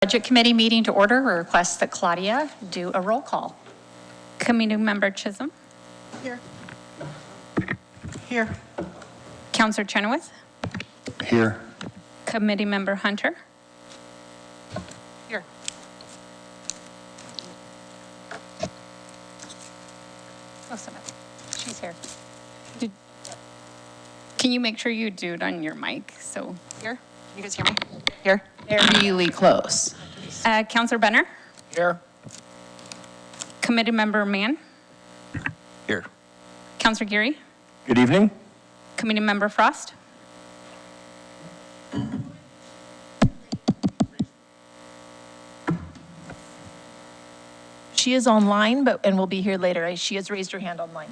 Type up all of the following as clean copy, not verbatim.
Budget Committee meeting to order. We request that Claudia do a roll call. Committee Member Chisholm. Here. Here. Councillor Chenoweth. Here. Committee Member Hunter. Here. Close enough. She's here. Can you make sure you do it on your mic? So Here. You guys hear me? Here. Really close. Councillor Benner. Here. Committee Member Mann. Here. Councillor Geary. Good evening. Committee Member Frost. She is online, and will be here later. She has raised her hand online.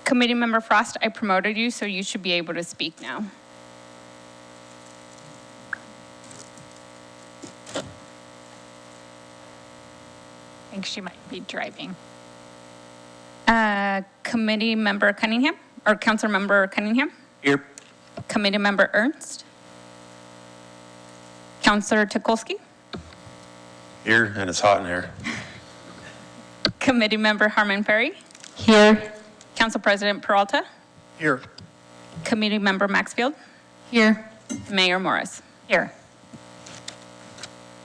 Committee Member Frost, I promoted you, so you should be able to speak now. I think she might be driving. Committee Member Cunningham, or Councillor Member Cunningham. Here. Committee Member Ernst. Councillor Tukolsky. Here, and it's hot in here. Committee Member Harmon Ferry. Here. Council President Peralta. Here. Committee Member Maxfield. Here. Mayor Morris. Here.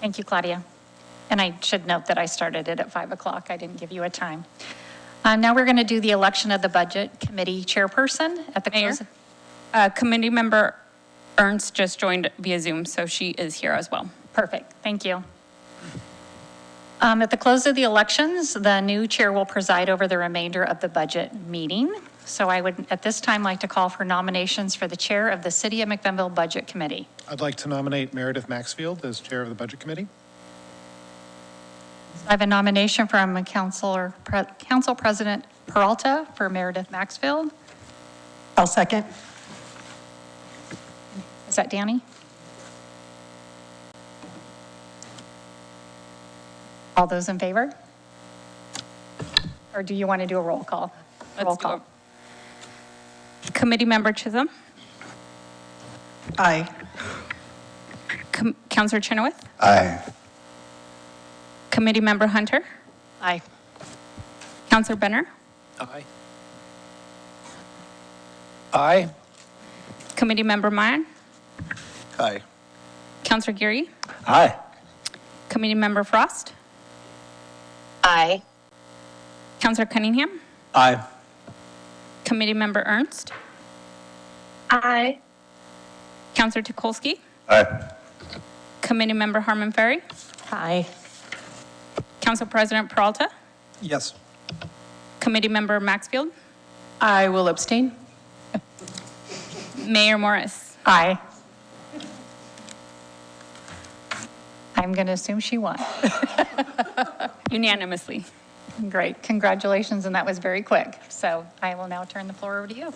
Thank you, Claudia. And I should note that I started it at 5 o'clock. I didn't give you a time. Now we're going to do the election of the Budget Committee chairperson at the Mayor? close. Committee Member Ernst just joined via Zoom, so she is here as well. Perfect. Thank you. At the close of the elections, the new chair will preside over the remainder of the budget meeting. So I would, at this time, like to call for nominations for the chair of the City of McMinnville Budget Committee. I'd like to nominate Meredith Maxfield as chair of the Budget Committee. I have a nomination from Council President Peralta for Meredith Maxfield. I'll second. Is that Danny? All those in favor? Or do you want to do a roll call? Roll Let's do call. it. Committee Member Chisholm. Aye. Councillor Chenoweth. Aye. Committee Member Hunter. Aye. Councillor Benner. Aye. Aye. Committee Member Mann. Aye. Councillor Geary. Aye. Committee Member Frost. Aye. Councillor Cunningham. Aye. Committee Member Ernst. Aye. Councillor Tukolsky. Aye. Committee Member Harmon Ferry. Aye. Council President Peralta. Yes. Committee Member Maxfield. I will abstain. Mayor Morris. Aye. I'm going to assume she won. Unanimously. Great. Congratulations, and that was very quick. So I will now turn the floor over to you.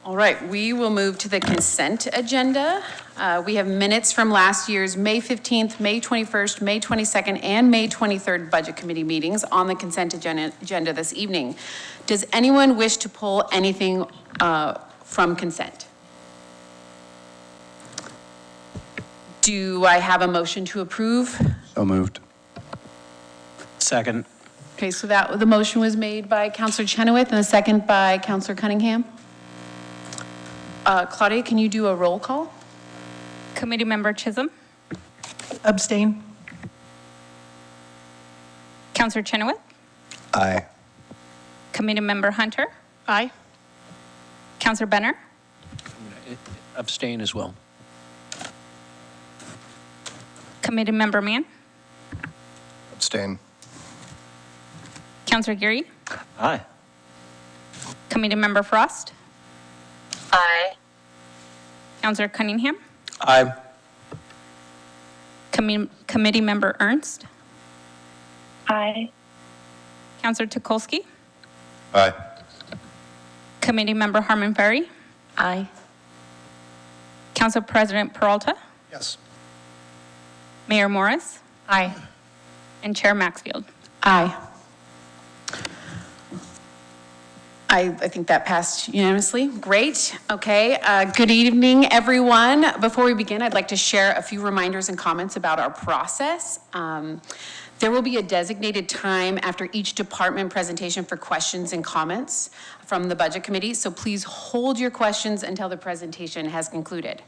All right, we will move to the consent agenda. We have minutes from last year's May 15th, May 21st, May 22nd, and May 23rd Budget Committee meetings on the consent agenda this evening. Does anyone wish to pull anything from consent? Do I have a motion to approve? So moved. Second. Okay, so the motion was made by Councillor Chenoweth and a second by Councillor Cunningham. Claudia, can you do a roll call? Committee Member Chisholm. Abstain. Councillor Chenoweth. Aye. Committee Member Hunter. Aye. Councillor Benner. Abstain as well. Committee Member Mann. Abstain. Councillor Geary. Aye. Committee Member Frost. Aye. Councillor Cunningham. Aye. Committee Member Ernst. Aye. Councillor Tukolsky. Aye. Committee Member Harmon Ferry. Aye. Council President Peralta. Yes. Mayor Morris. Aye. And Chair Maxfield. Aye. I think that passed unanimously. Great. Okay. Good evening, everyone. Before we begin, I'd like to share a few reminders and comments about our process. There will be a designated time after each department presentation for questions and comments from the Budget Committee, so please hold your questions until the presentation has concluded.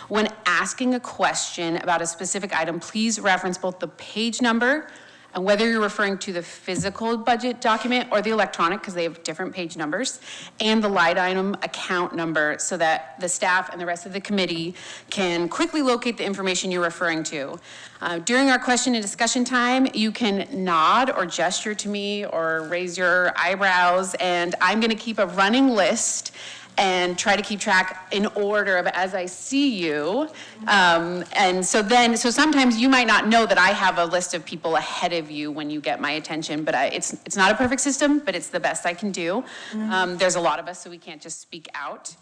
When asking a question about a specific item, please reference both the page number and whether you're referring to the physical budget document or the electronic, because they have different page numbers, and the line item account number so that the staff and the rest of the committee can quickly locate the information you're referring to. During our question and discussion time, you can nod or gesture to me or raise your eyebrows, and I'm going to keep a running list and try to keep track in order of as I see you. And so sometimes you might not know that I have a list of people ahead of you when you get my attention, but it's not a perfect system, but it's the best I can do. There's a lot of us, so we can't just speak out.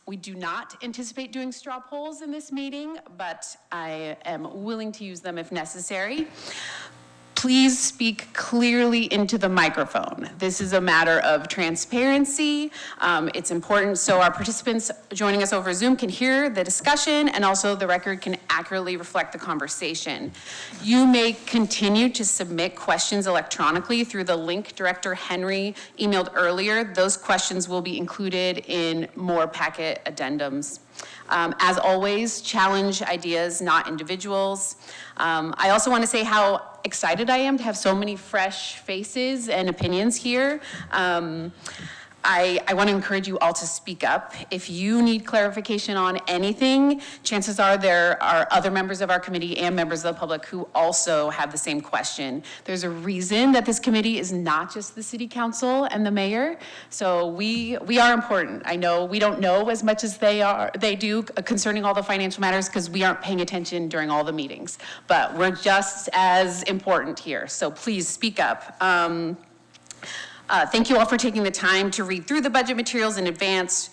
We do not anticipate doing straw polls in this meeting, but I am willing to use them if necessary. Please speak clearly into the microphone. This is a matter of transparency. It's important so our participants joining us over Zoom can hear the discussion and also the record can accurately reflect the conversation. You may continue to submit questions electronically through the link Director Henry emailed earlier. Those questions will be included in more packet addendums. As always, challenge ideas, not individuals. I also want to say how excited I am to have so many fresh faces and opinions here. I want to encourage you all to speak up. If you need clarification on anything, chances are there are other members of our committee and members of the public who also have the same question. There's a reason that this committee is not just the city council and the mayor. So we are important. I know we don't know as much as they do concerning all the financial matters because we aren't paying attention during all the meetings, but we're just as important here. So please speak up. Thank you all for taking the time to read through the budget materials in advance.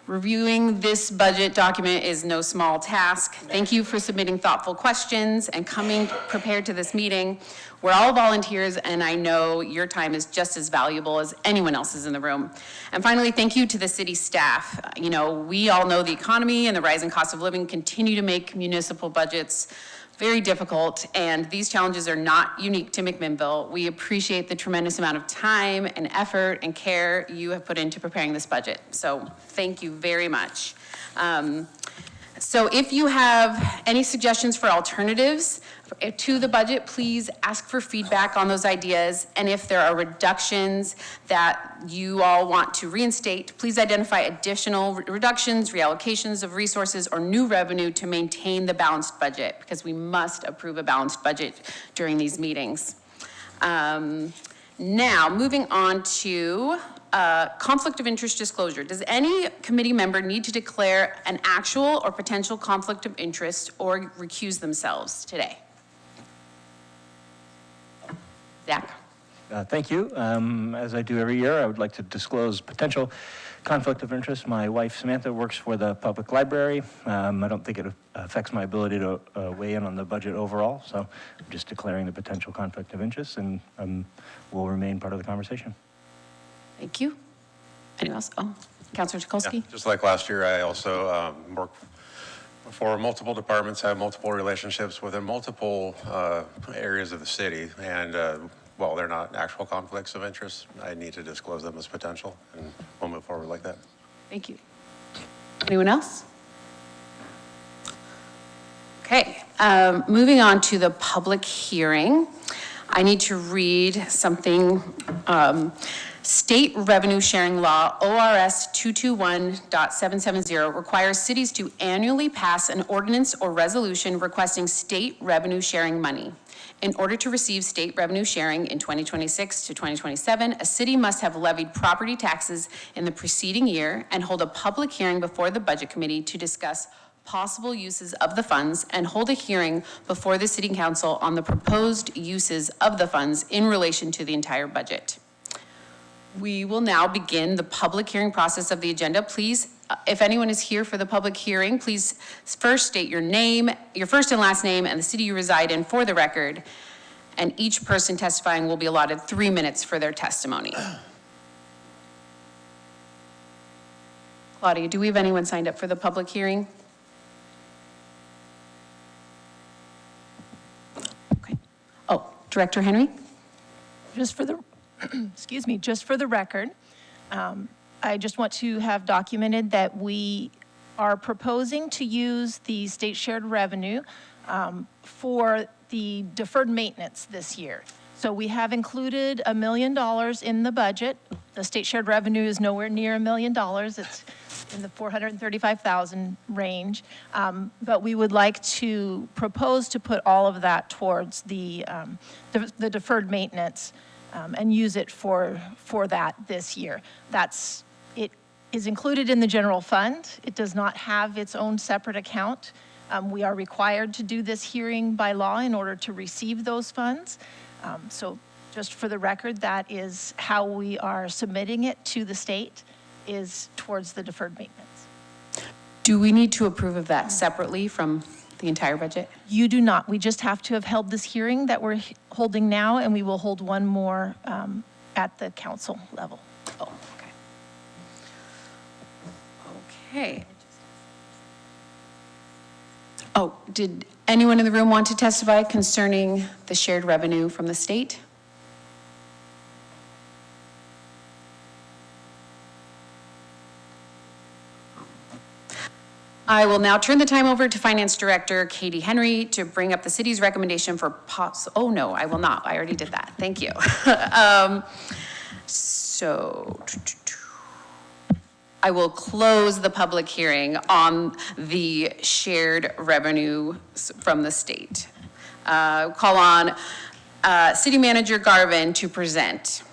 Reviewing this budget document is no small task. Thank you for submitting thoughtful questions and coming prepared to this meeting. We're all volunteers, and I know your time is just as valuable as anyone else's in the room. And finally, thank you to the city staff. You know, we all know the economy and the rising cost of living continue to make municipal budgets very difficult, and these challenges are not unique to McMinnville. We appreciate the tremendous amount of time and effort and care you have put into preparing this budget. So thank you very much. So if you have any suggestions for alternatives to the budget, please ask for feedback on those ideas. And if there are reductions that you all want to reinstate, please identify additional reductions, reallocations of resources, or new revenue to maintain the balanced budget, because we must approve a balanced budget during these meetings. Now, moving on to conflict of interest disclosure. Does any committee member need to declare an actual or potential conflict of interest or recuse themselves today? Zach. Thank you. As I do every year, I would like to disclose potential conflict of interest. My wife, Samantha, works for the public library. I don't think it affects my ability to weigh in on the budget overall, so I'm just declaring the potential conflict of interest and will remain part of the conversation. Thank you. Anyone else? Oh, Councilor Tukolsky. Yeah, just like last year, I also work for multiple departments, have multiple relationships within multiple areas of the city. And while they're not actual conflicts of interest, I need to disclose them as potential, and we'll move forward like that. Thank you. Anyone else? Okay, moving on to the public hearing. I need to read something. State Revenue Sharing Law, ORS 221.770, requires cities to annually pass an ordinance or resolution requesting state revenue sharing money. In order to receive state revenue sharing in 2026 to 2027, a city must have levied property taxes in the preceding year and hold a public hearing before the Budget Committee to discuss possible uses of the funds and hold a hearing before the City Council on the proposed uses of the funds in relation to the entire budget. We will now begin the public hearing process of the agenda. Please, if anyone is here for the public hearing, please first state your name, your first and last name, and the city you reside in for the record. And each person testifying will be allotted 3 minutes for their testimony. Claudia, do we have anyone signed up for the public hearing? Okay. Oh, Director Henry? Just for the, excuse me, just for the record, I just want to have documented that we are proposing to use the state shared revenue for the deferred maintenance this year. So we have included $1 million in the budget. The state shared revenue is nowhere near $1 million. It's in the 435,000 range. But we would like to propose to put all of that towards the deferred maintenance and use it for that this year. It is included in the general fund. It does not have its own separate account. We are required to do this hearing by law in order to receive those funds. So just for the record, that is how we are submitting it to the state, is towards the deferred maintenance. Do we need to approve of that separately from the entire budget? You do not. We just have to have held this hearing that we're holding now, and we will hold one more at the council level. Oh, okay. Okay. Oh, did anyone in the room want to testify concerning the shared revenue from the state? I will now turn the time over to Finance Director Katie Henry to bring up the city's recommendation for oh no, I will not. I already did that. Thank you. So I will close the public hearing on the shared revenue from the state. Call on City Manager Garvin to present.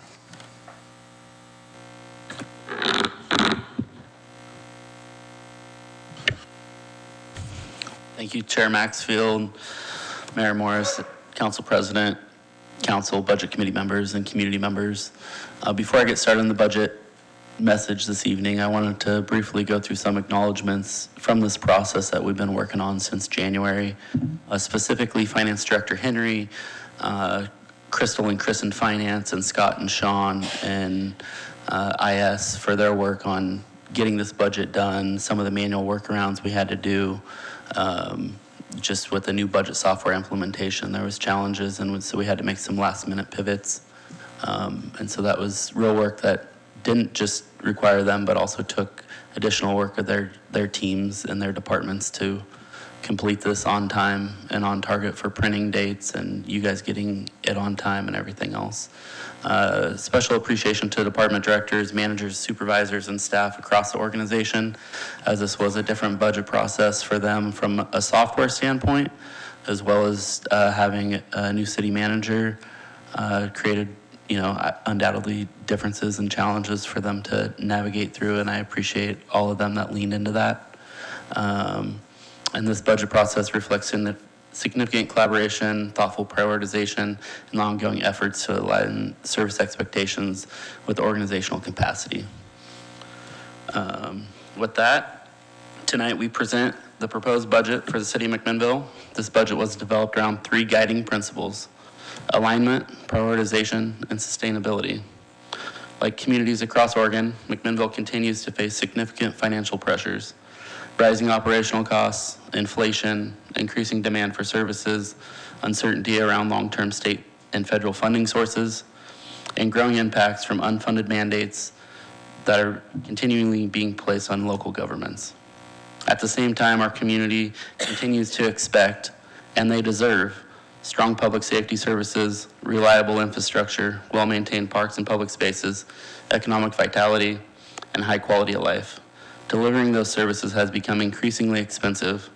Thank you, Chair Maxfield, Mayor Morris, Council President, Council, Budget Committee members, and community members. Before I get started on the budget message this evening, I wanted to briefly go through some acknowledgements from this process that we've been working on since January. Specifically, Finance Director Henry, Crystal and Chris in Finance, and Scott and Sean and IS for their work on getting this budget done, some of the manual workarounds we had to do. Just with the new budget software implementation, there was challenges, and so we had to make some last minute pivots. And so that was real work that didn't just require them, but also took additional work of their teams and their departments to complete this on time and on target for printing dates and you guys getting it on time and everything else. Special appreciation to department directors, managers, supervisors, and staff across the organization, as this was a different budget process for them from a software standpoint, as well as having a new city manager created, undoubtedly differences and challenges for them to navigate through, and I appreciate all of them that leaned into that. And this budget process reflects in the significant collaboration, thoughtful prioritization, and ongoing efforts to align service expectations with organizational capacity. With that, tonight we present the proposed budget for the city of McMinnville. This budget was developed around 3 guiding principles: alignment, prioritization, and sustainability. Like communities across Oregon, McMinnville continues to face significant financial pressures. Rising operational costs, inflation, increasing demand for services, uncertainty around long-term state and federal funding sources, and growing impacts from unfunded mandates that are continually being placed on local governments. At the same time, our community continues to expect, and they deserve, strong public safety services, reliable infrastructure, well-maintained parks and public spaces, economic vitality, and high quality of life. Delivering those services has become increasingly expensive,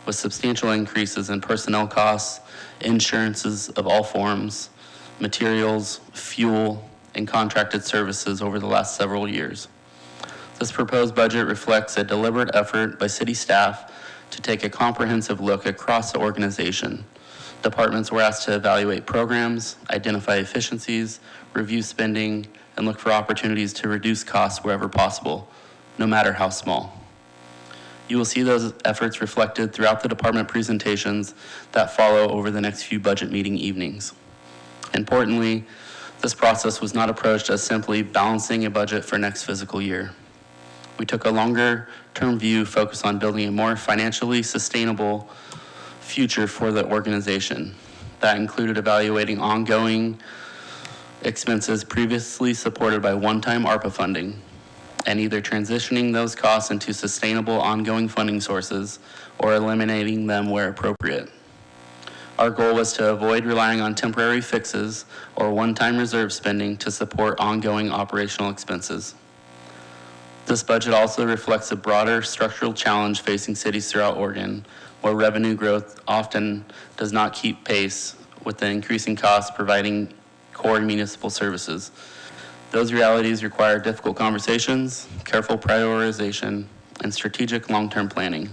with substantial increases in personnel costs, insurances of all forms, materials, fuel, and contracted services over the last several years. This proposed budget reflects a deliberate effort by city staff to take a comprehensive look across the organization. Departments were asked to evaluate programs, identify efficiencies, review spending, and look for opportunities to reduce costs wherever possible, no matter how small. You will see those efforts reflected throughout the department presentations that follow over the next few budget meeting evenings. Importantly, this process was not approached as simply balancing a budget for next fiscal year. We took a longer-term view focused on building a more financially sustainable future for the organization. That included evaluating ongoing expenses previously supported by one-time ARPA funding, and either transitioning those costs into sustainable ongoing funding sources or eliminating them where appropriate. Our goal was to avoid relying on temporary fixes or one-time reserve spending to support ongoing operational expenses. This budget also reflects a broader structural challenge facing cities throughout Oregon, where revenue growth often does not keep pace with the increasing costs providing core municipal services. Those realities require difficult conversations, careful prioritization, and strategic long-term planning.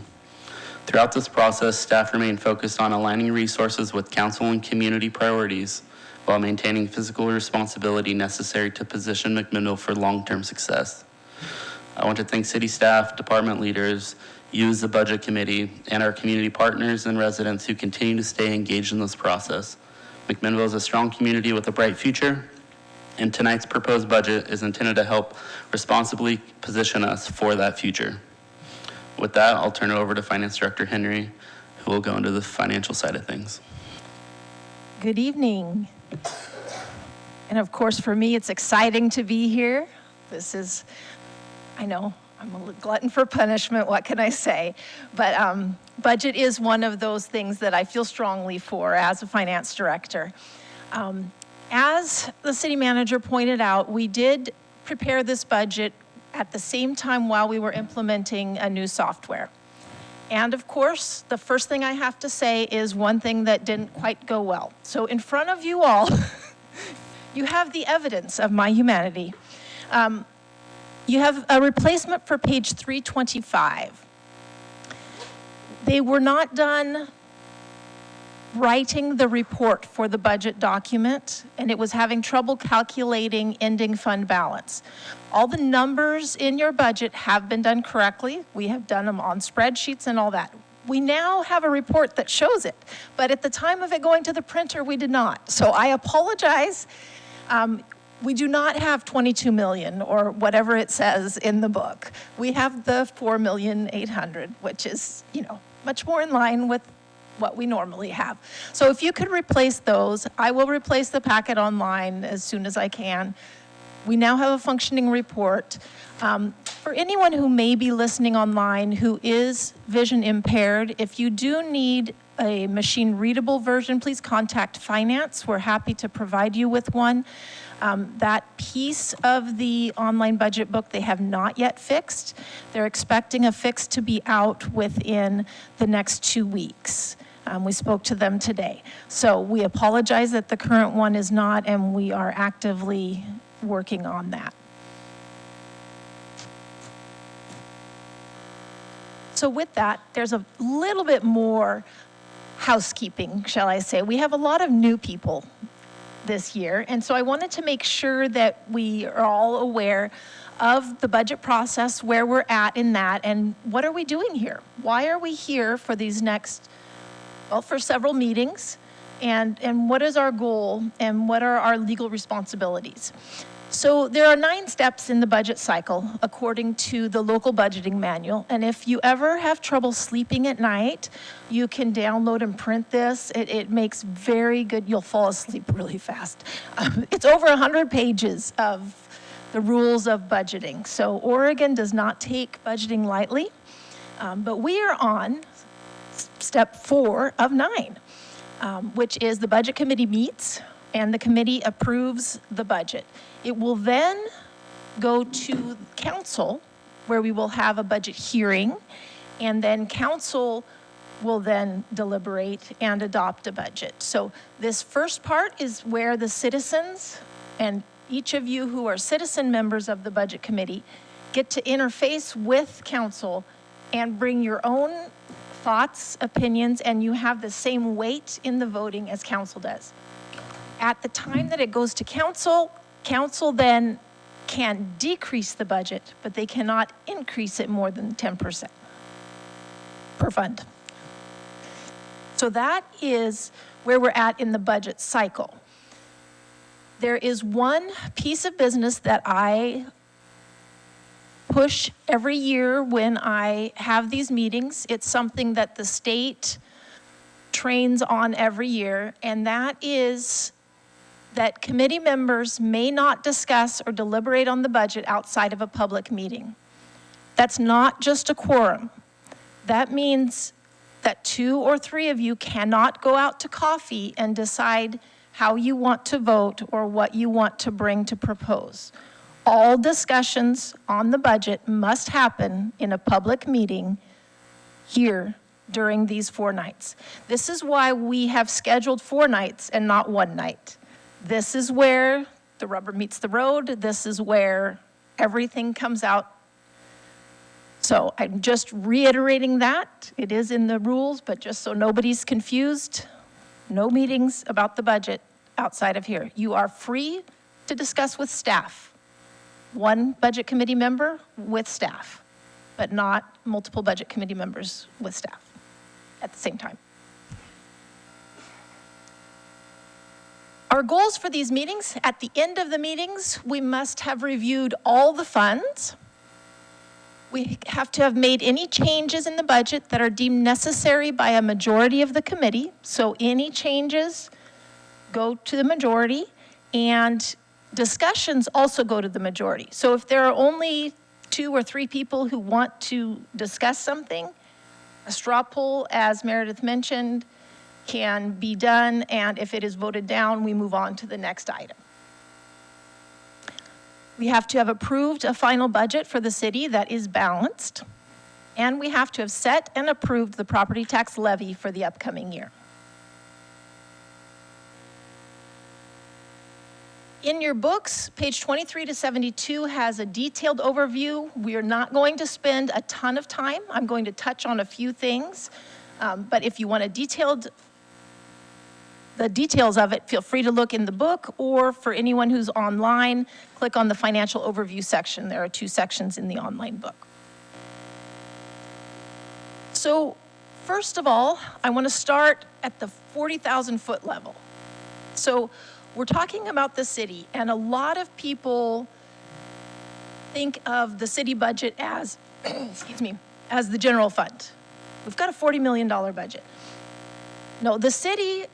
Throughout this process, staff remained focused on aligning resources with council and community priorities while maintaining physical responsibility necessary to position McMinnville for long-term success. I want to thank city staff, department leaders, you as the budget committee, and our community partners and residents who continue to stay engaged in this process. McMinnville is a strong community with a bright future, and tonight's proposed budget is intended to help responsibly position us for that future. With that, I'll turn it over to Finance Director Henry, who will go into the financial side of things. Good evening. And of course, for me, it's exciting to be here. This is, I know, I'm a glutton for punishment, what can I say? But budget is one of those things that I feel strongly for as a finance director. As the city manager pointed out, we did prepare this budget at the same time while we were implementing a new software. And of course, the first thing I have to say is one thing that didn't quite go well. So in front of you all, you have the evidence of my humanity. You have a replacement for page 325. They were not done writing the report for the budget document, and it was having trouble calculating ending fund balance. All the numbers in your budget have been done correctly. We have done them on spreadsheets and all that. We now have a report that shows it, but at the time of it going to the printer, we did not. So I apologize. We do not have 22 million or whatever it says in the book. We have the 4,800,000, which is, much more in line with what we normally have. So if you could replace those, I will replace the packet online as soon as I can. We now have a functioning report. For anyone who may be listening online who is vision impaired, if you do need a machine readable version, please contact finance. We're happy to provide you with one. That piece of the online budget book they have not yet fixed. They're expecting a fix to be out within the next 2 weeks. We spoke to them today. So we apologize that the current one is not, and we are actively working on that. So with that, there's a little bit more housekeeping, shall I say. We have a lot of new people this year, and so I wanted to make sure that we are all aware of the budget process, where we're at in that, and what are we doing here? Why are we here for these next, for several meetings, and what is our goal, and what are our legal responsibilities? So there are 9 steps in the budget cycle, according to the local budgeting manual. And if you ever have trouble sleeping at night, you can download and print this. It makes very good, you'll fall asleep really fast. It's over 100 pages of the rules of budgeting. So Oregon does not take budgeting lightly, but we are on step 4 of 9, which is the budget committee meets and the committee approves the budget. It will then go to council, where we will have a budget hearing, and then council will then deliberate and adopt a budget. So this first part is where the citizens, and each of you who are citizen members of the budget committee, get to interface with council and bring your own thoughts, opinions, and you have the same weight in the voting as council does. At the time that it goes to council, council then can decrease the budget, but they cannot increase it more than 10% per fund. So that is where we're at in the budget cycle. There is one piece of business that I push every year when I have these meetings. It's something that the state trains on every year, and that is that committee members may not discuss or deliberate on the budget outside of a public meeting. That's not just a quorum. That means that 2 or 3 of you cannot go out to coffee and decide how you want to vote or what you want to bring to propose. All discussions on the budget must happen in a public meeting here during these 4 nights. This is why we have scheduled 4 nights and not 1 night. This is where the rubber meets the road. This is where everything comes out. So I'm just reiterating that. It is in the rules, but just so nobody's confused, no meetings about the budget outside of here. You are free to discuss with staff. 1 budget committee member with staff, but not multiple budget committee members with staff at the same time. Our goals for these meetings: at the end of the meetings, we must have reviewed all the funds. We have to have made any changes in the budget that are deemed necessary by a majority of the committee. So any changes go to the majority, and discussions also go to the majority. So if there are only 2 or 3 people who want to discuss something, a straw poll, as Meredith mentioned, can be done, and if it is voted down, we move on to the next item. We have to have approved a final budget for the city that is balanced, and we have to have set and approved the property tax levy for the upcoming year. In your books, page 23 to 72 has a detailed overview. We are not going to spend a ton of time. I'm going to touch on a few things, but if you want the details of it, feel free to look in the book, or for anyone who's online, click on the financial overview section. There are 2 sections in the online book. So first of all, I want to start at the 40,000-foot level. So we're talking about the city, and a lot of people think of the city budget as, excuse me, as the general fund. We've got a $40 million budget. No, the city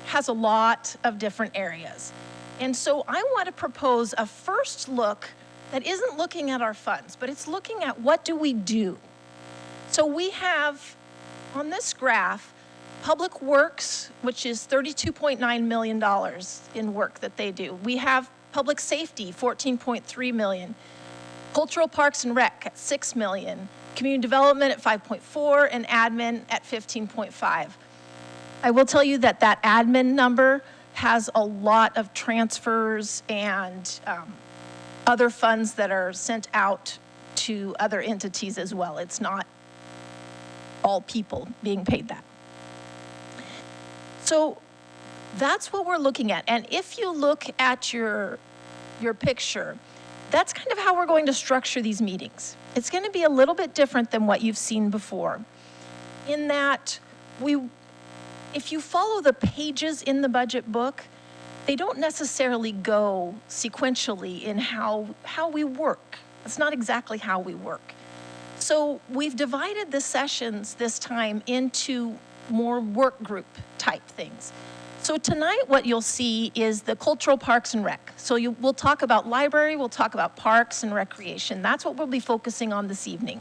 has a lot of different areas. And so I want to propose a first look that isn't looking at our funds, but it's looking at what do we do. So we have on this graph, Public Works, which is $32.9 million in work that they do. We have Public Safety, $14.3 million. Cultural Parks and Rec at $6 million. Community Development at 5.4, and Admin at 15.5. I will tell you that that admin number has a lot of transfers and other funds that are sent out to other entities as well. It's not all people being paid that. So that's what we're looking at. And if you look at your picture, that's kind of how we're going to structure these meetings. It's going to be a little bit different than what you've seen before, in that if you follow the pages in the budget book, they don't necessarily go sequentially in how we work. It's not exactly how we work. So we've divided the sessions this time into more work group type things. So tonight what you'll see is the Cultural Parks and Rec. So we'll talk about library, we'll talk about parks and recreation. That's what we'll be focusing on this evening.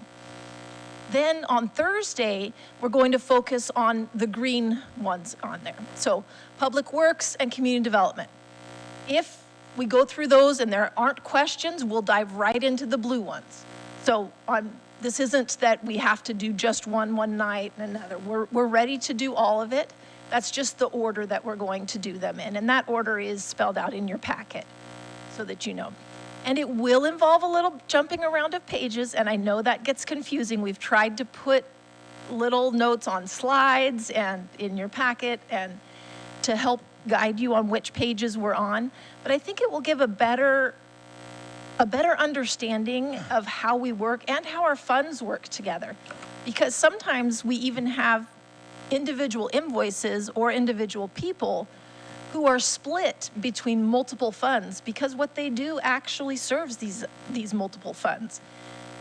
Then on Thursday, we're going to focus on the green ones on there. So Public Works and Community Development. If we go through those and there aren't questions, we'll dive right into the blue ones. So this isn't that we have to do just one night and another. We're ready to do all of it. That's just the order that we're going to do them in. And that order is spelled out in your packet so that you know. And it will involve a little jumping around of pages, and I know that gets confusing. We've tried to put little notes on slides and in your packet and to help guide you on which pages we're on. But I think it will give a better understanding of how we work and how our funds work together. Because sometimes we even have individual invoices or individual people who are split between multiple funds because what they do actually serves these multiple funds.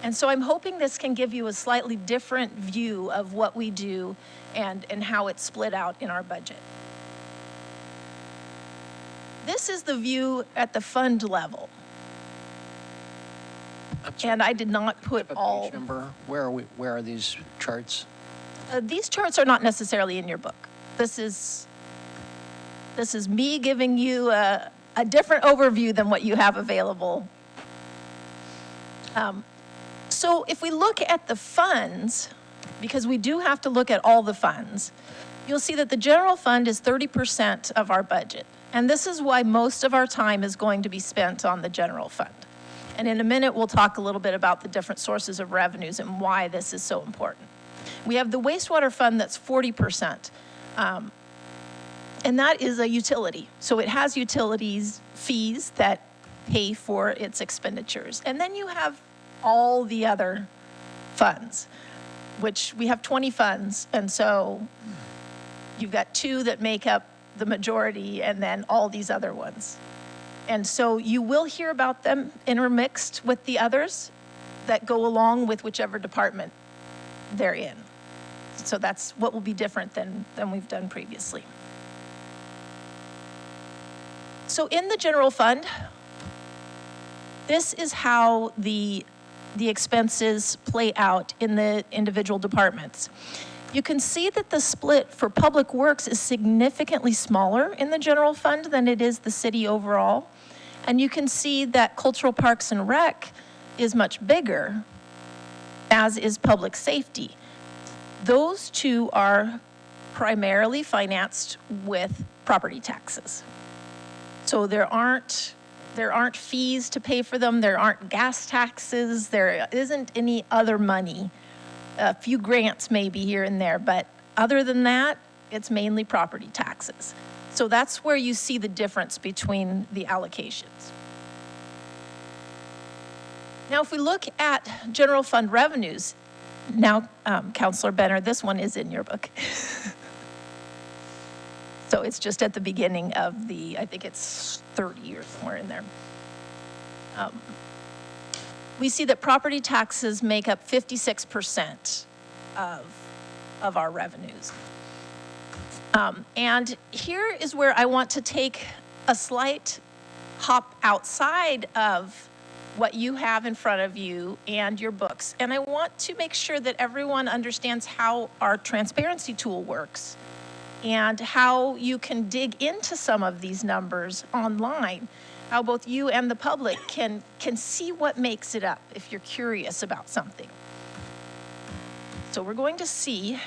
And so I'm hoping this can give you a slightly different view of what we do and how it's split out in our budget. This is the view at the fund level. And I did not put all. Page number, where are these charts? These charts are not necessarily in your book. This is me giving you a different overview than what you have available. So if we look at the funds, because we do have to look at all the funds, you'll see that the general fund is 30% of our budget. And this is why most of our time is going to be spent on the general fund. And in a minute, we'll talk a little bit about the different sources of revenues and why this is so important. We have the wastewater fund that's 40%. And that is a utility. So it has utilities fees that pay for its expenditures. And then you have all the other funds, which we have 20 funds. And so you've got 2 that make up the majority and then all these other ones. And so you will hear about them intermixed with the others that go along with whichever department they're in. So that's what will be different than we've done previously. So in the general fund, this is how the expenses play out in the individual departments. You can see that the split for public works is significantly smaller in the general fund than it is the city overall. And you can see that cultural parks and rec is much bigger, as is public safety. Those 2 are primarily financed with property taxes. So there aren't fees to pay for them, there aren't gas taxes, there isn't any other money. A few grants maybe here and there, but other than that, it's mainly property taxes. So that's where you see the difference between the allocations. Now, if we look at general fund revenues, now, Councilor Benner, this one is in your book. So it's just at the beginning of I think it's 30 or somewhere in there. We see that property taxes make up 56% of our revenues. And here is where I want to take a slight hop outside of what you have in front of you and your books. And I want to make sure that everyone understands how our transparency tool works and how you can dig into some of these numbers online, how both you and the public can see what makes it up if you're curious about something. So we're going to see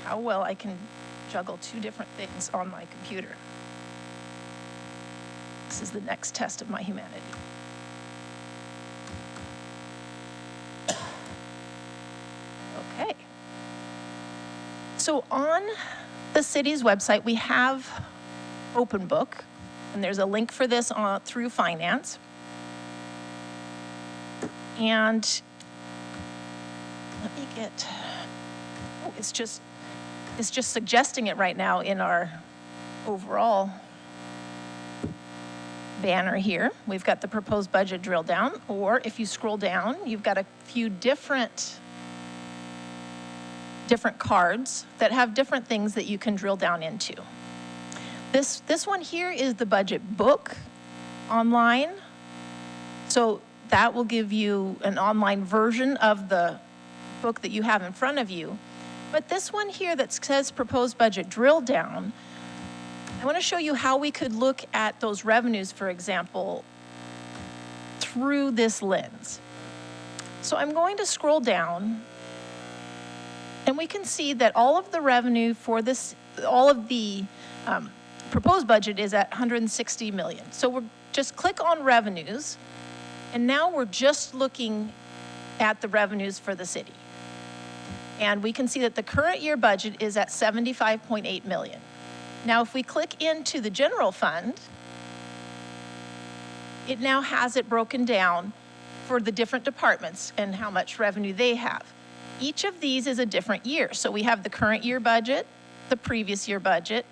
how well I can juggle 2 different things on my computer. This is the next test of my humanity. Okay. So on the city's website, we have Open Book, and there's a link for this through finance. And let me get, oh, it's just suggesting it right now in our overall banner here. We've got the proposed budget drill down, or if you scroll down, you've got a few different cards that have different things that you can drill down into. This one here is the budget book online. So that will give you an online version of the book that you have in front of you. But this one here that says proposed budget drill down, I want to show you how we could look at those revenues, for example, through this lens. So I'm going to scroll down, and we can see that all of the revenue for this, all of the proposed budget is at 160 million. So we're just click on revenues, and now we're just looking at the revenues for the city. And we can see that the current year budget is at 75.8 million. Now, if we click into the general fund, it now has it broken down for the different departments and how much revenue they have. Each of these is a different year. So we have the current year budget, the previous year budget,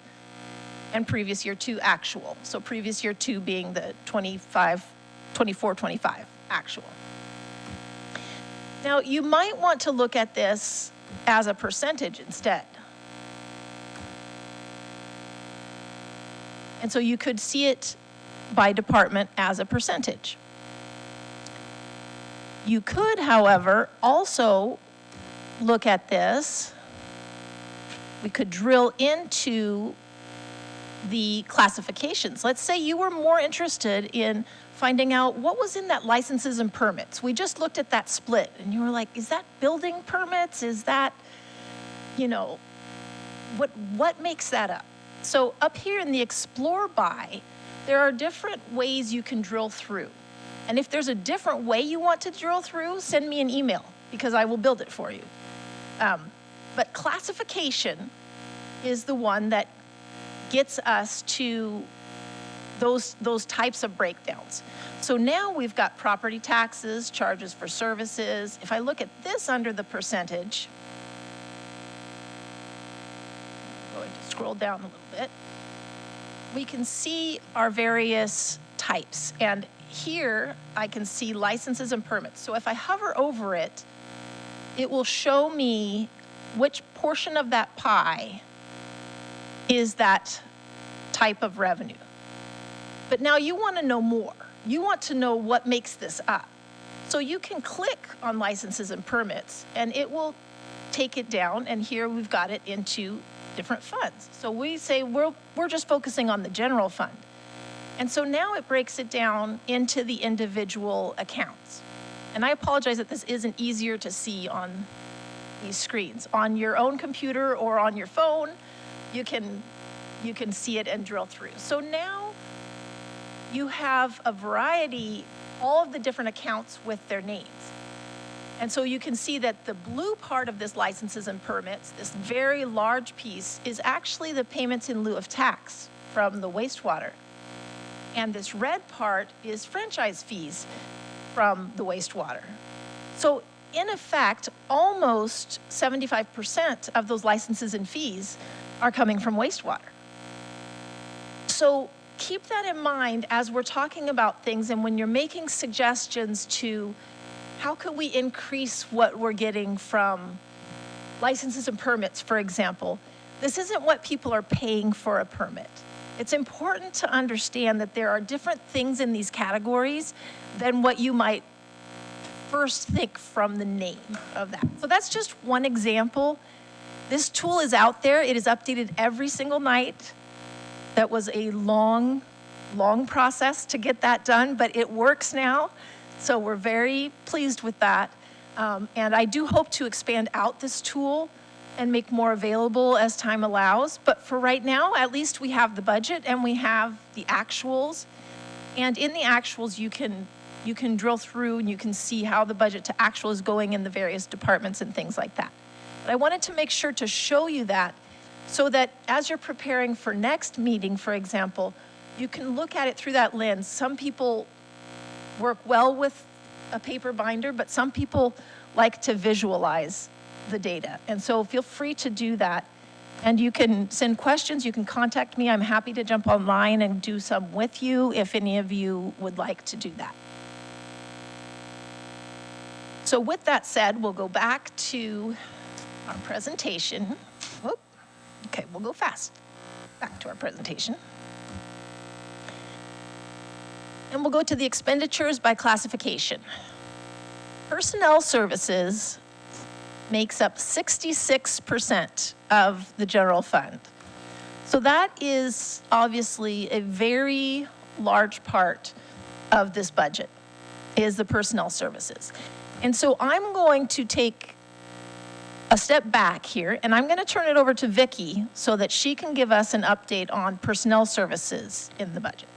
and previous year 2 actual. So previous year 2 being the 24-25 actual. Now, you might want to look at this as a percentage instead. And so you could see it by department as a percentage. You could, however, also look at this. We could drill into the classifications. Let's say you were more interested in finding out what was in that licenses and permits. We just looked at that split and you were like, is that building permits? Is that, what makes that up? So up here in the Explore By, there are different ways you can drill through. And if there's a different way you want to drill through, send me an email because I will build it for you. But classification is the one that gets us to those types of breakdowns. So now we've got property taxes, charges for services. If I look at this under the percentage, I'm going to scroll down a little bit, we can see our various types. And here I can see licenses and permits. So if I hover over it, it will show me which portion of that pie is that type of revenue. But now you want to know more. You want to know what makes this up. So you can click on licenses and permits and it will take it down, and here we've got it into different funds. So we say we're just focusing on the general fund. And so now it breaks it down into the individual accounts. And I apologize that this isn't easier to see on these screens. On your own computer or on your phone, you can see it and drill through. So now you have a variety, all of the different accounts with their names. And so you can see that the blue part of this licenses and permits, this very large piece, is actually the payments in lieu of tax from the wastewater. And this red part is franchise fees from the wastewater. So in effect, almost 75% of those licenses and fees are coming from wastewater. So keep that in mind as we're talking about things and when you're making suggestions to how can we increase what we're getting from licenses and permits, for example. This isn't what people are paying for a permit. It's important to understand that there are different things in these categories than what you might first think from the name of that. So that's just one example. This tool is out there. It is updated every single night. That was a long process to get that done, but it works now. So we're very pleased with that. And I do hope to expand out this tool and make more available as time allows. But for right now, at least we have the budget and we have the actuals. And in the actuals, you can drill through and you can see how the budget to actual is going in the various departments and things like that. But I wanted to make sure to show you that so that as you're preparing for next meeting, for example, you can look at it through that lens. Some people work well with a paper binder, but some people like to visualize the data. And so feel free to do that. And you can send questions, you can contact me. I'm happy to jump online and do some with you if any of you would like to do that. So with that said, we'll go back to our presentation. Whoop. Okay, we'll go fast. Back to our presentation. And we'll go to the expenditures by classification. Personnel services makes up 66% of the general fund. So that is obviously a very large part of this budget, is the personnel services. And so I'm going to take a step back here, and I'm going to turn it over to Vicki so that she can give us an update on personnel services in the budget.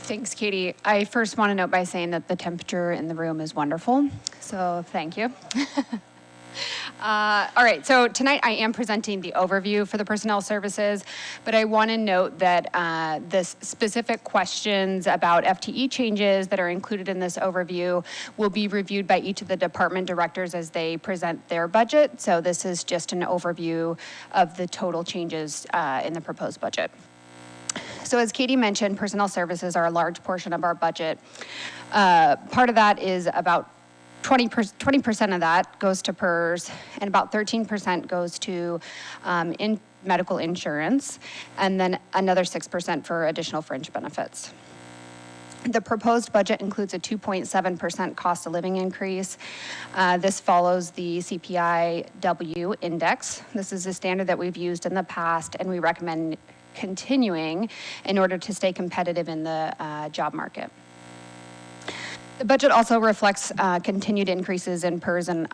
Thanks, Katie. I first want to note by saying that the temperature in the room is wonderful, so thank you. All right, so tonight I am presenting the overview for the personnel services, but I want to note that the specific questions about FTE changes that are included in this overview will be reviewed by each of the department directors as they present their budget. So this is just an overview of the total changes in the proposed budget. So as Katie mentioned, personnel services are a large portion of our budget. Part of that is about 20% of that goes to PERS, and about 13% goes to medical insurance, and then another 6% for additional fringe benefits. The proposed budget includes a 2.7% cost of living increase. This follows the CPI-W index. This is a standard that we've used in the past, and we recommend continuing in order to stay competitive in the job market. The budget also reflects continued increases in PERS and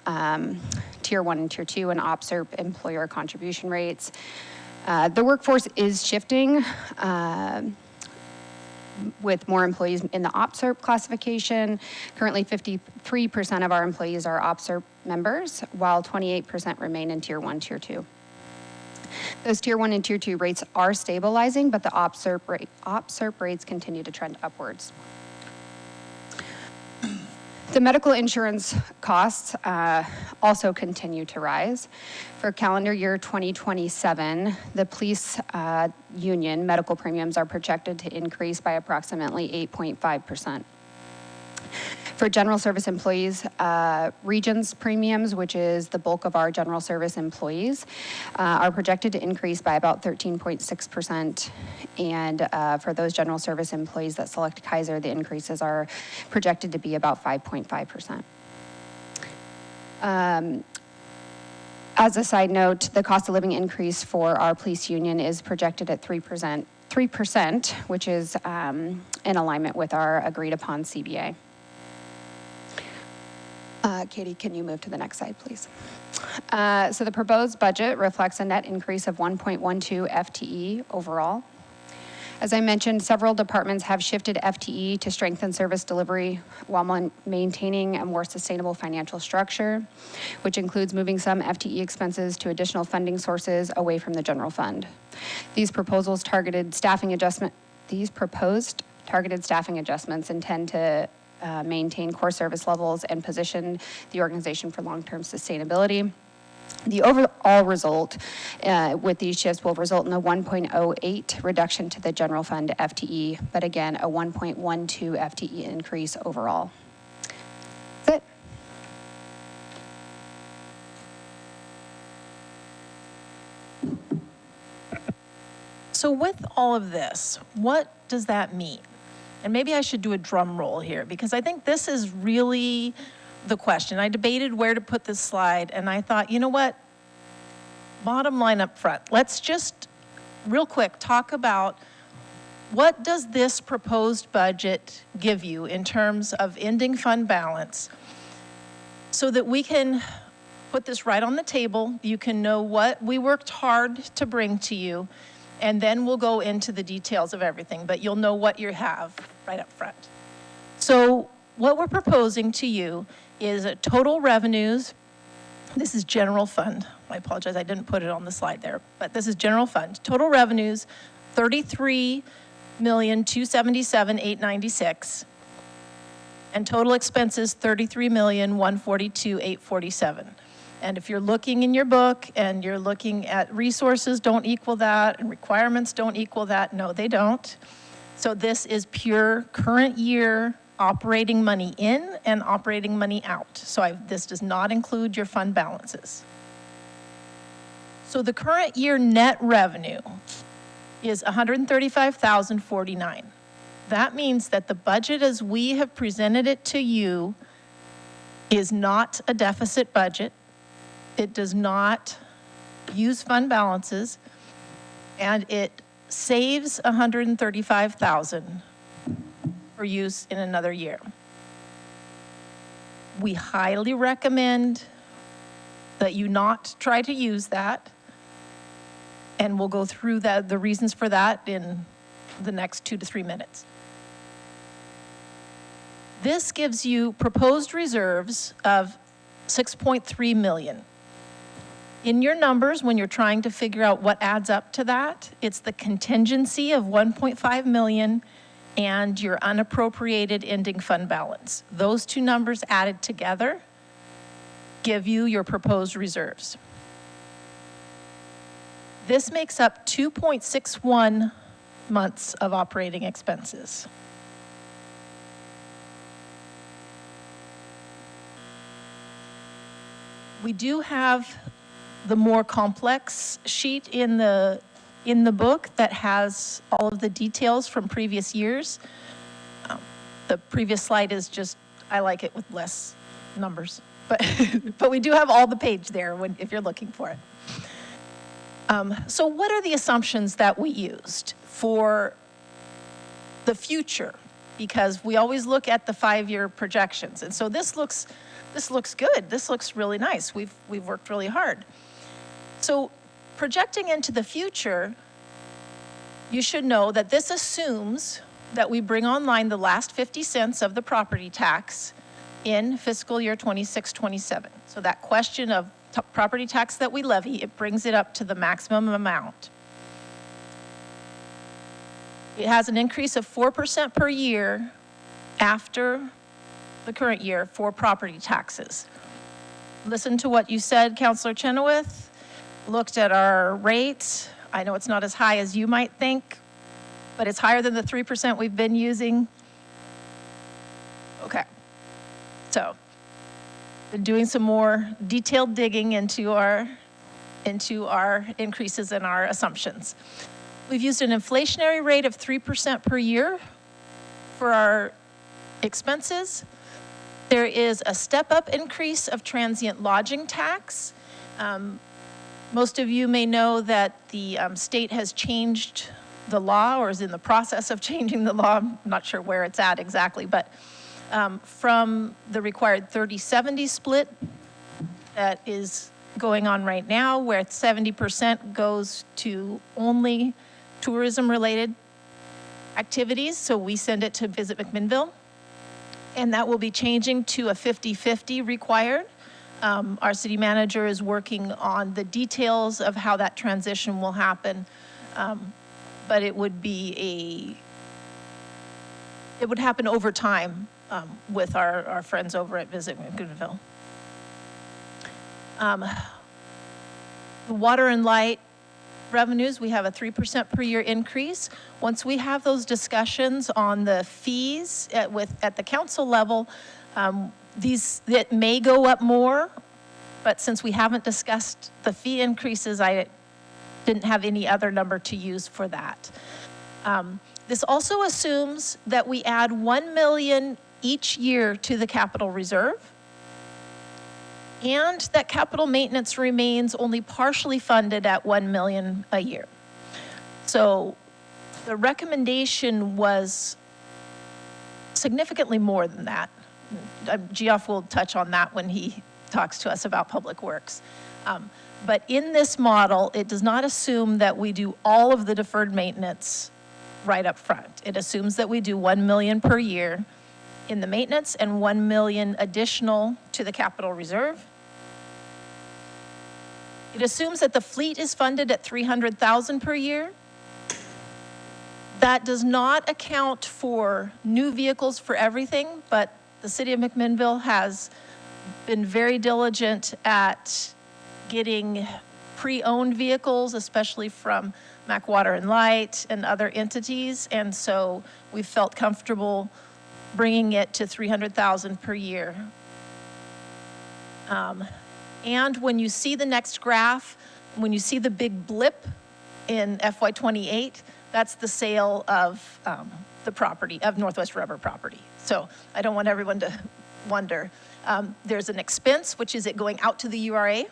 Tier 1 and Tier 2 and OPSERP employer contribution rates. The workforce is shifting with more employees in the OPSERP classification. Currently, 53% of our employees are OPSERP members, while 28% remain in Tier 1, Tier 2. Those Tier 1 and Tier 2 rates are stabilizing, but the OPSERP rates continue to trend upwards. The medical insurance costs also continue to rise. For calendar year 2027, the police union medical premiums are projected to increase by approximately 8.5%. For general service employees, Regions premiums, which is the bulk of our general service employees, are projected to increase by about 13.6%. And for those general service employees that select Kaiser, the increases are projected to be about 5.5%. As a side note, the cost of living increase for our police union is projected at 3%, which is in alignment with our agreed upon CBA. Katie, can you move to the next slide, please? So the proposed budget reflects a net increase of 1.12 FTE overall. As I mentioned, several departments have shifted FTE to strengthen service delivery while maintaining a more sustainable financial structure, which includes moving some FTE expenses to additional funding sources away from the general fund. These proposed targeted staffing adjustments intend to maintain core service levels and position the organization for long-term sustainability. The overall result with these shifts will result in a 1.08 reduction to the general fund FTE, but again, a 1.12 FTE increase overall. That's it. So with all of this, what does that mean? And maybe I should do a drum roll here, because I think this is really the question. I debated where to put this slide, and I thought, you know what? Bottom line up front. Let's just real quick talk about what does this proposed budget give you in terms of ending fund balance, so that we can put this right on the table. You can know what we worked hard to bring to you, and then we'll go into the details of everything, but you'll know what you have right up front. So what we're proposing to you is a total revenues. This is general fund. I apologize, I didn't put it on the slide there, but this is general fund. Total revenues, $33,277,896, and total expenses, $33,142,847. And if you're looking in your book and you're looking at resources don't equal that and requirements don't equal that, no, they don't. So this is pure current year operating money in and operating money out. So this does not include your fund balances. So the current year net revenue is $135,049. That means that the budget as we have presented it to you is not a deficit budget. It does not use fund balances, and it saves $135,000 for use in another year. We highly recommend that you not try to use that, and we'll go through the reasons for that in the next 2 to 3 minutes. This gives you proposed reserves of $6.3 million. In your numbers, when you're trying to figure out what adds up to that, it's the contingency of 1.5 million and your unappropriated ending fund balance. Those two numbers added together give you your proposed reserves. This makes up 2.61 months of operating expenses. We do have the more complex sheet in the book that has all of the details from previous years. The previous slide is just, I like it with less numbers, but but we do have all the page there if you're looking for it. So what are the assumptions that we used for the future? Because we always look at the 5-year projections, and so this looks good. This looks really nice. We've worked really hard. So projecting into the future, you should know that this assumes that we bring online the last 50 cents of the property tax in fiscal year 26-27. So that question of property tax that we levy, it brings it up to the maximum amount. It has an increase of 4% per year after the current year for property taxes. Listen to what you said, Councillor Chenoweth. Looked at our rates. I know it's not as high as you might think, but it's higher than the 3% we've been using. Okay. So, been doing some more detailed digging into our increases in our assumptions. We've used an inflationary rate of 3% per year for our expenses. There is a step-up increase of transient lodging tax. Most of you may know that the state has changed the law, or is in the process of changing the law. I'm not sure where it's at exactly, but from the required 30-70 split that is going on right now, where 70% goes to only tourism-related activities, so we send it to Visit McMinnville, and that will be changing to a 50-50 required. Our city manager is working on the details of how that transition will happen, but it would happen over time with our friends over at Visit McMinnville. The water and light revenues, we have a 3% per year increase. Once we have those discussions on the fees at the council level, it may go up more, but since we haven't discussed the fee increases, I didn't have any other number to use for that. This also assumes that we add 1 million each year to the capital reserve, and that capital maintenance remains only partially funded at 1 million a year. So the recommendation was significantly more than that. Geoff will touch on that when he talks to us about public works. But in this model, it does not assume that we do all of the deferred maintenance right up front. It assumes that we do 1 million per year in the maintenance and 1 million additional to the capital reserve. It assumes that the fleet is funded at 300,000 per year. That does not account for new vehicles for everything, but the city of McMinnville has been very diligent at getting pre-owned vehicles, especially from Mac Water and Light and other entities, and so we felt comfortable bringing it to 300,000 per year. And when you see the next graph, when you see the big blip in FY28, that's the sale of the property, of Northwest Rubber property. So I don't want everyone to wonder. There's an expense, which is it going out to the URA,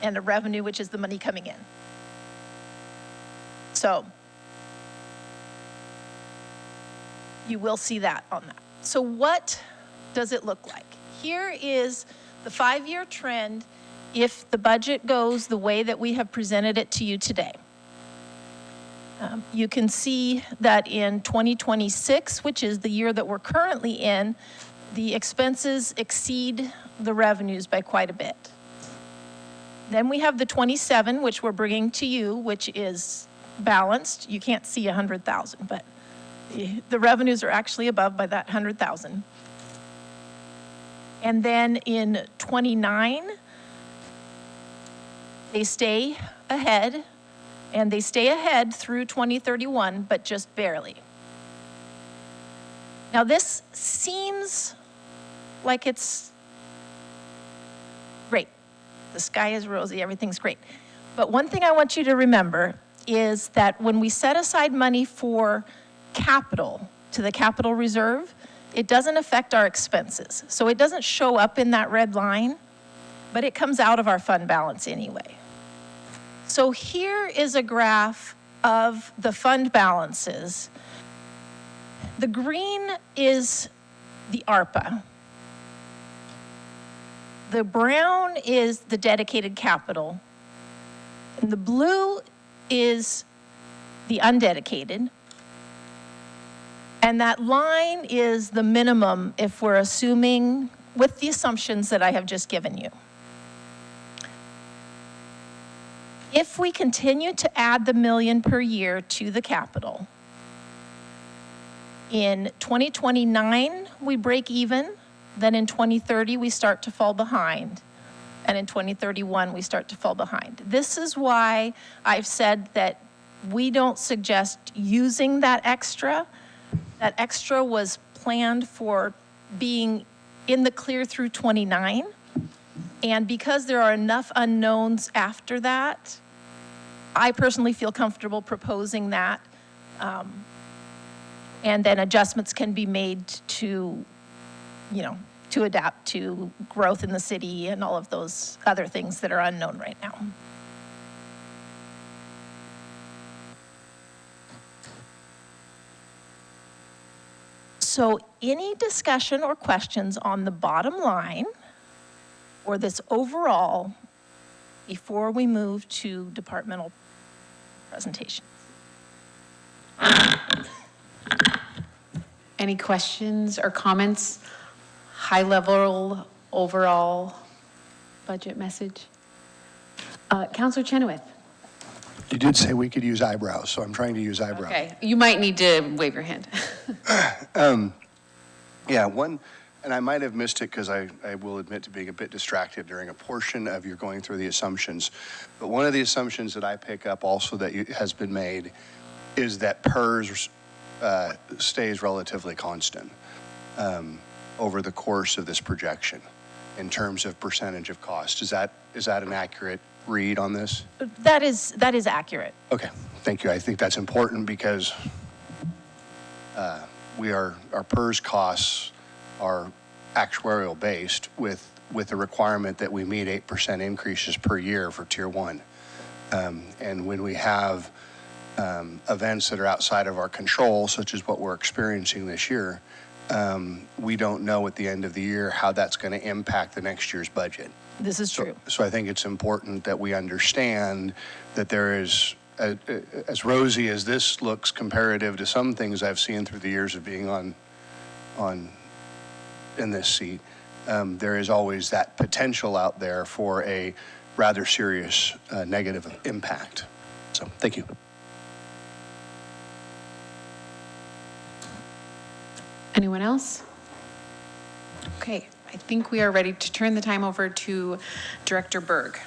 and a revenue, which is the money coming in. So you will see that on that. So what does it look like? Here is the 5-year trend if the budget goes the way that we have presented it to you today. You can see that in 2026, which is the year that we're currently in, the expenses exceed the revenues by quite a bit. Then we have the 27, which we're bringing to you, which is balanced. You can't see 100,000, but the revenues are actually above by that 100,000. And then in 29, they stay ahead, and they stay ahead through 2031, but just barely. Now, this seems like it's great. The sky is rosy, everything's great. But one thing I want you to remember is that when we set aside money for capital, to the capital reserve, it doesn't affect our expenses. So it doesn't show up in that red line, but it comes out of our fund balance anyway. So here is a graph of the fund balances. The green is the ARPA. The brown is the dedicated capital. And the blue is the undedicated. And that line is the minimum if we're assuming, with the assumptions that I have just given you. If we continue to add the million per year to the capital, in 2029, we break even. Then in 2030, we start to fall behind. And in 2031, we start to fall behind. This is why I've said that we don't suggest using that extra. That extra was planned for being in the clear through 29. And because there are enough unknowns after that, I personally feel comfortable proposing that. And then adjustments can be made to, to adapt to growth in the city and all of those other things that are unknown right now. So any discussion or questions on the bottom line or this overall before we move to departmental presentation? Any questions or comments? High-level, overall budget message? Counselor Chenoweth? You did say we could use eyebrows, so I'm trying to use eyebrows. Okay, you might need to wave your hand. Yeah, one, and I might have missed it because I will admit to being a bit distracted during a portion of your going through the assumptions. But one of the assumptions that I pick up also that has been made is that PERS stays relatively constant over the course of this projection in terms of percentage of cost. Is that an accurate read on this? That is accurate. Okay, thank you. I think that's important because our PERS costs are actuarial based with the requirement that we meet 8% increases per year for Tier 1. And when we have events that are outside of our control, such as what we're experiencing this year, we don't know at the end of the year how that's going to impact the next year's budget. This is true. So I think it's important that we understand that there is, as rosy as this looks comparative to some things I've seen through the years of being in this seat, there is always that potential out there for a rather serious negative impact. So thank you. Anyone else? Okay, I think we are ready to turn the time over to Director Berg.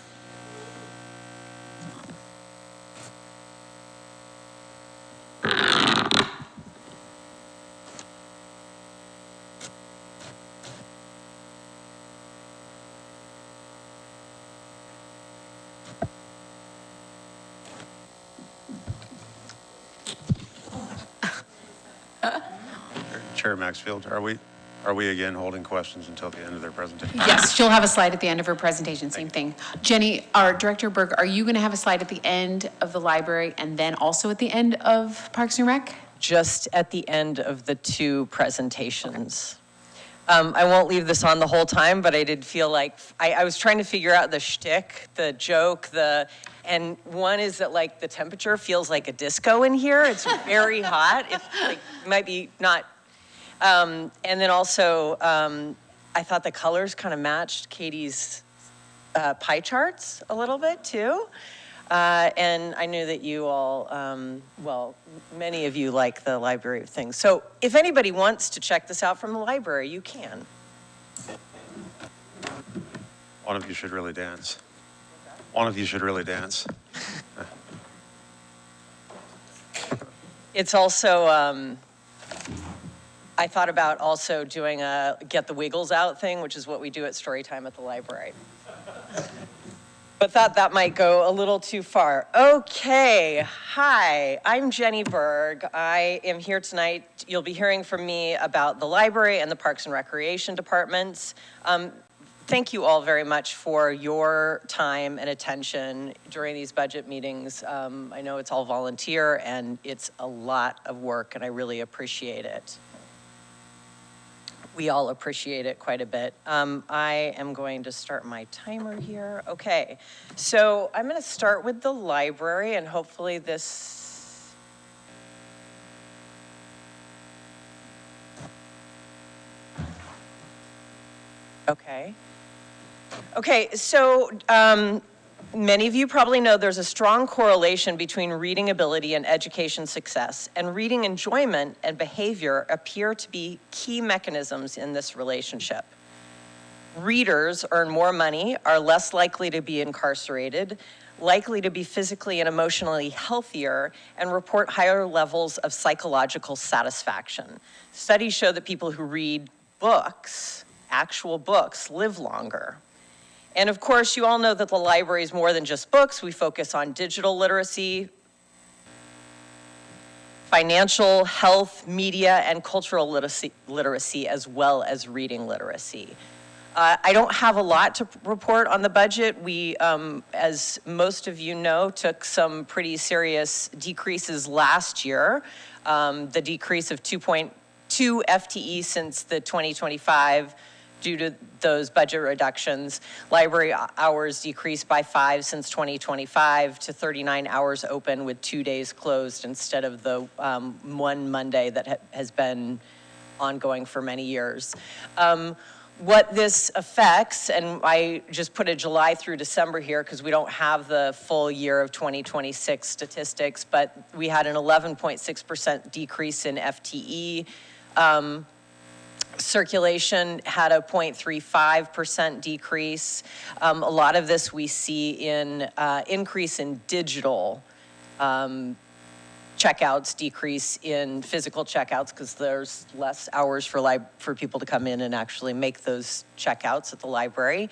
Chair Maxfield, are we again holding questions until the end of their presentation? Yes, she'll have a slide at the end of her presentation, same thing. Jenny, our Director Berg, are you going to have a slide at the end of the library and then also at the end of Parks and Rec? Just at the end of the two presentations. I won't leave this on the whole time, but I did feel like, I was trying to figure out the shtick, the joke, and one is that like the temperature feels like a disco in here. It's very hot. It might be not. And then also, I thought the colors kind of matched Katie's pie charts a little bit too. And I knew that you all, well, many of you like the library of things. So if anybody wants to check this out from the library, you can. One of you should really dance. One of you should really dance. It's also, I thought about also doing a Get the Wiggles Out thing, which is what we do at Storytime at the library. But thought that might go a little too far. Okay, hi, I'm Jenny Berg. I am here tonight. You'll be hearing from me about the library and the Parks and Recreation departments. Thank you all very much for your time and attention during these budget meetings. I know it's all volunteer and it's a lot of work and I really appreciate it. We all appreciate it quite a bit. I am going to start my timer here. Okay, so I'm going to start with the library and hopefully this. Okay. Okay, so many of you probably know there's a strong correlation between reading ability and education success, and reading enjoyment and behavior appear to be key mechanisms in this relationship. Readers earn more money, are less likely to be incarcerated, likely to be physically and emotionally healthier, and report higher levels of psychological satisfaction. Studies show that people who read books, actual books, live longer. And of course, you all know that the library is more than just books. We focus on digital literacy, financial, health, media, and cultural literacy, as well as reading literacy. I don't have a lot to report on the budget. We, as most of you know, took some pretty serious decreases last year. The decrease of 2.2 FTE since the 2025 due to those budget reductions. Library hours decreased by 5 since 2025 to 39 hours open with 2 days closed instead of the one Monday that has been ongoing for many years. What this affects, and I just put a July through December here because we don't have the full year of 2026 statistics, but we had an 11.6% decrease in FTE. Circulation had a 0.35% decrease. A lot of this we see in increase in digital checkouts, decrease in physical checkouts because there's less hours for people to come in and actually make those checkouts at the library.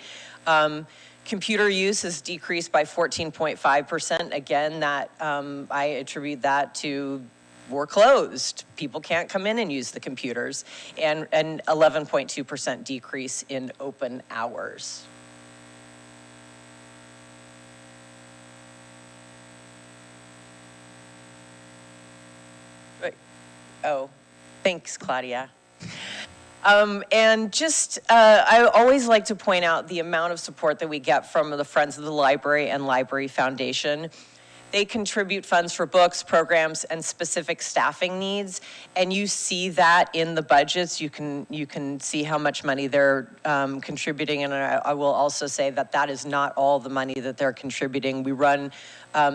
Computer use has decreased by 14.5%. Again, that I attribute that to we're closed. People can't come in and use the computers, and an 11.2% decrease in open hours. Oh, thanks, Claudia. And just, I always like to point out the amount of support that we get from the Friends of the Library and Library Foundation. They contribute funds for books, programs, and specific staffing needs, and you see that in the budgets. You can see how much money they're contributing, and I will also say that that is not all the money that they're contributing. We run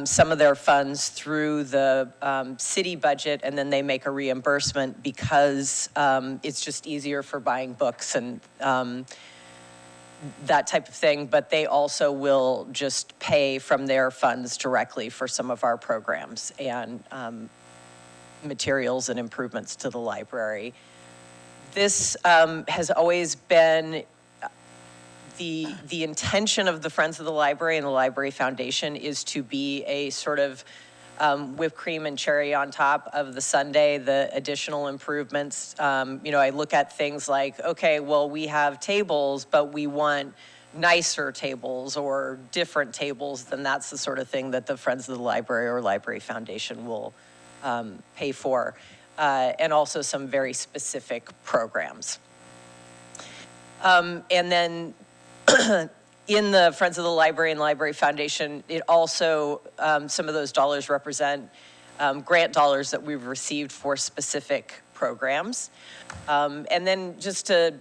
some of their funds through the city budget, and then they make a reimbursement because it's just easier for buying books and that type of thing, but they also will just pay from their funds directly for some of our programs and materials and improvements to the library. This has always been the intention of the Friends of the Library and the Library Foundation is to be a sort of whipped cream and cherry on top of the sundae, the additional improvements. You know, I look at things like, okay, well, we have tables, but we want nicer tables or different tables, then that's the sort of thing that the Friends of the Library or Library Foundation will pay for, and also some very specific programs. And then in the Friends of the Library and Library Foundation, it also, some of those dollars represent grant dollars that we've received for specific programs. And then just to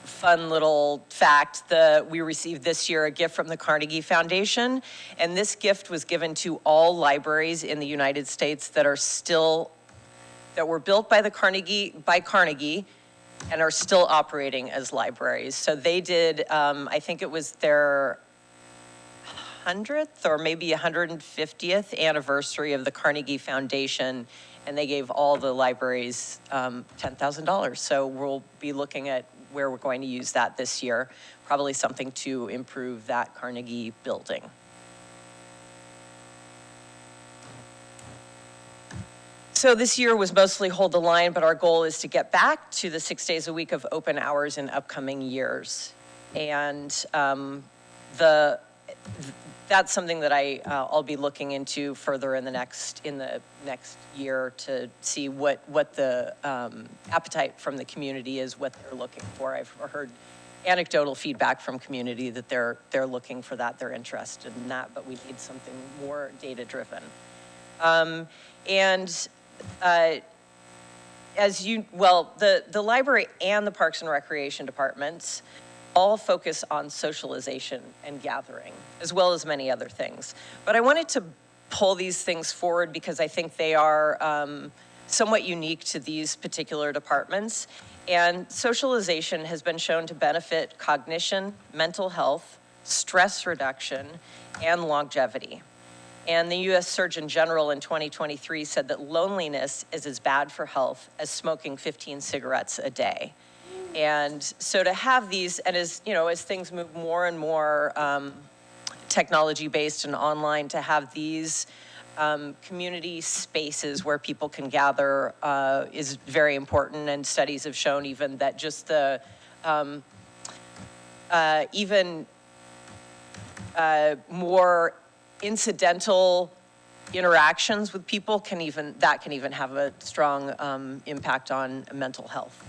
fun little fact, we received this year a gift from the Carnegie Foundation, and this gift was given to all libraries in the United States that were built by Carnegie and are still operating as libraries. So they did, I think it was their 100th or maybe 150th anniversary of the Carnegie Foundation, and they gave all the libraries $10,000. So we'll be looking at where we're going to use that this year, probably something to improve that Carnegie building. So this year was mostly hold the line, but our goal is to get back to the 6 days a week of open hours in upcoming years. And that's something that I'll be looking into further in the next year to see what the appetite from the community is, what they're looking for. I've heard anecdotal feedback from community that they're looking for that, they're interested in that, but we need something more data-driven. The library and the Parks and Recreation departments all focus on socialization and gathering, as well as many other things. But I wanted to pull these things forward because I think they are somewhat unique to these particular departments. And socialization has been shown to benefit cognition, mental health, stress reduction, and longevity. And the U.S. Surgeon General in 2023 said that loneliness is as bad for health as smoking 15 cigarettes a day. And so to have these, and as things move more and more technology-based and online, to have these community spaces where people can gather is very important. And studies have shown even that just the more incidental interactions with people can even have a strong impact on mental health.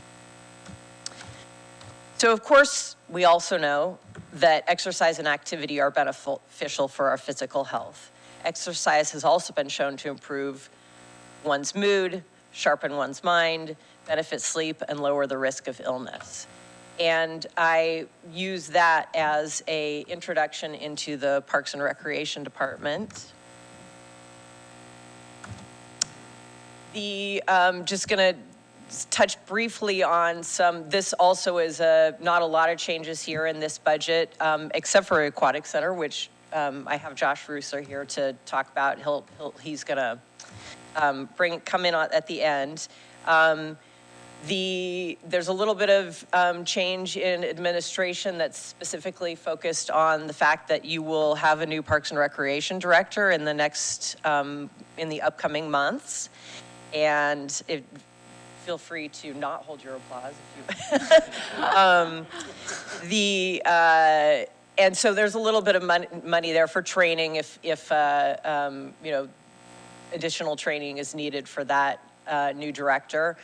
So of course, we also know that exercise and activity are beneficial for our physical health. Exercise has also been shown to improve one's mood, sharpen one's mind, benefit sleep, and lower the risk of illness. And I use that as an introduction into the Parks and Recreation Department. Just gonna touch briefly on this also is not a lot of changes here in this budget, except for Aquatic Center, which I have Josh Russer here to talk about. He's gonna come in at the end. There's a little bit of change in administration that's specifically focused on the fact that you will have a new Parks and Recreation director in the upcoming months. And feel free to not hold your applause if you. And so there's a little bit of money there for training if additional training is needed for that new director.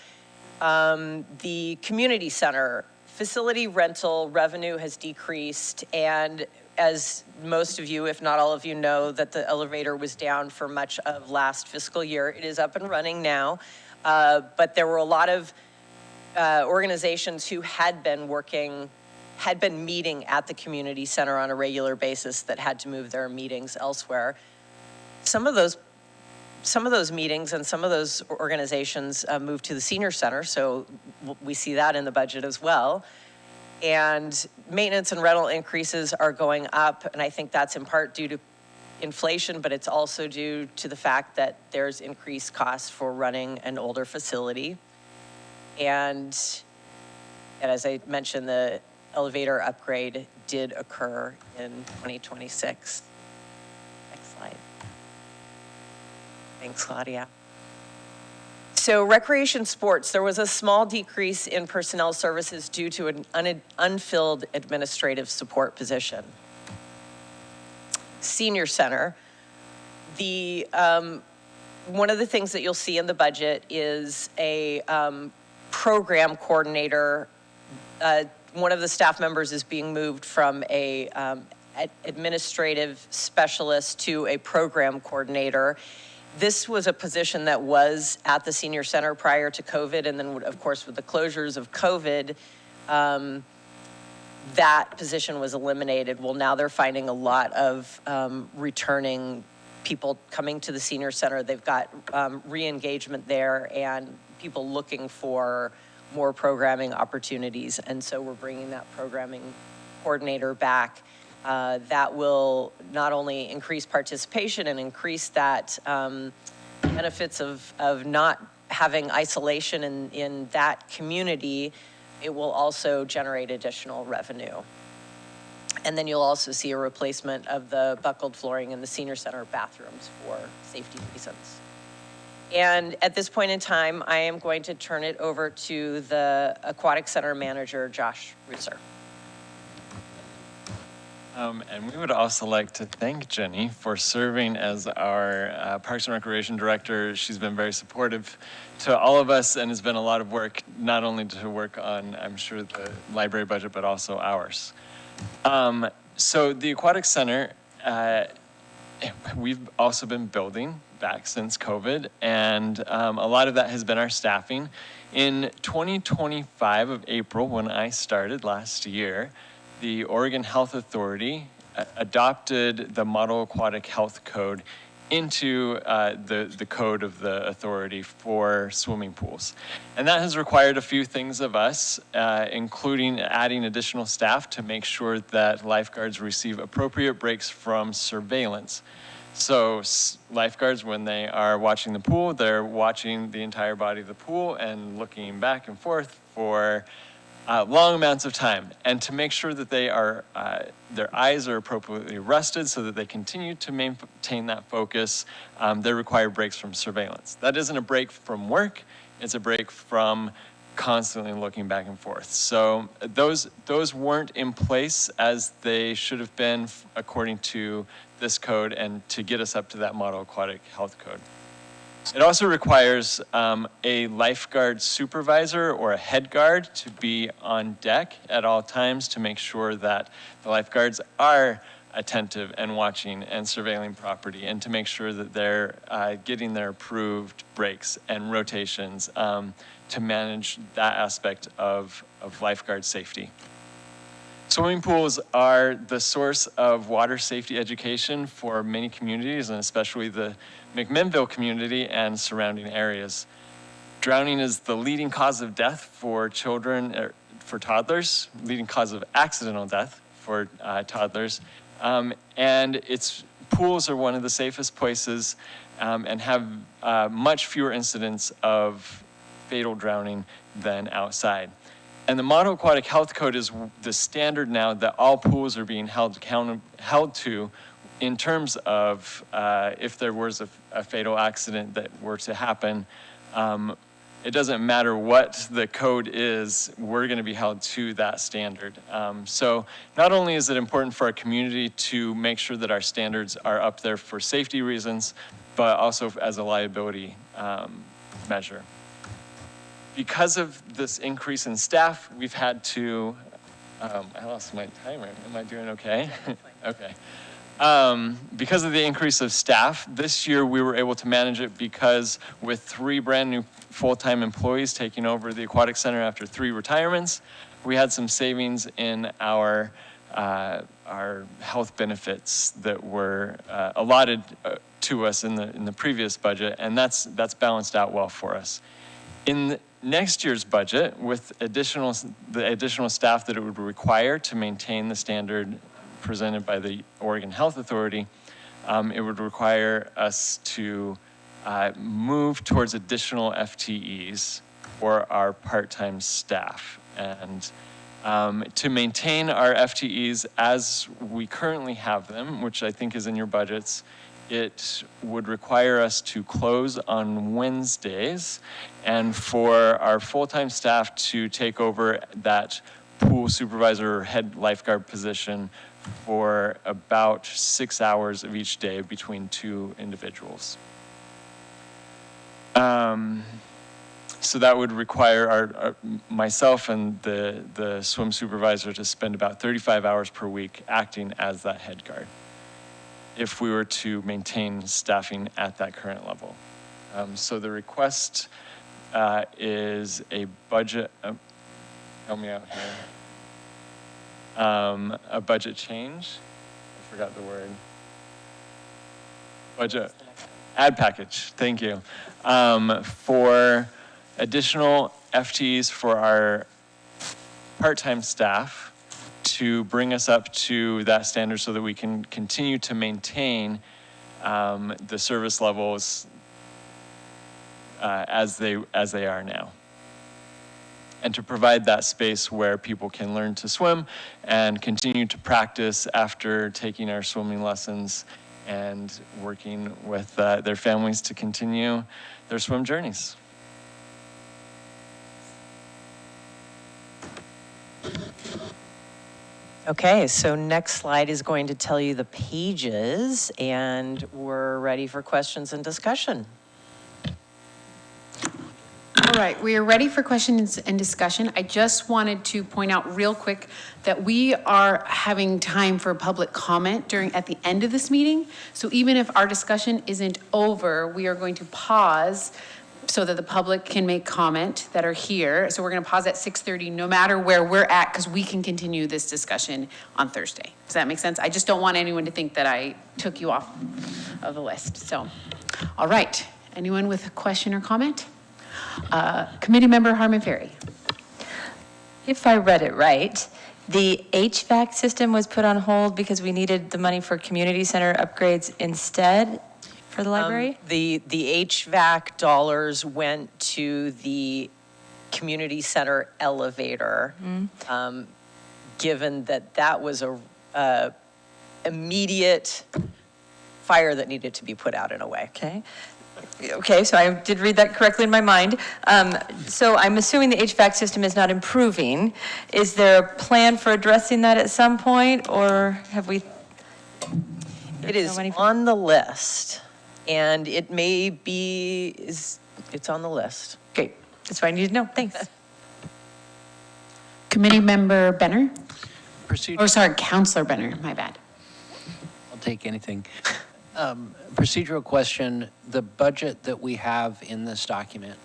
The community center facility rental revenue has decreased, and as most of you, if not all of you, know, that the elevator was down for much of last fiscal year. It is up and running now, but there were a lot of organizations who had been meeting at the community center on a regular basis that had to move their meetings elsewhere. Some of those meetings and some of those organizations moved to the senior center, so we see that in the budget as well. And maintenance and rental increases are going up, and I think that's in part due to inflation, but it's also due to the fact that there's increased costs for running an older facility. And as I mentioned, the elevator upgrade did occur in 2026. Next slide. Thanks, Claudia. So recreation sports, there was a small decrease in personnel services due to an unfilled administrative support position. Senior center, one of the things that you'll see in the budget is a program coordinator. One of the staff members is being moved from a administrative specialist to a program coordinator. This was a position that was at the senior center prior to COVID, and then, of course, with the closures of COVID, that position was eliminated. Well, now they're finding a lot of returning people coming to the senior center. They've got re-engagement there and people looking for more programming opportunities. And so we're bringing that programming coordinator back. That will not only increase participation and increase that benefits of not having isolation in that community, it will also generate additional revenue. And then you'll also see a replacement of the buckled flooring in the senior center bathrooms for safety reasons. And at this point in time, I am going to turn it over to the Aquatic Center manager, Josh Rooser. And we would also like to thank Jenny for serving as our Parks and Recreation Director. She's been very supportive to all of us and has been a lot of work, not only to work on, I'm sure, the library budget, but also ours. So the Aquatic Center, we've also been building back since COVID, and a lot of that has been our staffing. In 2025 of April, when I started last year, the Oregon Health Authority adopted the Model Aquatic Health Code into the code of the authority for swimming pools. And that has required a few things of us, including adding additional staff to make sure that lifeguards receive appropriate breaks from surveillance. So lifeguards, when they are watching the pool, they're watching the entire body of the pool and looking back and forth for long amounts of time, and to make sure that they are, their eyes are appropriately rested so that they continue to maintain that focus, they require breaks from surveillance. That isn't a break from work, it's a break from constantly looking back and forth. So those weren't in place as they should have been according to this code and to get us up to that Model Aquatic Health Code. It also requires a lifeguard supervisor or a head guard to be on deck at all times to make sure that the lifeguards are attentive and watching and surveilling property, and to make sure that they're getting their approved breaks and rotations to manage that aspect of lifeguard safety. Swimming pools are the source of water safety education for many communities, and especially the McMinnville community and surrounding areas. Drowning is the leading cause of death for children, for toddlers, leading cause of accidental death for toddlers. And pools are one of the safest places and have much fewer incidents of fatal drowning than outside. And the Model Aquatic Health Code is the standard now that all pools are being held to in terms of if there was a fatal accident that were to happen. It doesn't matter what the code is, we're going to be held to that standard. So not only is it important for our community to make sure that our standards are up there for safety reasons, but also as a liability measure. Because of this increase in staff, we've had to, I lost my timer. Am I doing okay? Okay. Because of the increase of staff, this year we were able to manage it because with 3 brand new full-time employees taking over the Aquatic Center after 3 retirements, we had some savings in our health benefits that were allotted to us in the previous budget, and that's balanced out well for us. In next year's budget, with the additional staff that it would require to maintain the standard presented by the Oregon Health Authority, it would require us to move towards additional FTEs for our part-time staff. And to maintain our FTEs as we currently have them, which I think is in your budgets, it would require us to close on Wednesdays, and for our full-time staff to take over that pool supervisor or head lifeguard position for about 6 hours of each day between 2 individuals. So that would require myself and the swim supervisor to spend about 35 hours per week acting as that head guard if we were to maintain staffing at that current level. So the request is a budget, help me out here. a budget change. I forgot the word. Budget. Ad package, thank you. For additional FTEs for our part-time staff to bring us up to that standard so that we can continue to maintain the service levels as they are now. And to provide that space where people can learn to swim and continue to practice after taking our swimming lessons and working with their families to continue their swim journeys. Okay, so next slide is going to tell you the pages, and we're ready for questions and discussion. All right, we are ready for questions and discussion. I just wanted to point out real quick that we are having time for public comment at the end of this meeting. So even if our discussion isn't over, we are going to pause so that the public can make comment that are here. So we're going to pause at 6:30, no matter where we're at, because we can continue this discussion on Thursday. Does that make sense? I just don't want anyone to think that I took you off of the list. So, all right. Anyone with a question or comment? Committee Member Harmon Ferry. If I read it right, the HVAC system was put on hold because we needed the money for community center upgrades instead for the library? The HVAC dollars went to the community center elevator, given that was a immediate fire that needed to be put out in a way. Okay, so I did read that correctly in my mind. So I'm assuming the HVAC system is not improving. Is there a plan for addressing that at some point, or have we? It is on the list, and it may be, it's on the list. Great, that's what I need to know, thanks. Committee Member Benner? Procedure. Oh, sorry, Counselor Benner, my bad. I'll take anything. Procedural question, the budget that we have in this document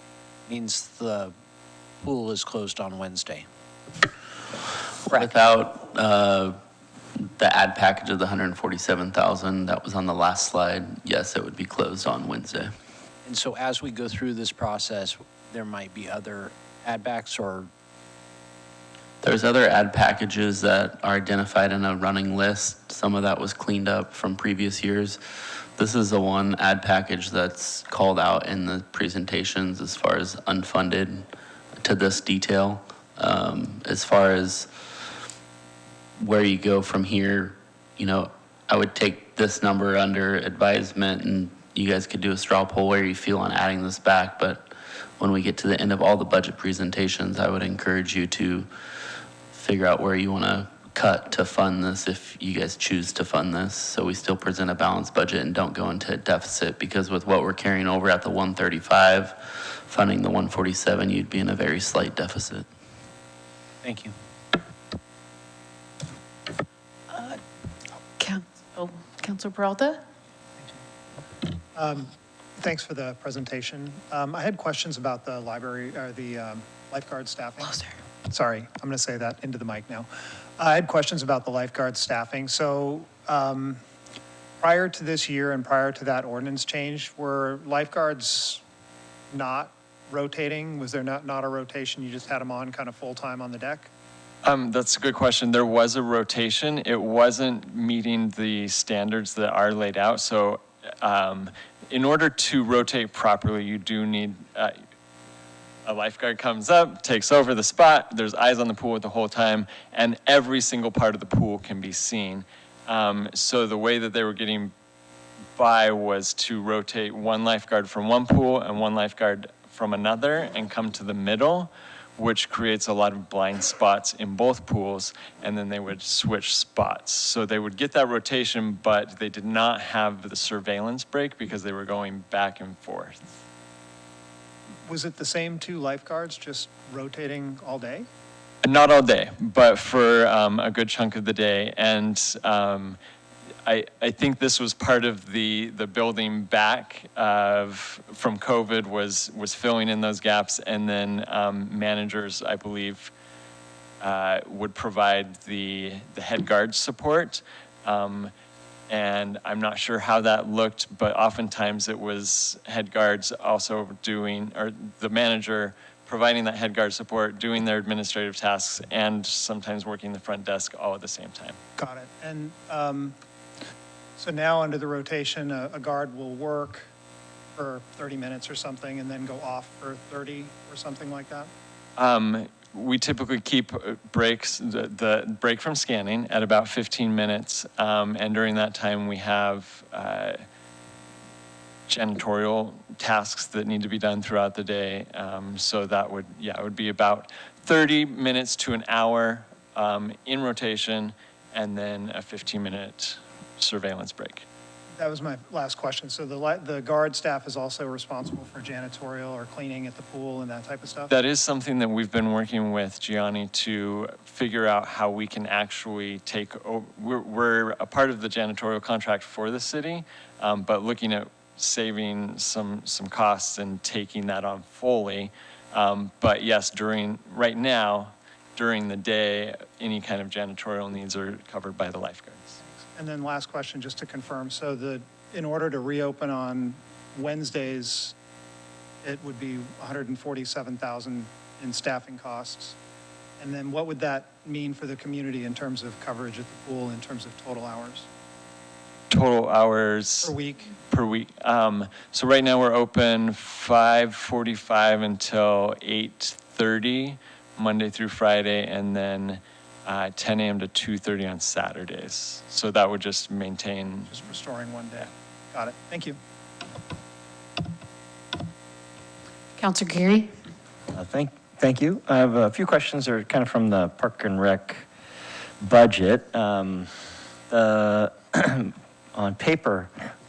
means the pool is closed on Wednesday. Without the ad package of the 147,000 that was on the last slide, yes, it would be closed on Wednesday. And so as we go through this process, there might be other add backs or? There's other ad packages that are identified in a running list. Some of that was cleaned up from previous years. This is the one ad package that's called out in the presentations as far as unfunded to this detail. As far as where you go from here, I would take this number under advisement and you guys could do a straw poll where you feel on adding this back. But when we get to the end of all the budget presentations, I would encourage you to figure out where you want to cut to fund this if you guys choose to fund this, so we still present a balanced budget and don't go into a deficit, because with what we're carrying over at the 135, funding the 147, you'd be in a very slight deficit. Thank you. Councilor Peralta? Thanks for the presentation. I had questions about the library, or the lifeguard staffing. Closer. Sorry, I'm going to say that into the mic now. I had questions about the lifeguard staffing. So prior to this year and prior to that ordinance change, were lifeguards not rotating? Was there not a rotation? You just had them on kind of full-time on the deck? That's a good question. There was a rotation. It wasn't meeting the standards that are laid out. So in order to rotate properly, you do need a lifeguard comes up, takes over the spot, there's eyes on the pool the whole time, and every single part of the pool can be seen. So the way that they were getting by was to rotate one lifeguard from one pool and one lifeguard from another and come to the middle, which creates a lot of blind spots in both pools, and then they would switch spots. So they would get that rotation, but they did not have the surveillance break because they were going back and forth. Was it the same two lifeguards just rotating all day? Not all day, but for a good chunk of the day. And I think this was part of the building back from COVID was filling in those gaps, and then managers, I believe, would provide the head guard support. And I'm not sure how that looked, but oftentimes it was head guards also doing, or the manager providing that head guard support, doing their administrative tasks, and sometimes working the front desk all at the same time. Got it. And so now under the rotation, a guard will work for 30 minutes or something and then go off for 30 or something like that? We typically keep breaks, the break from scanning at about 15 minutes. And during that time, we have janitorial tasks that need to be done throughout the day. So that would, it would be about 30 minutes to an hour in rotation, and then a 15-minute surveillance break. That was my last question. So the guard staff is also responsible for janitorial or cleaning at the pool and that type of stuff? That is something that we've been working with Gianni to figure out how we can actually take over. We're a part of the janitorial contract for the city, but looking at saving some costs and taking that on fully. But yes, right now, during the day, any kind of janitorial needs are covered by the lifeguards. And then last question, just to confirm. So in order to reopen on Wednesdays, it would be $147,000 in staffing costs. And then what would that mean for the community in terms of coverage at the pool, in terms of total hours? Total hours Per week? Per week. So right now we're open 5:45 until 8:30, Monday through Friday, and then 10 a.m. to 2:30 on Saturdays. So that would just maintain. Just restoring one day. Got it. Thank you. Counselor Geary? Thank you. I have a few questions that are kind of from the Park and Rec budget. On paper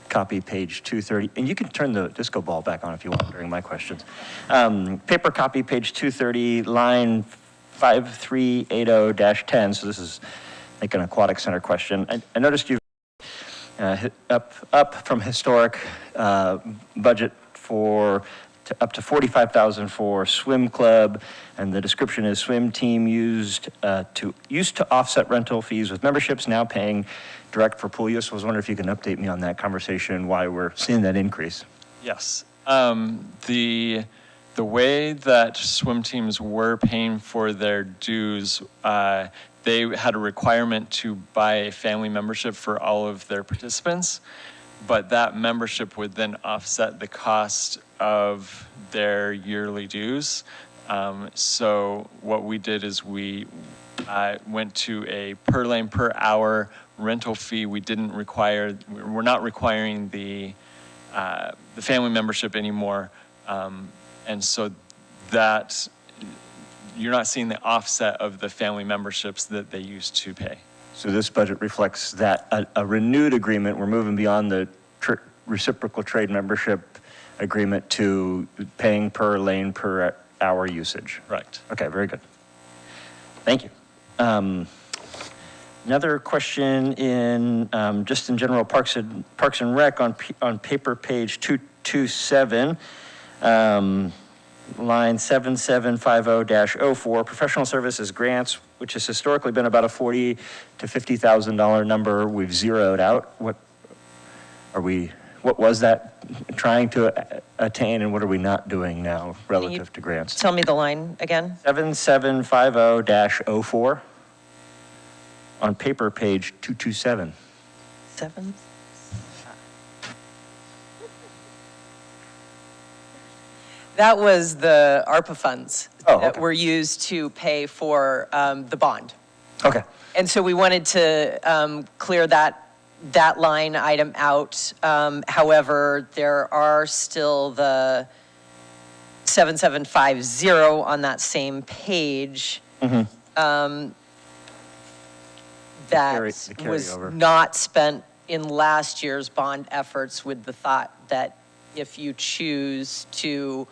copy, page 230, and you can turn the disco ball back on if you want during my questions. Paper copy, page 230, line 5380-10, so this is like an aquatic center question. I noticed you've up from historic budget up to $45,000 for swim club, and the description is swim team used to offset rental fees with memberships, now paying direct for pool use. I was wondering if you can update me on that conversation, why we're seeing that increase. Yes. The way that swim teams were paying for their dues, they had a requirement to buy a family membership for all of their participants, but that membership would then offset the cost of their yearly dues. So what we did is we went to a per lane per hour rental fee. We're not requiring the family membership anymore. And so that you're not seeing the offset of the family memberships that they used to pay. So this budget reflects that, a renewed agreement. We're moving beyond the reciprocal trade membership agreement to paying per lane per hour usage. Right. Okay, very good. Thank you. Another question in just in general Parks and Rec on paper page 227. Line 7750-04, professional services grants, which has historically been about a $40,000 to $50,000 number. We've zeroed out. What was that trying to attain, and what are we not doing now relative to grants? Tell me the line again. 7750-04 on paper page 227. 7. That was the ARPA funds that were used to pay for the bond. Okay. And so we wanted to clear that line item out. However, there are still the 7750 on that same page that was not spent in last year's bond efforts, with the thought that if you choose to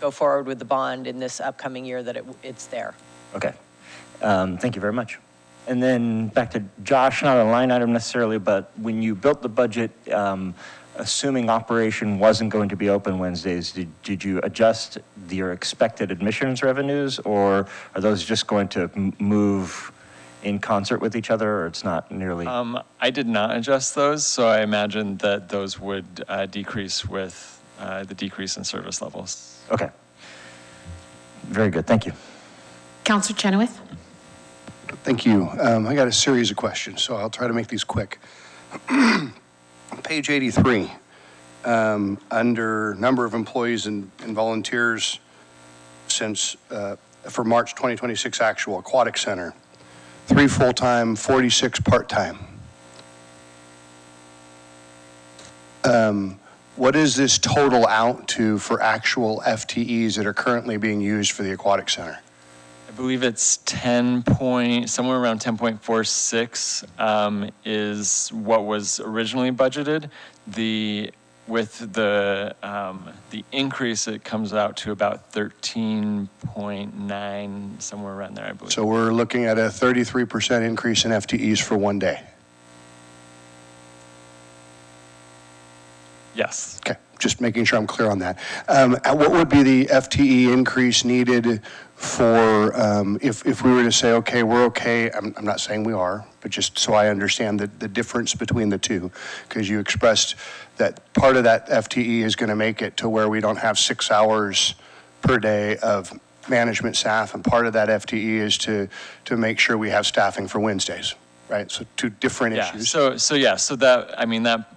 go forward with the bond in this upcoming year, that it's there. Okay. Thank you very much. And then back to Josh, not a line item necessarily, but when you built the budget assuming operation wasn't going to be open Wednesdays, did you adjust your expected admissions revenues, or are those just going to move in concert with each other, or it's not nearly? I did not adjust those, so I imagine that those would decrease with the decrease in service levels. Okay. Very good, thank you. Counselor Chenoweth? Thank you. I got a series of questions, so I'll try to make these quick. Page 83, under number of employees and volunteers since, for March 2026 actual, Aquatic Center, 3 full-time, 46 part-time. What is this total out to for actual FTEs that are currently being used for the Aquatic Center? I believe it's somewhere around 10.46 is what was originally budgeted. With the increase, it comes out to about 13.9, somewhere around there, I believe. So we're looking at a 33% increase in FTEs for one day. Yes. Okay, just making sure I'm clear on that. What would be the FTE increase needed for, if we were to say, okay, we're okay, I'm not saying we are, but just so I understand the difference between the two, because you expressed that part of that FTE is going to make it to where we don't have 6 hours per day of management staff, and part of that FTE is to make sure we have staffing for Wednesdays, right? So two different issues. So that, I mean, that,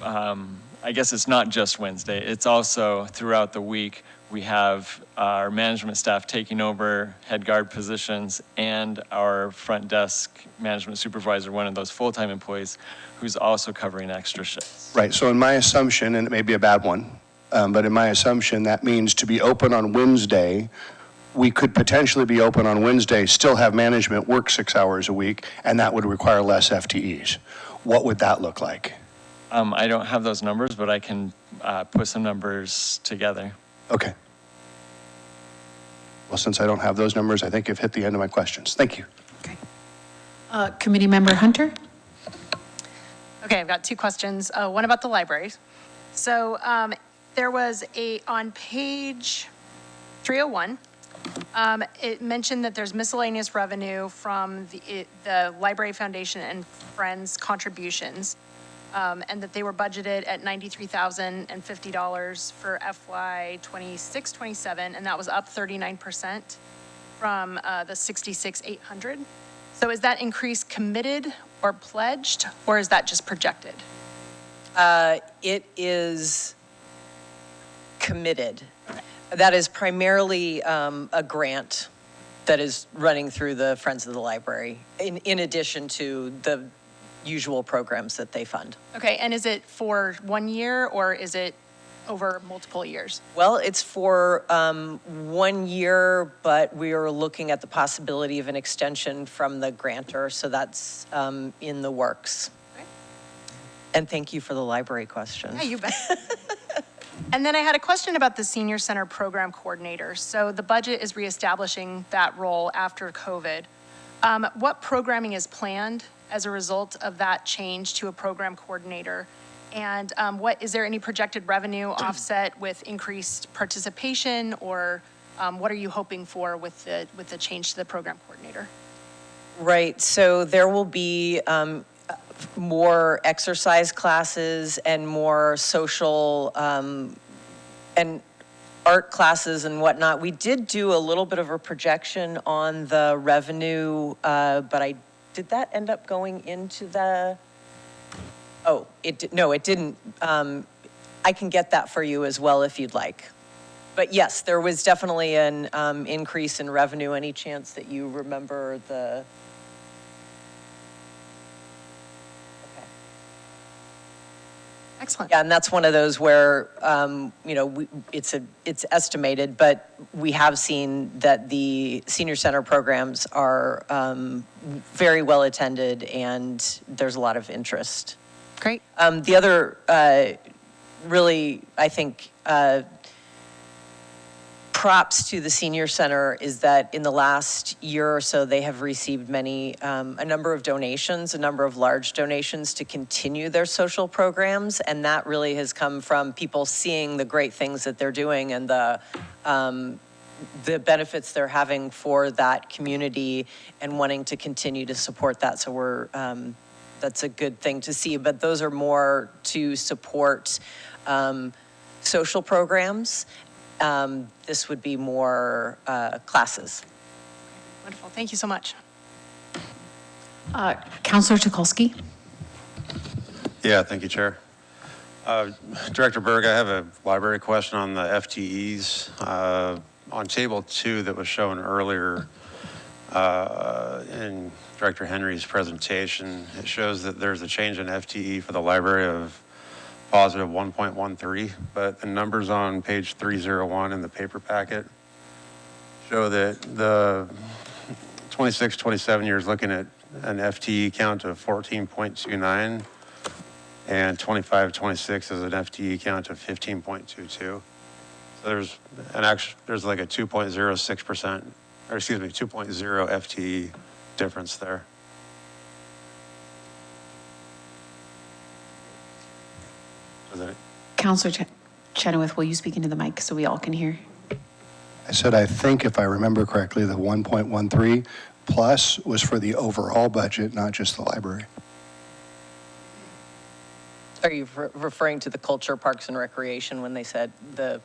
I guess it's not just Wednesday. It's also throughout the week, we have our management staff taking over head guard positions and our front desk management supervisor, one of those full-time employees, who's also covering extra shifts. Right, so in my assumption, and it may be a bad one, but in my assumption, that means to be open on Wednesday, we could potentially be open on Wednesday, still have management work 6 hours a week, and that would require less FTEs. What would that look like? I don't have those numbers, but I can put some numbers together. Okay. Well, since I don't have those numbers, I think you've hit the end of my questions. Thank you. Okay. Committee Member Hunter? Okay, I've got 2 questions. One about the libraries. So there was on page 301, it mentioned that there's miscellaneous revenue from the Library Foundation and Friends contributions, and that they were budgeted at $93,050 for FY 26-27, and that was up 39% from the $66,800. So is that increase committed or pledged, or is that just projected? It is committed. That is primarily a grant that is running through the Friends of the Library, in addition to the usual programs that they fund. Okay, and is it for 1 year, or is it over multiple years? Well, it's for 1 year, but we are looking at the possibility of an extension from the grantor, so that's in the works. Okay. And thank you for the library question. Yeah, you bet. And then I had a question about the Senior Center Program Coordinator. So the budget is reestablishing that role after COVID. What programming is planned as a result of that change to a program coordinator? And is there any projected revenue offset with increased participation, or what are you hoping for with the change to the program coordinator? Right, so there will be more exercise classes and more social and art classes and whatnot. We did do a little bit of a projection on the revenue, but did that end up going into the, oh, no, it didn't. I can get that for you as well if you'd like. But yes, there was definitely an increase in revenue. Any chance that you remember the? Okay. Excellent. Yeah, and that's one of those where, it's estimated, but we have seen that the senior center programs are very well attended, and there's a lot of interest. Great. The other really, I think, props to the senior center is that in the last year or so, they have received a number of donations, a number of large donations to continue their social programs. And that really has come from people seeing the great things that they're doing and the benefits they're having for that community and wanting to continue to support that. So that's a good thing to see. But those are more to support social programs. This would be more classes. Wonderful. Thank you so much. Counselor Tukolsky? Yeah, thank you, Chair. Director Berg, I have a library question on the FTEs. On table 2 that was shown earlier in Director Henry's presentation, it shows that there's a change in FTE for the library of positive 1.13, but the numbers on page 301 in the paper packet show that the 26-27 years looking at an FTE count of 14.29 and 25-26 is an FTE count of 15.22. So there's like a 2.06%, or excuse me, 2.0 FTE difference there. Counselor Chenoweth, will you speak into the mic so we all can hear? I said, I think if I remember correctly, the 1.13 plus was for the overall budget, not just the library. Are you referring to the culture, parks, and recreation when they said the?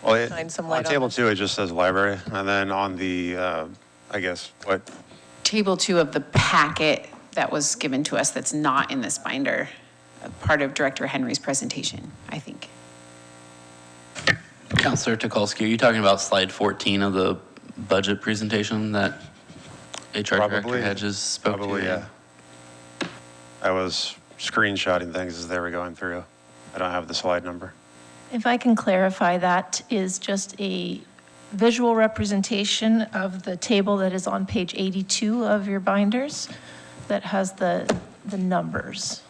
Well, Shine some on light on table this? 2, it just says library, and then on the, I guess, what? Table 2 of the packet that was given to us that's not in this binder, part of Director Henry's presentation, I think. Counselor Tukolsky, are you talking about slide 14 of the budget presentation that HR Director Hedges spoke to? Probably, yeah. I was screenshotting things as they were going through. I don't have the slide number. If I can clarify, that is just a visual representation of the table that is on page 82 of your binders that has the numbers.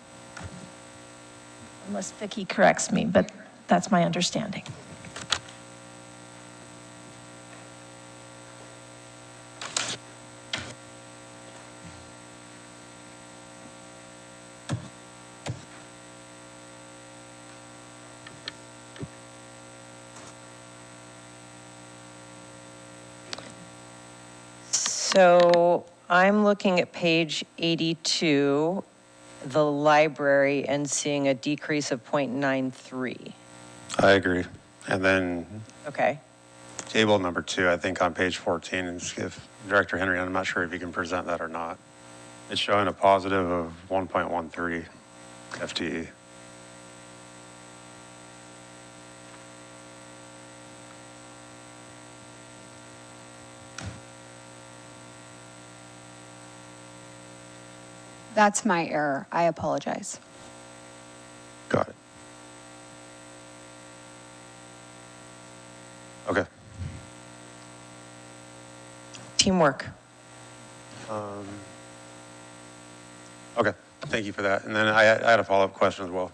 Unless Vicki corrects me, but that's my understanding. So I'm looking at page 82, the library, and seeing a decrease of 0.93. I agree. And then Okay. table number 2, I think on page 14, and if Director Henry, I'm not sure if you can present that or not. It's showing a positive of 1.13 FTE. That's my error. I apologize. Got it. Okay. Teamwork. Okay, thank you for that. And then I had a follow-up question as well.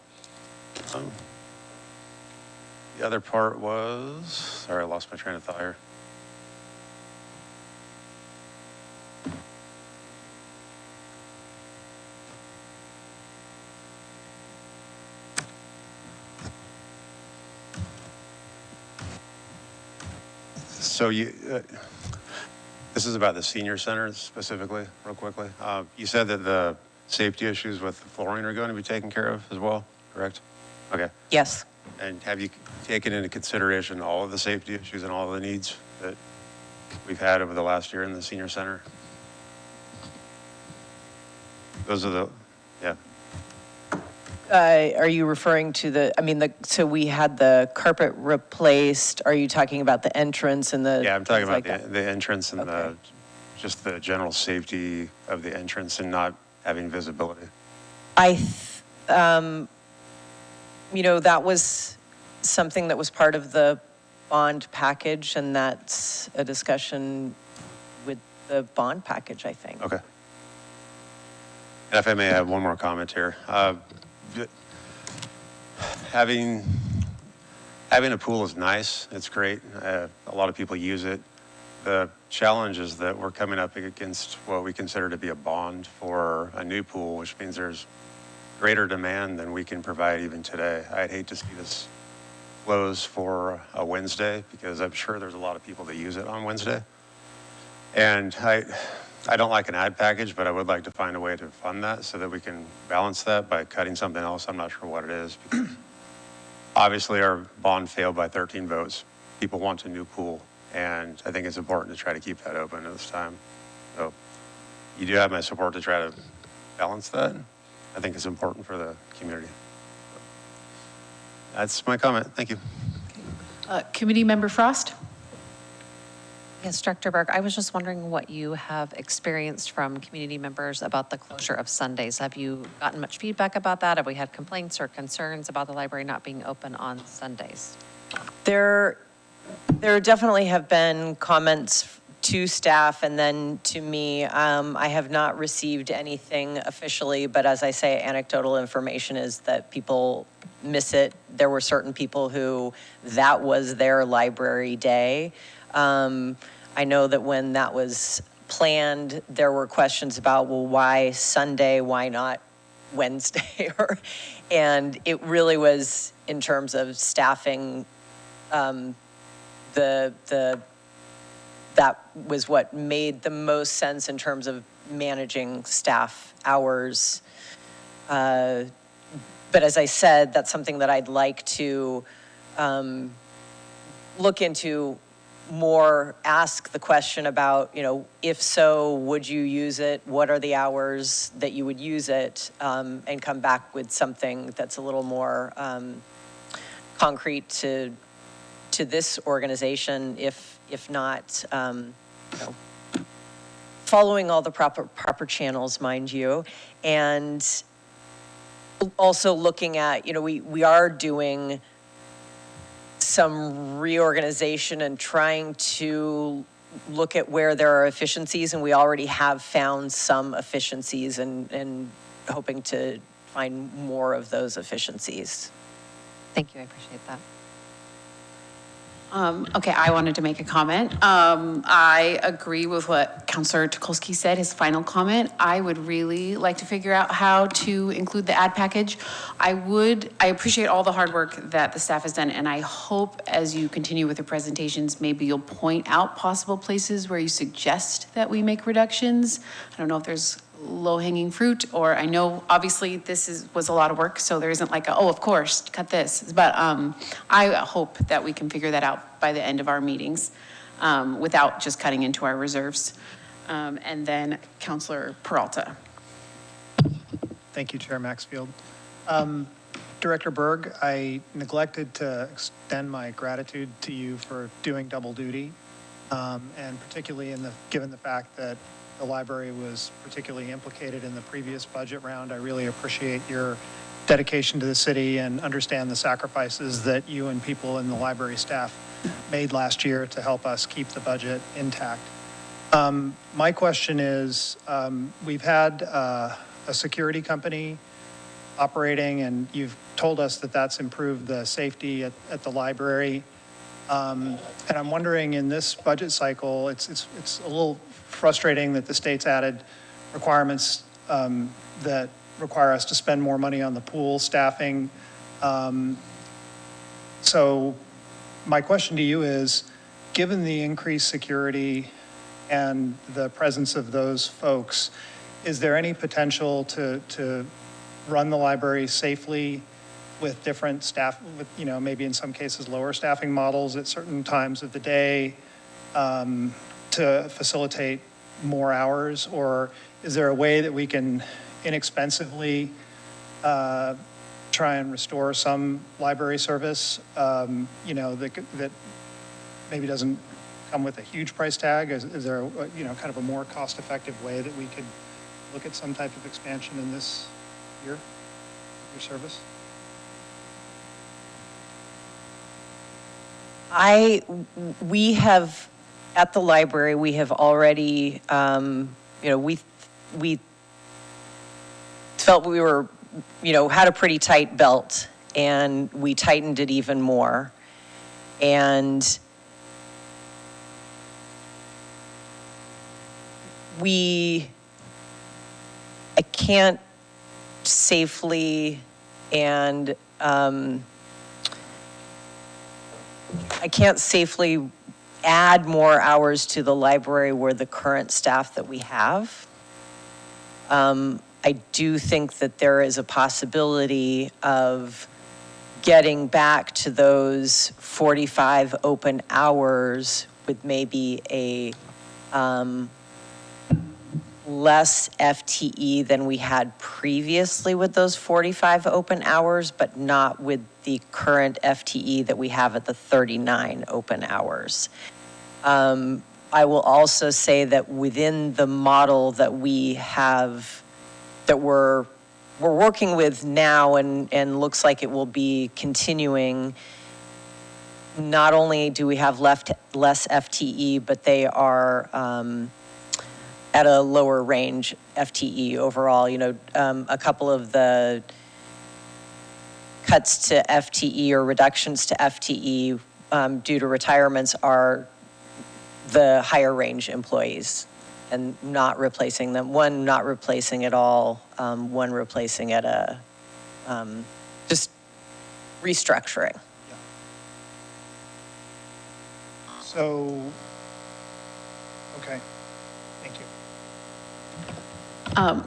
The other part was, sorry, I lost my train of thought here. So this is about the senior center specifically, real quickly. You said that the safety issues with the flooring are going to be taken care of as well, correct? Okay. Yes. And have you taken into consideration all of the safety issues and all of the needs that we've had over the last year in the senior center? Those are yeah. Are you referring to so we had the carpet replaced. Are you talking about the entrance and the? Yeah, I'm talking about like the entrance and Okay. just the general safety of the entrance and not having visibility. that was something that was part of the bond package, and that's a discussion with the bond package, I think. Okay. And if I may have one more comment here. Having Having a pool is nice. It's great. A lot of people use it. The challenge is that we're coming up against what we consider to be a bond for a new pool, which means there's greater demand than we can provide even today. I'd hate to see this close for a Wednesday because I'm sure there's a lot of people that use it on Wednesday. And I don't like an ad package, but I would like to find a way to fund that so that we can balance that by cutting something else. I'm not sure what it is. Because obviously, our bond failed by 13 votes. People want a new pool, and I think it's important to try to keep that open at this time. So you do have my support to try to balance that. I think it's important for the community. That's my comment. Thank you. Committee Member Frost? Yes, Director Berg, I was just wondering what you have experienced from community members about the closure of Sundays. Have you gotten much feedback about that? Have we had complaints or concerns about the library not being open on Sundays? There definitely have been comments to staff and then to me. I have not received anything officially, but as I say, anecdotal information is that people miss it. There were certain people who that was their library day. I know that when that was planned, there were questions about, well, why Sunday? Why not Wednesday? And it really was in terms of staffing, that was what made the most sense in terms of managing staff hours. But as I said, that's something that I'd like to look into more, ask the question about, if so, would you use it? What are the hours that you would use it? And come back with something that's a little more concrete to this organization, if not, following all the proper channels, mind you. And also looking at, we are doing some reorganization and trying to look at where there are efficiencies, and we already have found some efficiencies and hoping to find more of those efficiencies. Thank you, I appreciate that. Okay, I wanted to make a comment. I agree with what Councilor Tukolsky said, his final comment. I would really like to figure out how to include the ad package. I appreciate all the hard work that the staff has done, and I hope as you continue with your presentations, maybe you'll point out possible places where you suggest that we make reductions. I don't know if there's low-hanging fruit, or I know obviously this was a lot of work, so there isn't like oh, of course, cut this. But I hope that we can figure that out by the end of our meetings without just cutting into our reserves. And then Councilor Peralta. Thank you, Chair Maxfield. Director Berg, I neglected to extend my gratitude to you for doing double duty, and particularly given the fact that the library was particularly implicated in the previous budget round. I really appreciate your dedication to the city and understand the sacrifices that you and people in the library staff made last year to help us keep the budget intact. My question is, we've had a security company operating, and you've told us that that's improved the safety at the library. And I'm wondering, in this budget cycle, it's a little frustrating that the state's added requirements that require us to spend more money on the pool staffing. So my question to you is, given the increased security and the presence of those folks, is there any potential to run the library safely with different staff, with, maybe in some cases lower staffing models at certain times of the day, to facilitate more hours? Or is there a way that we can inexpensively try and restore some library service, that maybe doesn't come with a huge price tag? Is there kind of a more cost-effective way that we could look at some type of expansion in this year, your service? We have, at the library, we have already, we felt we were, had a pretty tight belt, and we tightened it even more. And I can't safely and I can't safely add more hours to the library where the current staff that we have. I do think that there is a possibility of getting back to those 45 open hours with maybe a less FTE than we had previously with those 45 open hours, but not with the current FTE that we have at the 39 open hours. I will also say that within the model that we have, that we're working with now and looks like it will be continuing, not only do we have less FTE, but they are at a lower range FTE overall. You know, a couple of the cuts to FTE or reductions to FTE due to retirements are the higher range employees and not replacing them. One not replacing at all, one replacing at a, just restructuring. So, okay, thank you.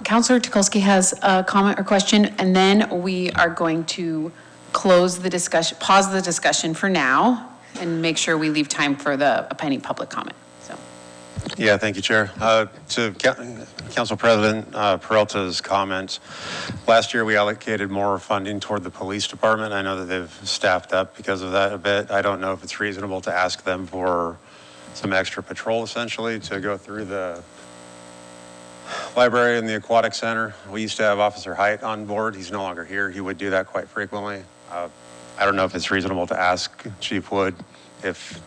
Counselor Tukolsky has a comment or question, and then we are going to close the discussion, pause the discussion for now, and make sure we leave time for any public comment, so. Yeah, thank you, Chair. To Council President Peralta's comment, last year we allocated more funding toward the police department. I know that they've staffed up because of that a bit. I don't know if it's reasonable to ask them for some extra patrol essentially to go through the library and the aquatic center. We used to have Officer Height on board. He's no longer here. He would do that quite frequently. I don't know if it's reasonable to ask Chief Wood if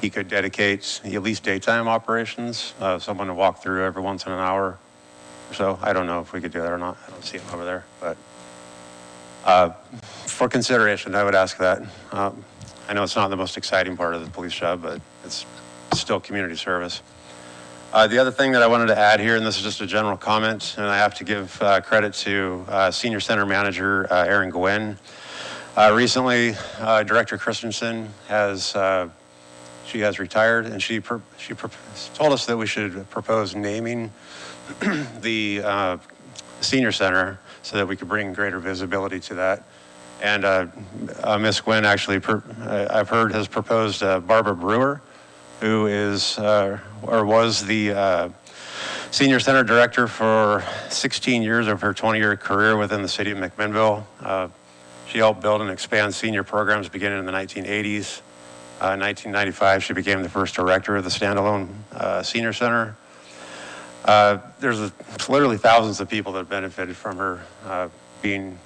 he could dedicate at least daytime operations, someone to walk through every once in an hour or so. I don't know if we could do that or not. I don't see him over there, but for consideration, I would ask that. I know it's not the most exciting part of the police job, but it's still community service. The other thing that I wanted to add here, and this is just a general comment, and I have to give credit to Senior Center Manager Erin Gwynn. Recently, Director Christensen she has retired, and she told us that we should propose naming the Senior Center so that we could bring greater visibility to that. And Ms. Gwynn actually, I've heard, has proposed Barbara Brewer, who is or was the Senior Center Director for 16 years of her 20-year career within the city of McMinnville. She helped build and expand senior programs beginning in the 1980s. In 1995, she became the first director of the standalone senior center. There's literally thousands of people that have benefited from her being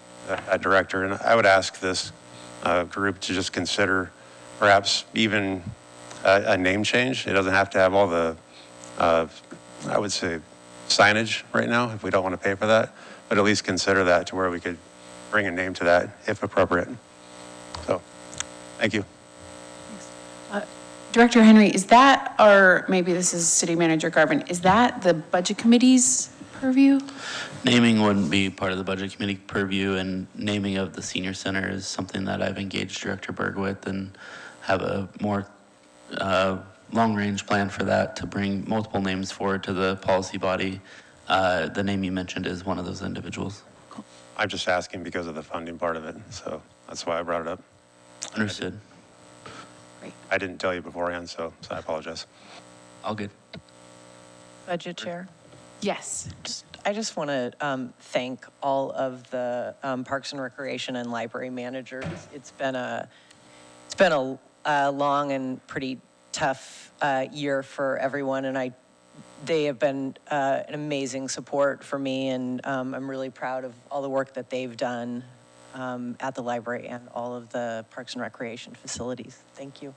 a director, and I would ask this group to just consider perhaps even a name change. It doesn't have to have all the, I would say, signage right now if we don't want to pay for that, but at least consider that to where we could bring a name to that if appropriate. So, thank you. Director Henry, is that, or maybe this is City Manager Garvin, is that the Budget Committee's purview? Naming wouldn't be part of the Budget Committee purview, and naming of the senior center is something that I've engaged Director Berg with and have a more long-range plan for that to bring multiple names forward to the policy body. The name you mentioned is one of those individuals. I'm just asking because of the funding part of it, so that's why I brought it up. Understood. I didn't tell you beforehand, so I apologize. All good. Budget Chair? Yes. I just want to thank all of the Parks and Recreation and library managers. It's been a long and pretty tough year for everyone, and they have been an amazing support for me, and I'm really proud of all the work that they've done at the library and all of the Parks and Recreation facilities. Thank you.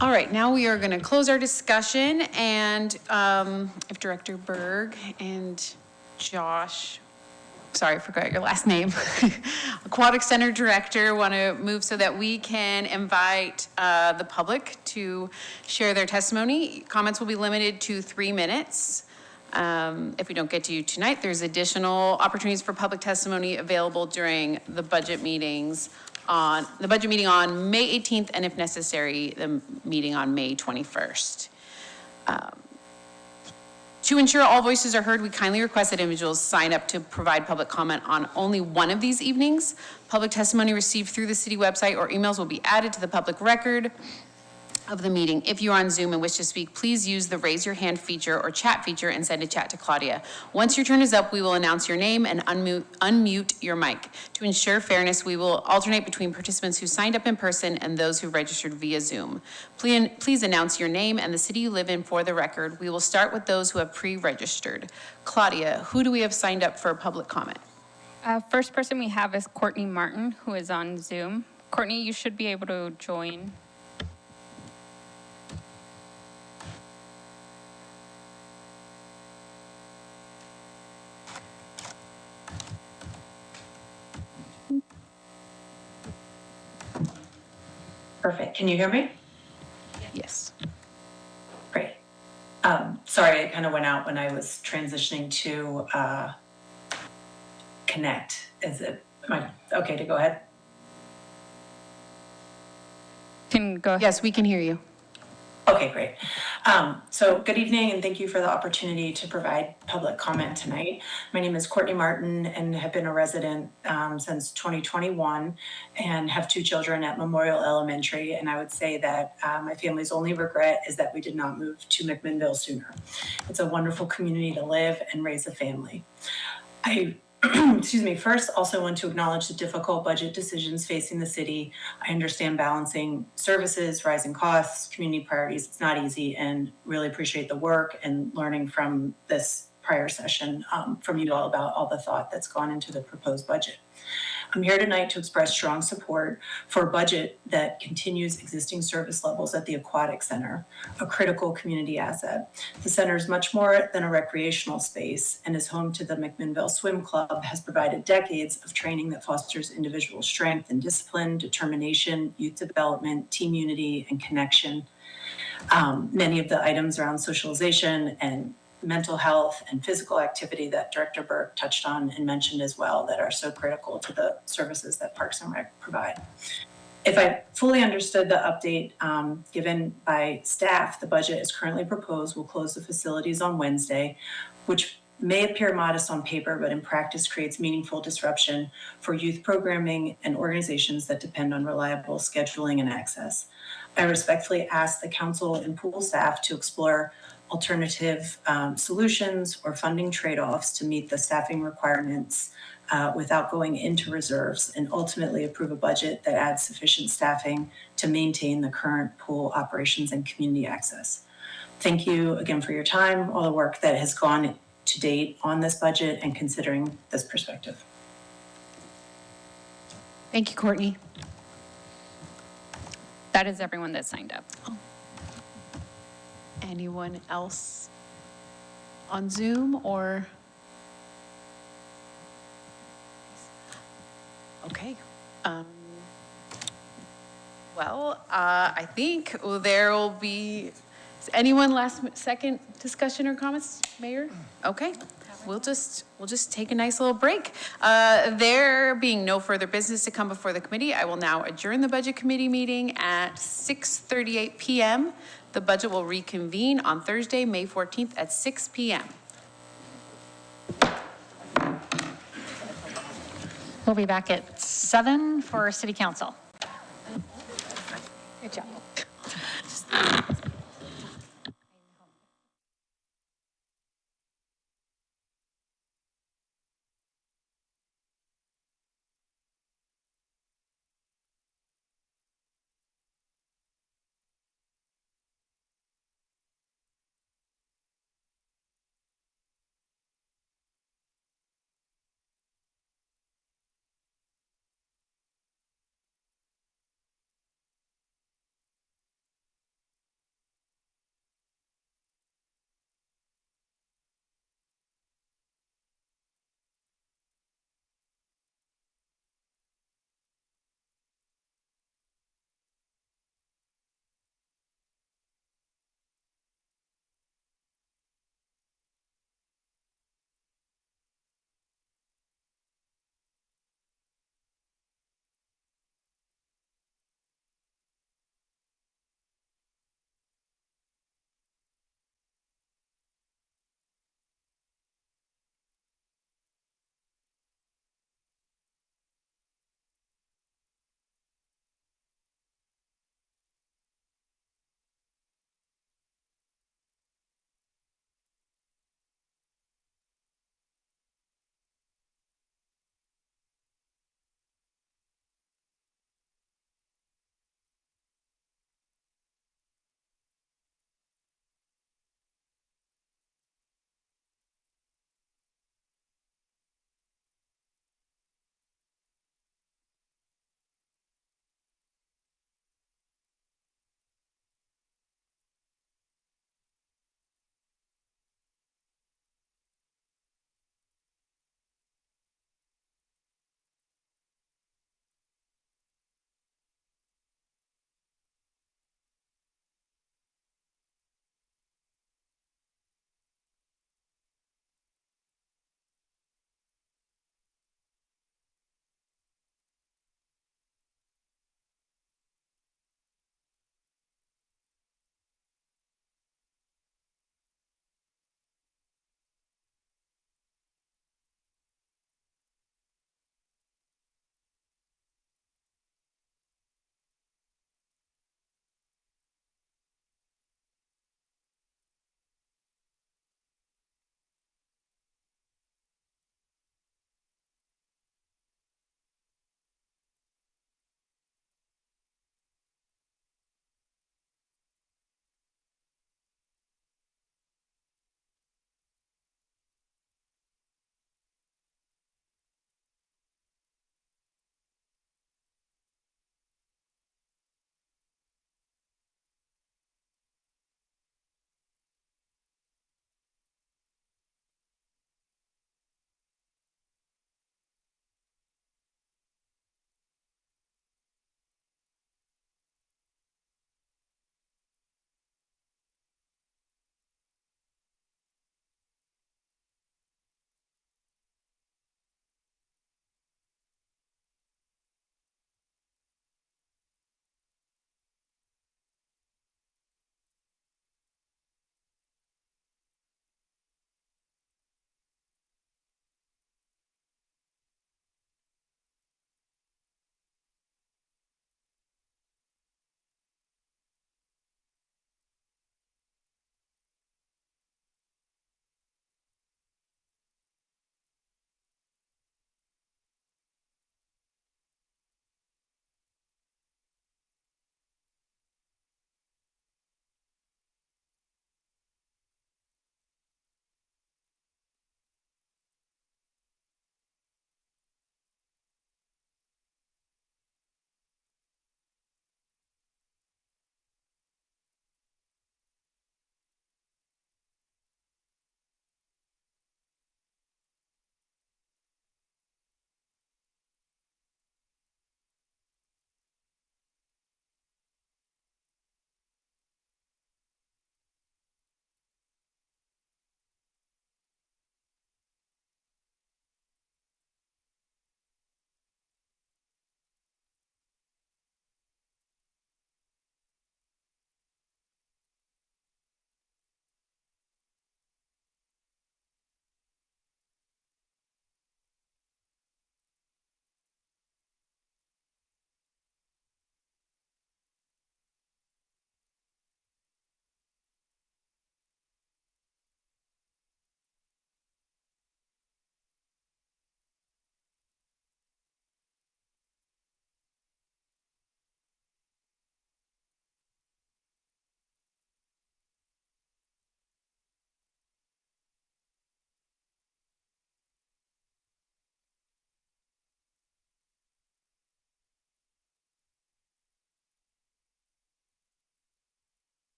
All right, now we are going to close our discussion, and if Director Berg and Josh, sorry, I forgot your last name. Aquatic Center Director, want to move so that we can invite the public to share their testimony. Comments will be limited to 3 minutes. If we don't get to you tonight, there's additional opportunities for public testimony available during the budget meeting on May 18th, and if necessary, the meeting on May 21st. To ensure all voices are heard, we kindly request that individuals sign up to provide public comment on only one of these evenings. Public testimony received through the city website or emails will be added to the public record of the meeting. If you're on Zoom and wish to speak, please use the raise your hand feature or chat feature and send a chat to Claudia. Once your turn is up, we will announce your name and unmute your mic. To ensure fairness, we will alternate between participants who signed up in person and those who registered via Zoom. Please announce your name and the city you live in for the record. We will start with those who have pre-registered. Claudia, who do we have signed up for public comment? First person we have is Courtney Martin, who is on Zoom. Courtney, you should be able to join. Perfect. Can you hear me? Yes. Great. Sorry, it kind of went out when I was transitioning to connect. Am I okay to go ahead? Can go ahead. Yes, we can hear you. Okay, great. So good evening and thank you for the opportunity to provide public comment tonight. My name is Courtney Martin and have been a resident since 2021 and have 2 children at Memorial Elementary. And I would say that my family's only regret is that we did not move to McMinnville sooner. It's a wonderful community to live and raise a family. I first also want to acknowledge the difficult budget decisions facing the city. I understand balancing services, rising costs, community priorities. It's not easy, and really appreciate the work and learning from this prior session from you all about all the thought that's gone into the proposed budget. I'm here tonight to express strong support for a budget that continues existing service levels at the Aquatic Center, a critical community asset. The center is much more than a recreational space and is home to the McMinnville Swim Club, has provided decades of training that fosters individual strength and discipline, determination, youth development, team unity, and connection. Many of the items around socialization and mental health and physical activity that Director Burke touched on and mentioned as well that are so critical to the services that Parks and Rec provide. If I fully understood the update given by staff, the budget as currently proposed will close the facilities on Wednesday, which may appear modest on paper, but in practice creates meaningful disruption for youth programming and organizations that depend on reliable scheduling and access. I respectfully ask the council and pool staff to explore alternative solutions or funding trade-offs to meet the staffing requirements without going into reserves, and ultimately approve a budget that adds sufficient staffing to maintain the current pool operations and community access. Thank you again for your time, all the work that has gone to date on this budget and considering this perspective. Thank you, Courtney. That is everyone that signed up. Anyone else on Zoom or? Okay. I think there will be, is anyone second discussion or comments, Mayor? Okay. We'll just take a nice little break. There being no further business to come before the committee, I will now adjourn the Budget Committee meeting at 6:38 p.m. The budget will reconvene on Thursday, May 14th at 6 p.m. We'll be back at 7 for City Council. Good job.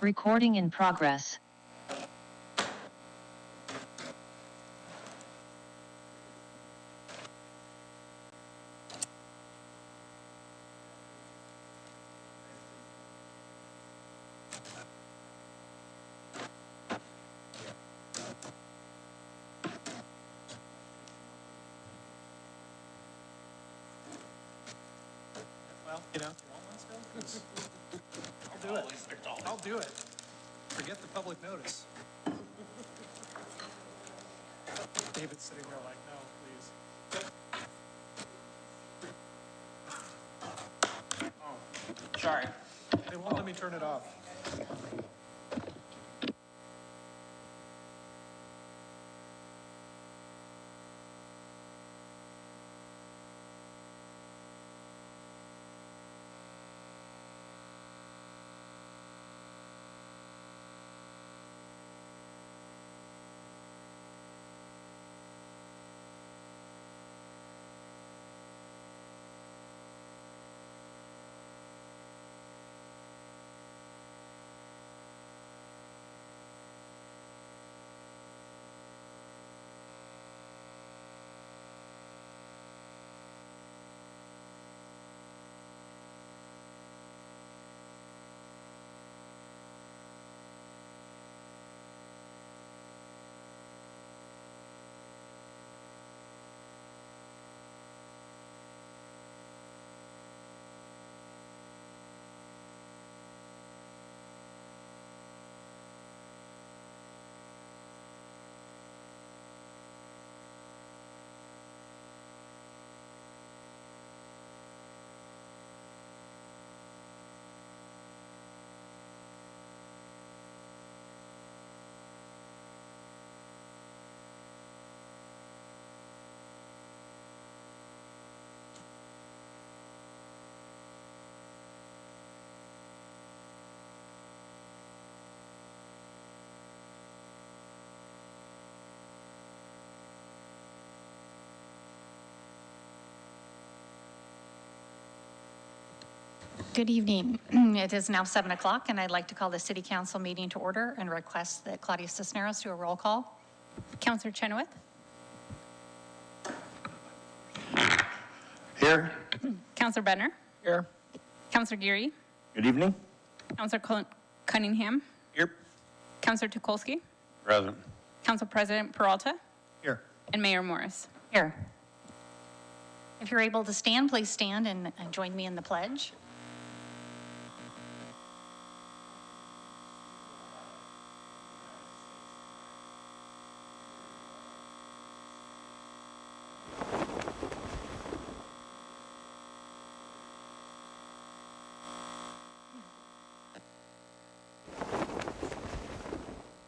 Recording in progress. Well, you know, you want one still? I'll do it. I'll do it. Forget the public notice. David's sitting there like, no, please. Oh, sorry. They won't let me turn it off. Good evening. It is now 7 o'clock, and I'd like to call the city council meeting to order and request that Claudia Cisneros do a roll call. Counselor Chenoweth? Here. Counselor Benner? Here. Counselor Geary? Good evening. Counselor Cunningham? Here. Counselor Tukolsky? Present. Council President Peralta? Here. And Mayor Morris. Here. If you're able to stand, please stand and join me in the pledge.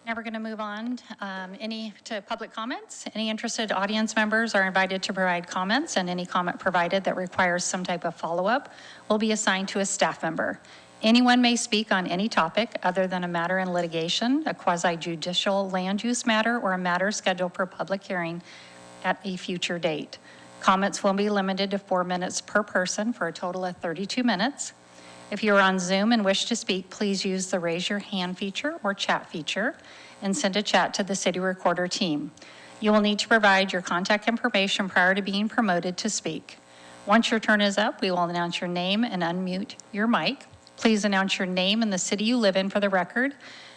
Now we're going to move on to public comments. Any interested audience members are invited to provide comments, and any comment provided that requires some type of follow-up will be assigned to a staff member. Anyone may speak on any topic other than a matter in litigation, a quasi-judicial land use matter, or a matter scheduled for public hearing at a future date. Comments will be limited to 4 minutes per person for a total of 32 minutes. If you are on Zoom and wish to speak, please use the raise your hand feature or chat feature and send a chat to the city recorder team. You will need to provide your contact information prior to being promoted to speak. Once your turn is up, we will announce your name and unmute your mic. Please announce your name and the city you live in for the record.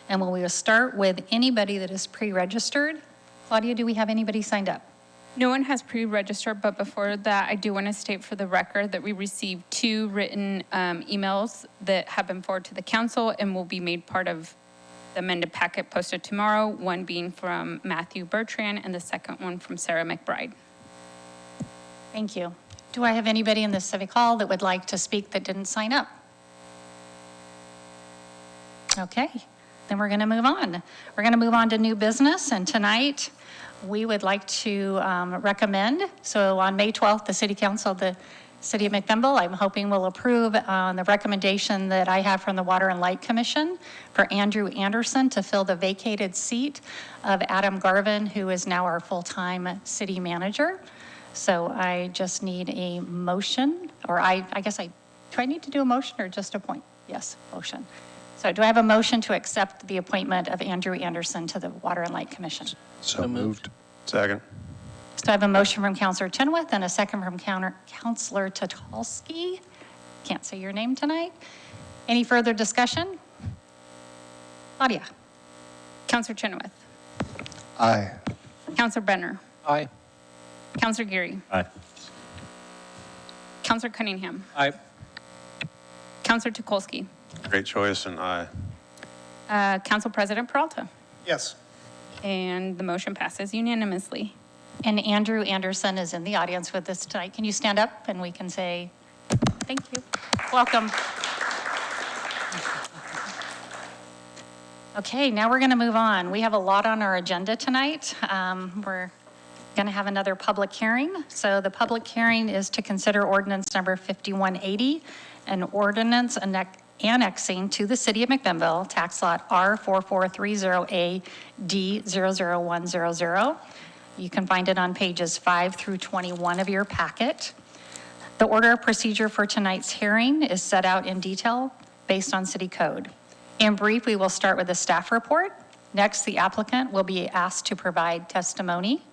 And we will start with anybody that is pre-registered. Claudia, do we have anybody signed up? No one has pre-registered, but before that, I do want to state for the record that we received 2 written emails that have been forwarded to the council and will be made part of the amended packet posted tomorrow, one being from Matthew Bertrand and the second one from Sarah McBride. Thank you. Do I have anybody in the Civic Hall that would like to speak that didn't sign up? Okay, then we're going to move on. We're going to move on to new business, and tonight we would like to recommend, so on May 12th, the City Council of the City of McMinnville, I'm hoping will approve the recommendation that I have from the Water and Light Commission for Andrew Anderson to fill the vacated seat of Adam Garvin, who is now our full-time city manager. So I just need a motion, or do I need to do a motion or just a point? Yes, motion. So do I have a motion to accept the appointment of Andrew Anderson to the Water and Light Commission? So moved. Second. So I have a motion from Counselor Chenoweth and a second from Counselor Tatulski. Can't say your name tonight. Any further discussion? Claudia? Counselor Chenoweth. Aye. Counselor Benner. Aye. Counselor Geary. Aye. Counselor Cunningham. Aye. Counselor Tukolsky. Great choice, and aye. Council President Peralta. Yes. And the motion passes unanimously. And Andrew Anderson is in the audience with us tonight. Can you stand up and we can say thank you? Welcome. Okay, now we're going to move on. We have a lot on our agenda tonight. We're going to have another public hearing. So the public hearing is to consider ordinance number 5180, an ordinance annexing to the city of McMinnville, tax lot R4430AD00100. You can find it on pages 5 through 21 of your packet. The order of procedure for tonight's hearing is set out in detail based on city code. In brief, we will start with a staff report. Next, the applicant will be asked to provide testimony.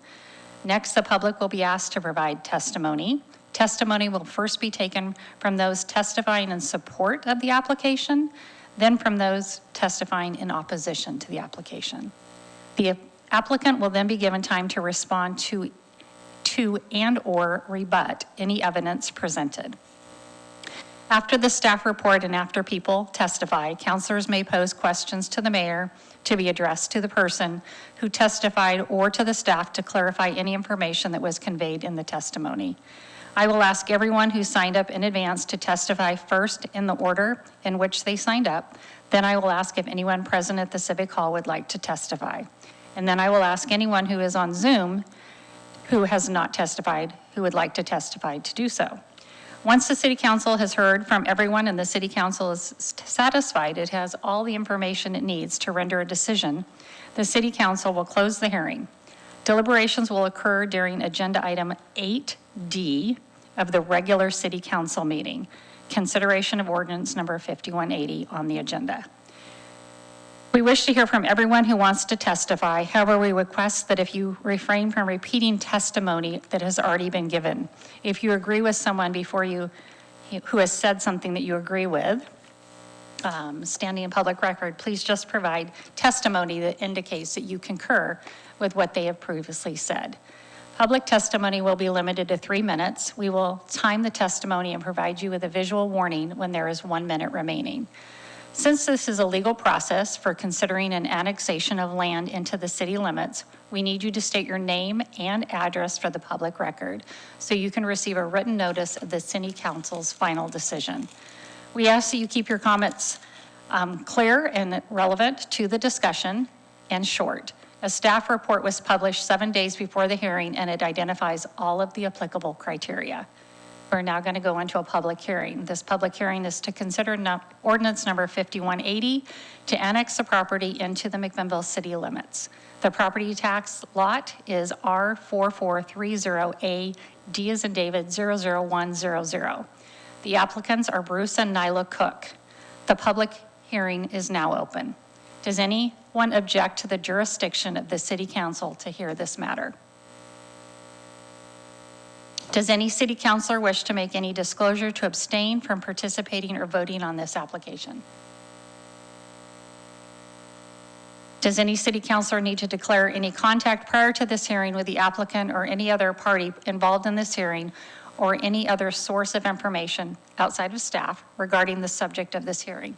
Next, the public will be asked to provide testimony. Testimony will first be taken from those testifying in support of the application, then from those testifying in opposition to the application. The applicant will then be given time to respond to and/or rebut any evidence presented. After the staff report and after people testify, counselors may pose questions to the mayor to be addressed to the person who testified or to the staff to clarify any information that was conveyed in the testimony. I will ask everyone who signed up in advance to testify first in the order in which they signed up. Then I will ask if anyone present at the Civic Hall would like to testify. And then I will ask anyone who is on Zoom who has not testified, who would like to testify, to do so. Once the City Council has heard from everyone and the City Council is satisfied it has all the information it needs to render a decision, the City Council will close the hearing. Deliberations will occur during agenda item 8D of the regular City Council meeting, consideration of ordinance number 5180 on the agenda. We wish to hear from everyone who wants to testify. However, we request that if you refrain from repeating testimony that has already been given. If you agree with someone before you, who has said something that you agree with, standing in public record, please just provide testimony that indicates that you concur with what they have previously said. Public testimony will be limited to 3 minutes. We will time the testimony and provide you with a visual warning when there is 1 minute remaining. Since this is a legal process for considering an annexation of land into the city limits, we need you to state your name and address for the public record so you can receive a written notice of the City Council's final decision. We ask that you keep your comments clear and relevant to the discussion and short. A staff report was published 7 days before the hearing and it identifies all of the applicable criteria. We're now going to go into a public hearing. This public hearing is to consider ordinance number 5180 to annex the property into the McMinnville city limits. The property tax lot is R4430A, D as in David, 00100. The applicants are Bruce and Nyla Cook. The public hearing is now open. Does anyone object to the jurisdiction of the City Council to hear this matter? Does any city councilor wish to make any disclosure to abstain from participating or voting on this application? Does any city councilor need to declare any contact prior to this hearing with the applicant or any other party involved in this hearing or any other source of information outside of staff regarding the subject of this hearing?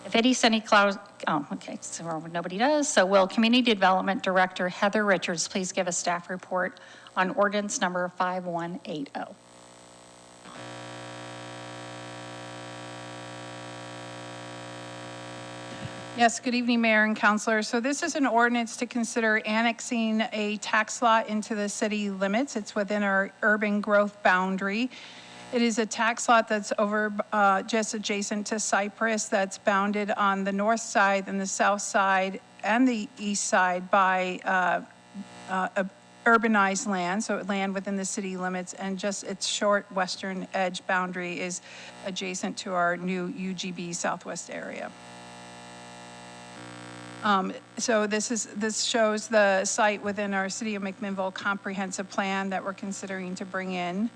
If any city okay, so nobody does. So will Community Development Director Heather Richards please give a staff report on ordinance number 5180? Yes, good evening, Mayor and Councilors. So this is an ordinance to consider annexing a tax lot into the city limits. It's within our urban growth boundary. It is a tax lot that's over just adjacent to Cypress, that's bounded on the north side and the south side and the east side by urbanized land, so land within the city limits, and just its short western edge boundary is adjacent to our new UGB Southwest area. So this shows the site within our City of McMinnville comprehensive plan that we're considering to bring in.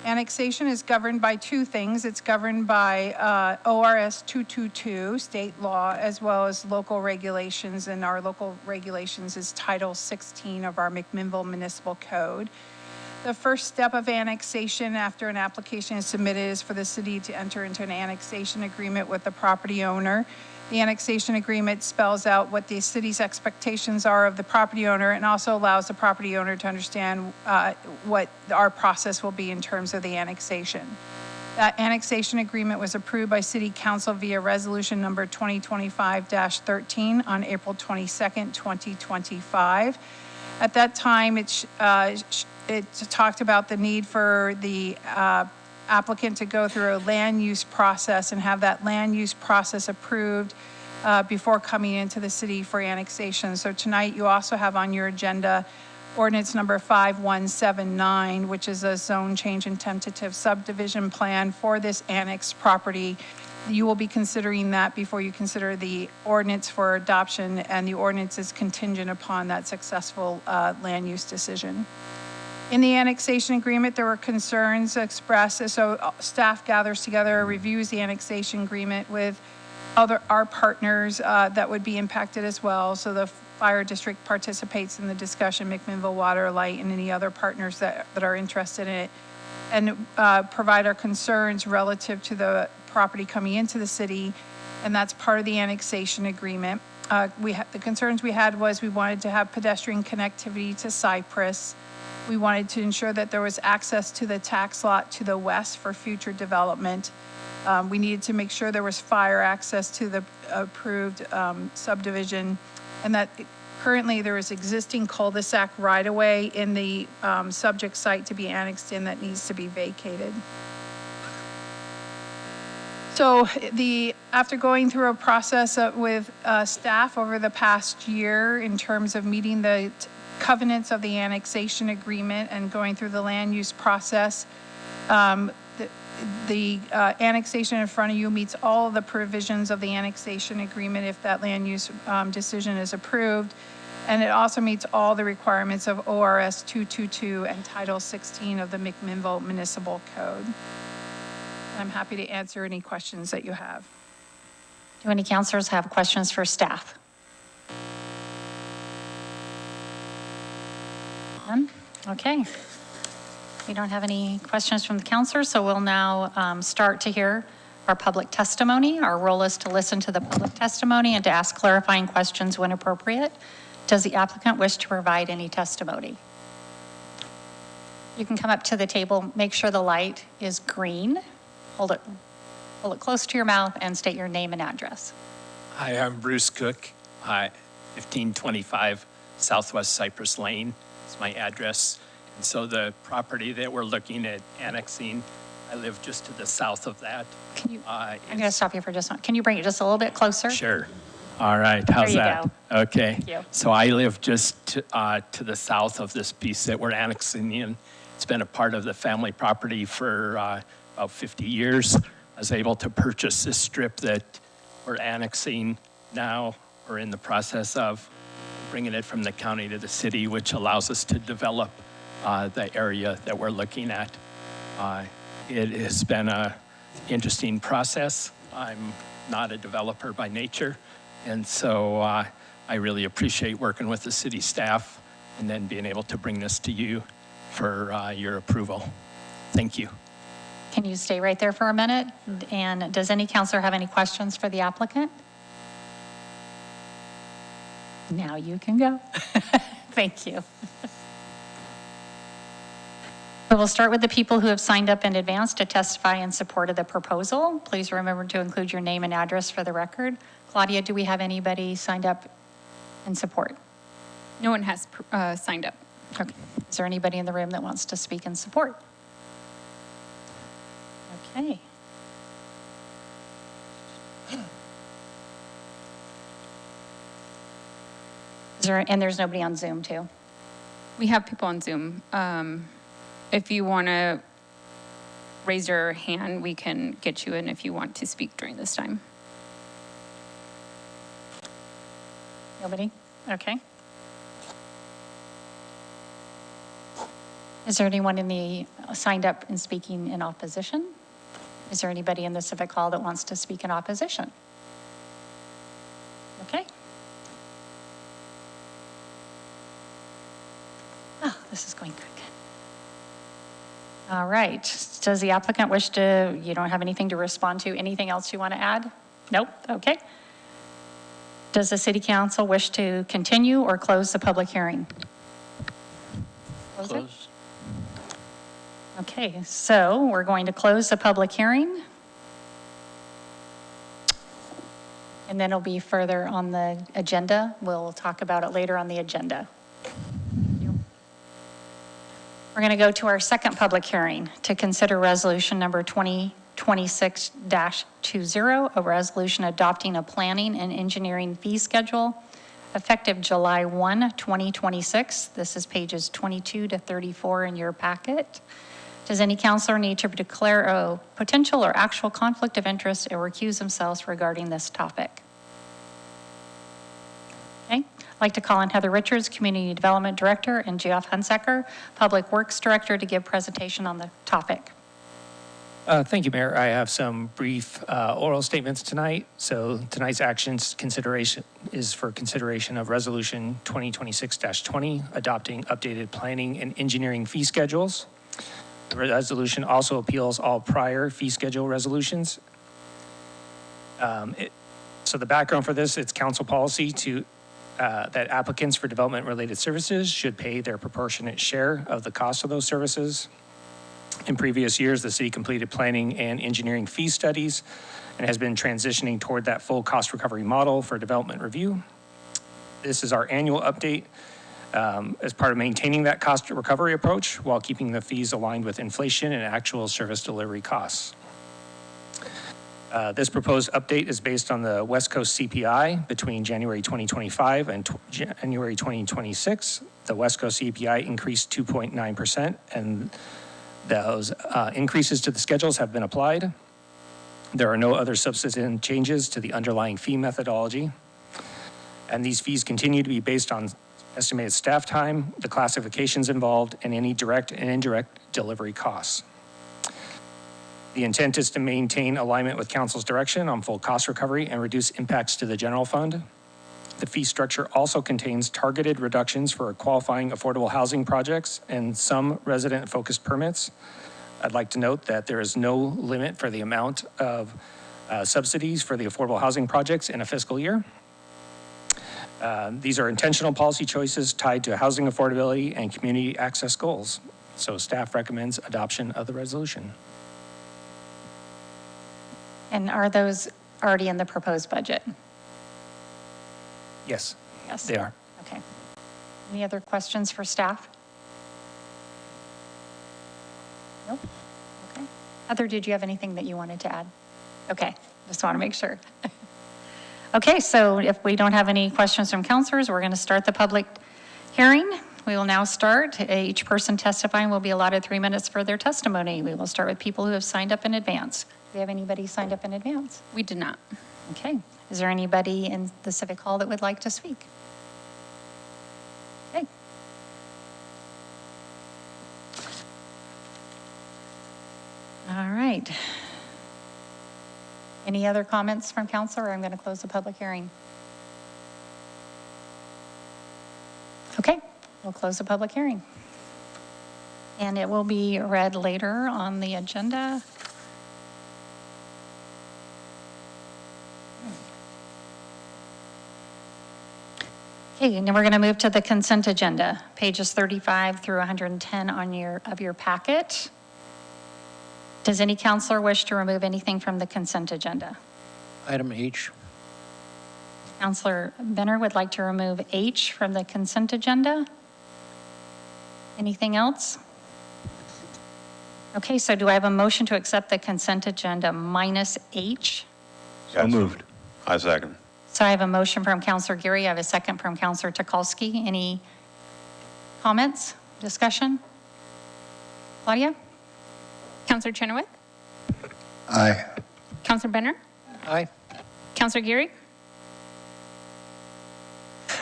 Annexation is governed by two things. It's governed by ORS 222, state law, as well as local regulations, and our local regulations is Title 16 of our McMinnville Municipal Code. The first step of annexation after an application is submitted is for the city to enter into an annexation agreement with the property owner. The annexation agreement spells out what the city's expectations are of the property owner and also allows the property owner to understand what our process will be in terms of the annexation. That annexation agreement was approved by City Council via resolution number 2025-13 on April 22nd, 2025. At that time, it talked about the need for the applicant to go through a land use process and have that land use process approved before coming into the city for annexation. So tonight you also have on your agenda ordinance number 5179, which is a zone change and tentative subdivision plan for this annexed property. You will be considering that before you consider the ordinance for adoption, and the ordinance is contingent upon that successful land use decision. In the annexation agreement, there were concerns expressed, so staff gathers together, reviews the annexation agreement with our partners that would be impacted as well. So the fire district participates in the discussion, McMinnville Water, Light, and any other partners that are interested in it, and provide our concerns relative to the property coming into the city, and that's part of the annexation agreement. The concerns we had was we wanted to have pedestrian connectivity to Cypress. We wanted to ensure that there was access to the tax lot to the west for future development. We needed to make sure there was fire access to the approved subdivision, and that currently there is existing cul-de-sac right-of-way in the subject site to be annexed in that needs to be vacated. So after going through a process with staff over the past year in terms of meeting the covenants of the annexation agreement and going through the land use process, the annexation in front of you meets all of the provisions of the annexation agreement if that land use decision is approved. And it also meets all the requirements of ORS 222 and Title 16 of the McMinnville Municipal Code. I'm happy to answer any questions that you have. Do any counselors have questions for staff? None? Okay. We don't have any questions from the counselors, so we'll now start to hear our public testimony. Our role is to listen to the public testimony and to ask clarifying questions when appropriate. Does the applicant wish to provide any testimony? You can come up to the table, make sure the light is green. Hold it close to your mouth and state your name and address. Hi, I'm Bruce Cook. 1525 Southwest Cypress Lane is my address. And so the property that we're looking at annexing, I live just to the south of that. Can you, I'm going to stop you for just a moment. Can you bring it just a little bit closer? Sure. All right, how's that? There you go. Okay. Thank you. So I live just to the south of this piece that we're annexing in. It's been a part of the family property for about 50 years. I was able to purchase this strip that we're annexing now. We're in the process of bringing it from the county to the city, which allows us to develop the area that we're looking at. It has been an interesting process. I'm not a developer by nature, and so I really appreciate working with the city staff and then being able to bring this to you for your approval. Thank you. Can you stay right there for a minute? And does any counselor have any questions for the applicant? Now you can go. Thank you. We will start with the people who have signed up in advance to testify in support of the proposal. Please remember to include your name and address for the record. Claudia, do we have anybody signed up in support? No one has signed up. Okay. Is there anybody in the room that wants to speak in support? Okay. And there's nobody on Zoom too? We have people on Zoom. If you want to raise your hand, we can get you in if you want to speak during this time. Nobody? Okay. Is there anyone in the, signed up and speaking in opposition? Is there anybody in the Civic Hall that wants to speak in opposition? Okay. Oh, this is going quick. All right. Does the applicant wish to, you don't have anything to respond to, anything else you want to add? Nope, okay. Does the city council wish to continue or close the public hearing? Close it? Close. Okay, so we're going to close the public hearing. And then it'll be further on the agenda. We'll talk about it later on the agenda. We're going to go to our second public hearing to consider resolution number 2026-20, a resolution adopting a planning and engineering fee schedule effective July 1, 2026. This is pages 22 to 34 in your packet. Does any counselor need to declare a potential or actual conflict of interest or recuse themselves regarding this topic? Okay. I'd like to call on Heather Richards, Community Development Director, and Geoff Hunsaker, Public Works Director, to give presentation on the topic. Thank you, Mayor. I have some brief oral statements tonight. So tonight's actions consideration is for consideration of Resolution 2026-20, adopting updated planning and engineering fee schedules. The resolution also appeals all prior fee schedule resolutions. So the background for this, it's council policy to that applicants for development-related services should pay their proportionate share of the cost of those services. In previous years, the city completed planning and engineering fee studies and has been transitioning toward that full cost recovery model for development review. This is our annual update as part of maintaining that cost recovery approach while keeping the fees aligned with inflation and actual service delivery costs. This proposed update is based on the West Coast CPI between January 2025 and January 2026. The West Coast CPI increased 2.9%, and those increases to the schedules have been applied. There are no other substantive changes to the underlying fee methodology, and these fees continue to be based on estimated staff time, the classifications involved, and any direct and indirect delivery costs. The intent is to maintain alignment with council's direction on full cost recovery and reduce impacts to the general fund. The fee structure also contains targeted reductions for qualifying affordable housing projects and some resident-focused permits. I'd like to note that there is no limit for the amount of subsidies for the affordable housing projects in a fiscal year. These are intentional policy choices tied to housing affordability and community access goals. So staff recommends adoption of the resolution. And are those already in the proposed budget? Yes, Yes. they are. Okay. Any other questions for staff? Nope. Okay. Heather, did you have anything that you wanted to add? Okay, just want to make sure. Okay, so if we don't have any questions from counselors, we're going to start the public hearing. We will now start. Each person testifying will be allotted 3 minutes for their testimony. We will start with people who have signed up in advance. Do we have anybody signed up in advance? We did not. Okay. Is there anybody in the Civic Hall that would like to speak? Okay. All right. Any other comments from council, or I'm going to close the public hearing? Okay, we'll close the public hearing. And it will be read later on the agenda. Okay, and then we're going to move to the consent agenda, pages 35 through 110 on your packet. Does any counselor wish to remove anything from the consent agenda? Item H. Counselor Benner would like to remove H from the consent agenda. Anything else? Okay, so do I have a motion to accept the consent agenda minus H? So moved. I second. So I have a motion from Counselor Geary. I have a second from Counselor Tukalski. Any Comments, discussion? Claudia? Counselor Chenoweth? Aye. Counselor Benner? Aye. Counselor Geary?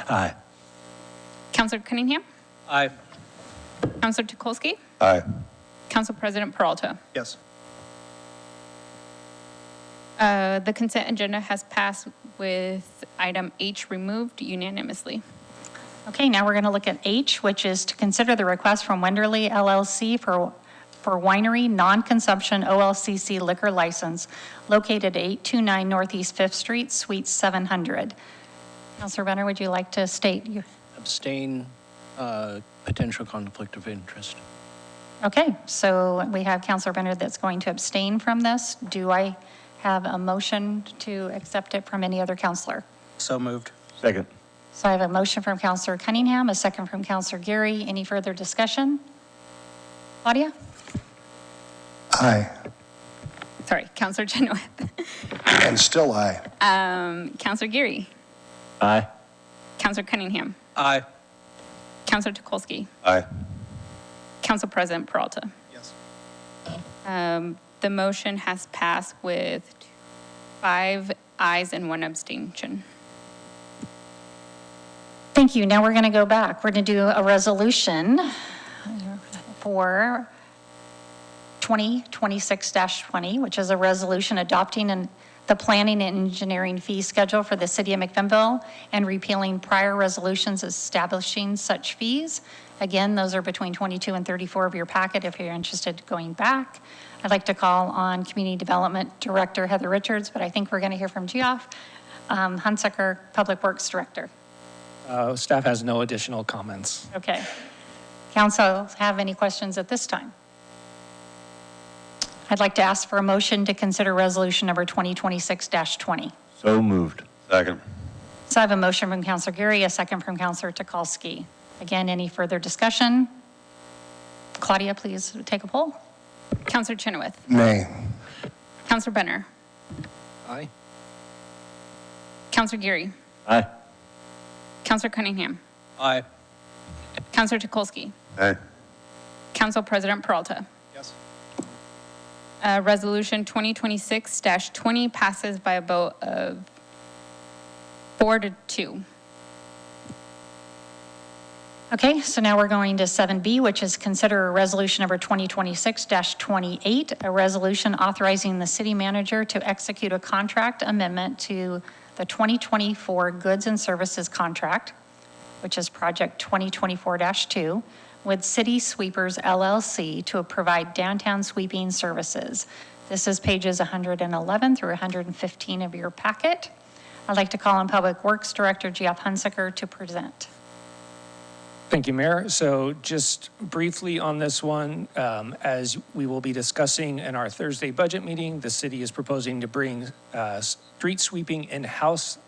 Aye. Counselor Cunningham? Aye. Counselor Tukolsky? Aye. Council President Peralta? Yes. The consent agenda has passed with item H removed unanimously. Okay, now we're going to look at H, which is to consider the request from Wenderly LLC for winery non-consumption OLCC liquor license located at 829 Northeast 5th Street, Suite 700. Counselor Benner, would you like to state? Abstain, potential conflict of interest. Okay, so we have Counselor Benner that's going to abstain from this. Do I have a motion to accept it from any other counselor? So moved. Second. So I have a motion from Counselor Cunningham, a second from Counselor Geary. Any further discussion? Claudia? Aye. Sorry, Counselor Chenoweth. And still aye. Counselor Geary? Aye. Counselor Cunningham? Aye. Counselor Tukolsky? Aye. Council President Peralta? Yes. The motion has passed with 5 ayes and 1 abstention. Thank you. Now we're going to go back. We're going to do a resolution for 2026-20, which is a resolution adopting the planning and engineering fee schedule for the city of McMinnville and repealing prior resolutions establishing such fees. Again, those are between 22 and 34 of your packet if you're interested in going back. I'd like to call on Community Development Director Heather Richards, but I think we're going to hear from Geoff Hunsaker, Public Works Director. Staff has no additional comments. Okay. Council have any questions at this time? I'd like to ask for a motion to consider resolution number 2026-20. So moved. Second. So I have a motion from Counselor Geary, a second from Counselor Tukolsky. Again, any further discussion? Claudia, please take a poll. Counselor Chenoweth? Nay. Counselor Benner? Aye. Counselor Geary? Aye. Counselor Cunningham? Aye. Counselor Tukolsky? Aye. Council President Peralta? Yes. Resolution 2026-20 passes by a vote of 4-2. Okay, so now we're going to 7B, which is consider resolution number 2026-28, a resolution authorizing the city manager to execute a contract amendment to the 2024 goods and services contract, which is project 2024-2, with City Sweepers LLC to provide downtown sweeping services. This is pages 111 through 115 of your packet. I'd like to call on Public Works Director Geoff Hunsaker to present. Thank you, Mayor. So just briefly on this one, as we will be discussing in our Thursday budget meeting, the city is proposing to bring street sweeping in-house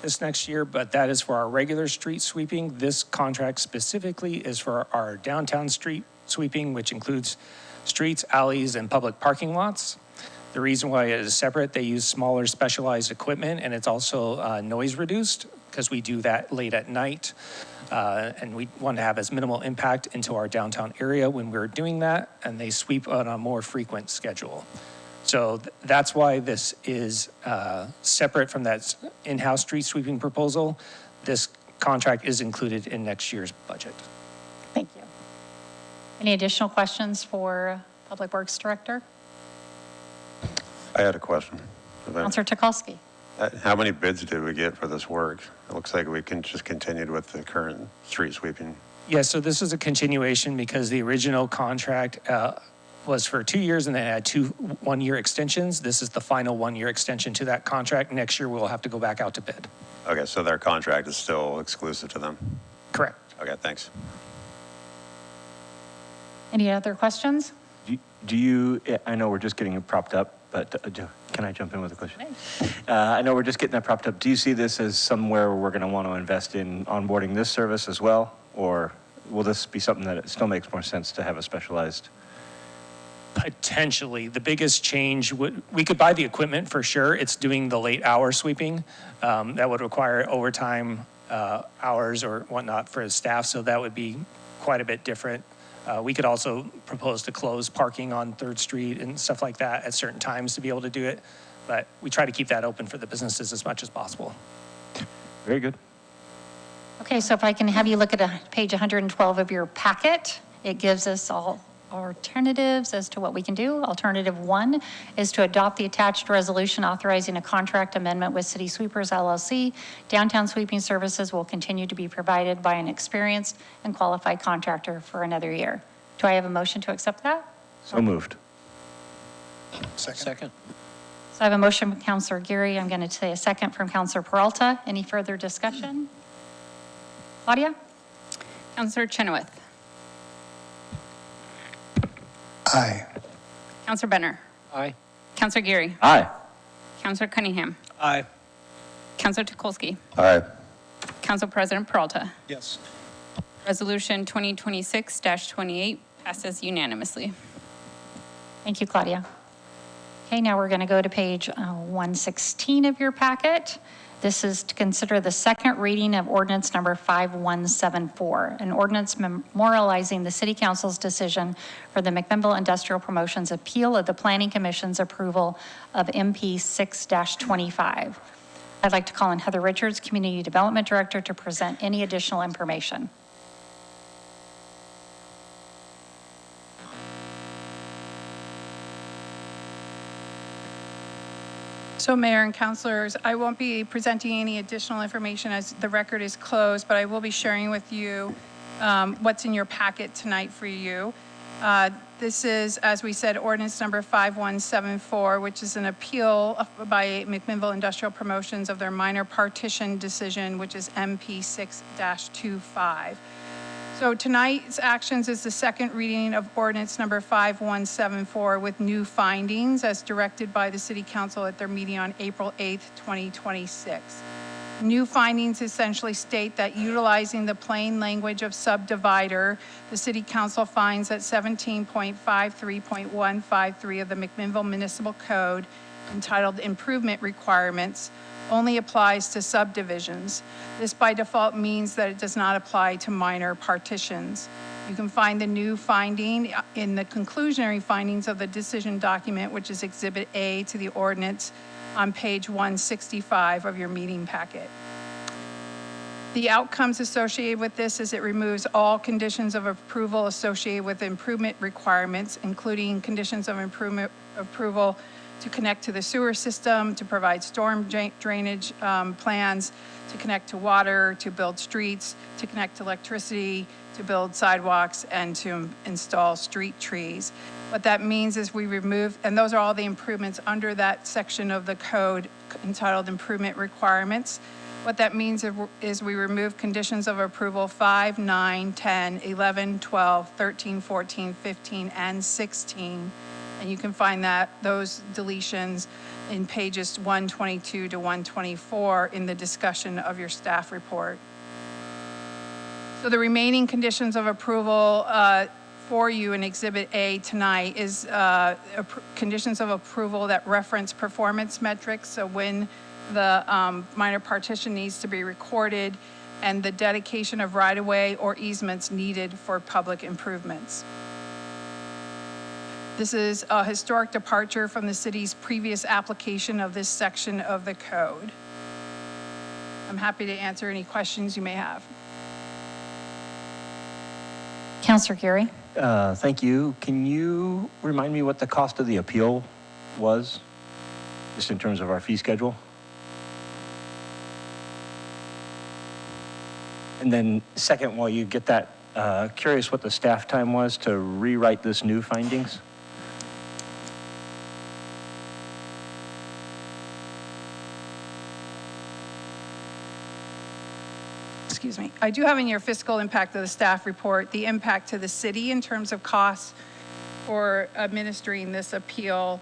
this next year, but that is for our regular street sweeping. This contract specifically is for our downtown street sweeping, which includes streets, alleys, and public parking lots. The reason why it is separate, they use smaller specialized equipment, and it's also noise reduced because we do that late at night. And we want to have as minimal impact into our downtown area when we're doing that, and they sweep on a more frequent schedule. So that's why this is separate from that in-house street sweeping proposal. This contract is included in next year's budget. Thank you. Any additional questions for Public Works Director? I had a question. Counselor Tukolsky. How many bids did we get for this work? It looks like we can just continued with the current street sweeping. Yeah, so this is a continuation because the original contract was for 2 years and then had 2 one-year extensions. This is the final 1-year extension to that contract. Next year, we'll have to go back out to bid. Okay, so their contract is still exclusive to them? Correct. Okay, thanks. Any other questions? Do you, I know we're just getting it propped up, but can I jump in with a question? I know we're just getting that propped up. Do you see this as somewhere we're going to want to invest in onboarding this service as well? Or will this be something that it still makes more sense to have a specialized? Potentially. The biggest change, we could buy the equipment for sure. It's doing the late hour sweeping. That would require overtime hours or whatnot for the staff. So that would be quite a bit different. We could also propose to close parking on 3rd Street and stuff like that at certain times to be able to do it. But we try to keep that open for the businesses as much as possible. Very good. Okay, so if I can have you look at page 112 of your packet, it gives us all alternatives as to what we can do. Alternative 1 is to adopt the attached resolution authorizing a contract amendment with City Sweepers LLC. Downtown sweeping services will continue to be provided by an experienced and qualified contractor for another year. Do I have a motion to accept that? So moved. Second. So I have a motion from Councilor Geary. I'm going to say a second from Councilor Peralta. Any further discussion? Claudia? Counselor Chenoweth. Aye. Counselor Benner. Aye. Counselor Geary. Aye. Counselor Cunningham. Aye. Counselor Tukolsky. Aye. Council President Peralta. Yes. Resolution 2026-28 passes unanimously. Thank you, Claudia. Okay, now we're going to go to page 116 of your packet. This is to consider the second reading of ordinance number 5174, an ordinance memorializing the City Council's decision for the McMinnville Industrial Promotions appeal of the Planning Commission's approval of MP 6-25. I'd like to call in Heather Richards, Community Development Director, to present any additional information. So Mayor and councilors, I won't be presenting any additional information as the record is closed, but I will be sharing with you what's in your packet tonight for you. This is, as we said, ordinance number 5174, which is an appeal by McMinnville Industrial Promotions of their minor partition decision, which is MP 6-25. So tonight's actions is the second reading of ordinance number 5174 with new findings as directed by the City Council at their meeting on April 8th, 2026. New findings essentially state that utilizing the plain language of subdivider, the City Council finds that 17.53.153 of the McMinnville Municipal Code entitled Improvement Requirements only applies to subdivisions. This by default means that it does not apply to minor partitions. You can find the new finding in the conclusionary findings of the decision document, which is Exhibit A to the ordinance on page 165 of your meeting packet. The outcomes associated with this is it removes all conditions of approval associated with improvement requirements, including conditions of improvement approval to connect to the sewer system, to provide storm drainage plans, to connect to water, to build streets, to connect to electricity, to build sidewalks, and to install street trees. What that means is we remove, and those are all the improvements under that section of the code entitled Improvement Requirements. What that means is we remove conditions of approval 5, 9, 10, 11, 12, 13, 14, 15, and 16. And you can find those deletions in pages 122 to 124 in the discussion of your staff report. So the remaining conditions of approval for you in Exhibit A tonight is conditions of approval that reference performance metrics. So when the minor partition needs to be recorded and the dedication of right-of-way or easements needed for public improvements. This is a historic departure from the city's previous application of this section of the code. I'm happy to answer any questions you may have. Councilor Geary? Thank you. Can you remind me what the cost of the appeal was, just in terms of our fee schedule? And then second, while you get that, curious what the staff time was to rewrite this new findings? Excuse me. I do have in your fiscal impact of the staff report, the impact to the city in terms of costs for administering this appeal,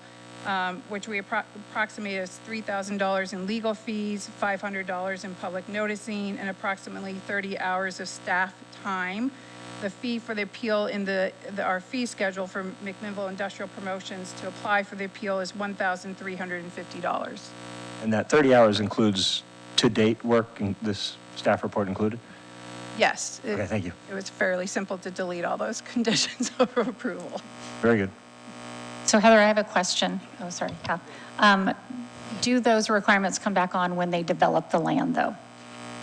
which we approximate as $3,000 in legal fees, $500 in public noticing, and approximately 30 hours of staff time. The fee for the appeal in our fee schedule for McMinnville Industrial Promotions to apply for the appeal is $1,350. And that 30 hours includes to-date work, and this staff report included? Yes. Okay, thank you. It was fairly simple to delete all those conditions of approval. Very good. So Heather, I have a question. Oh, sorry, Cal. Do those requirements come back on when they develop the land, though?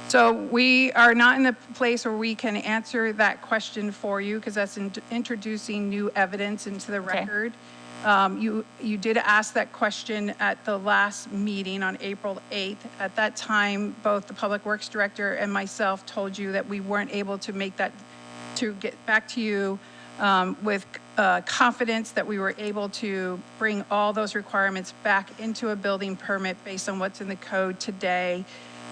So we are not in a place where we can answer that question for you because that's introducing new evidence into the record. You did ask that question at the last meeting on April 8th. At that time, both the Public Works Director and myself told you that we weren't able to make that, to get back to you with confidence that we were able to bring all those requirements back into a building permit based on what's in the code today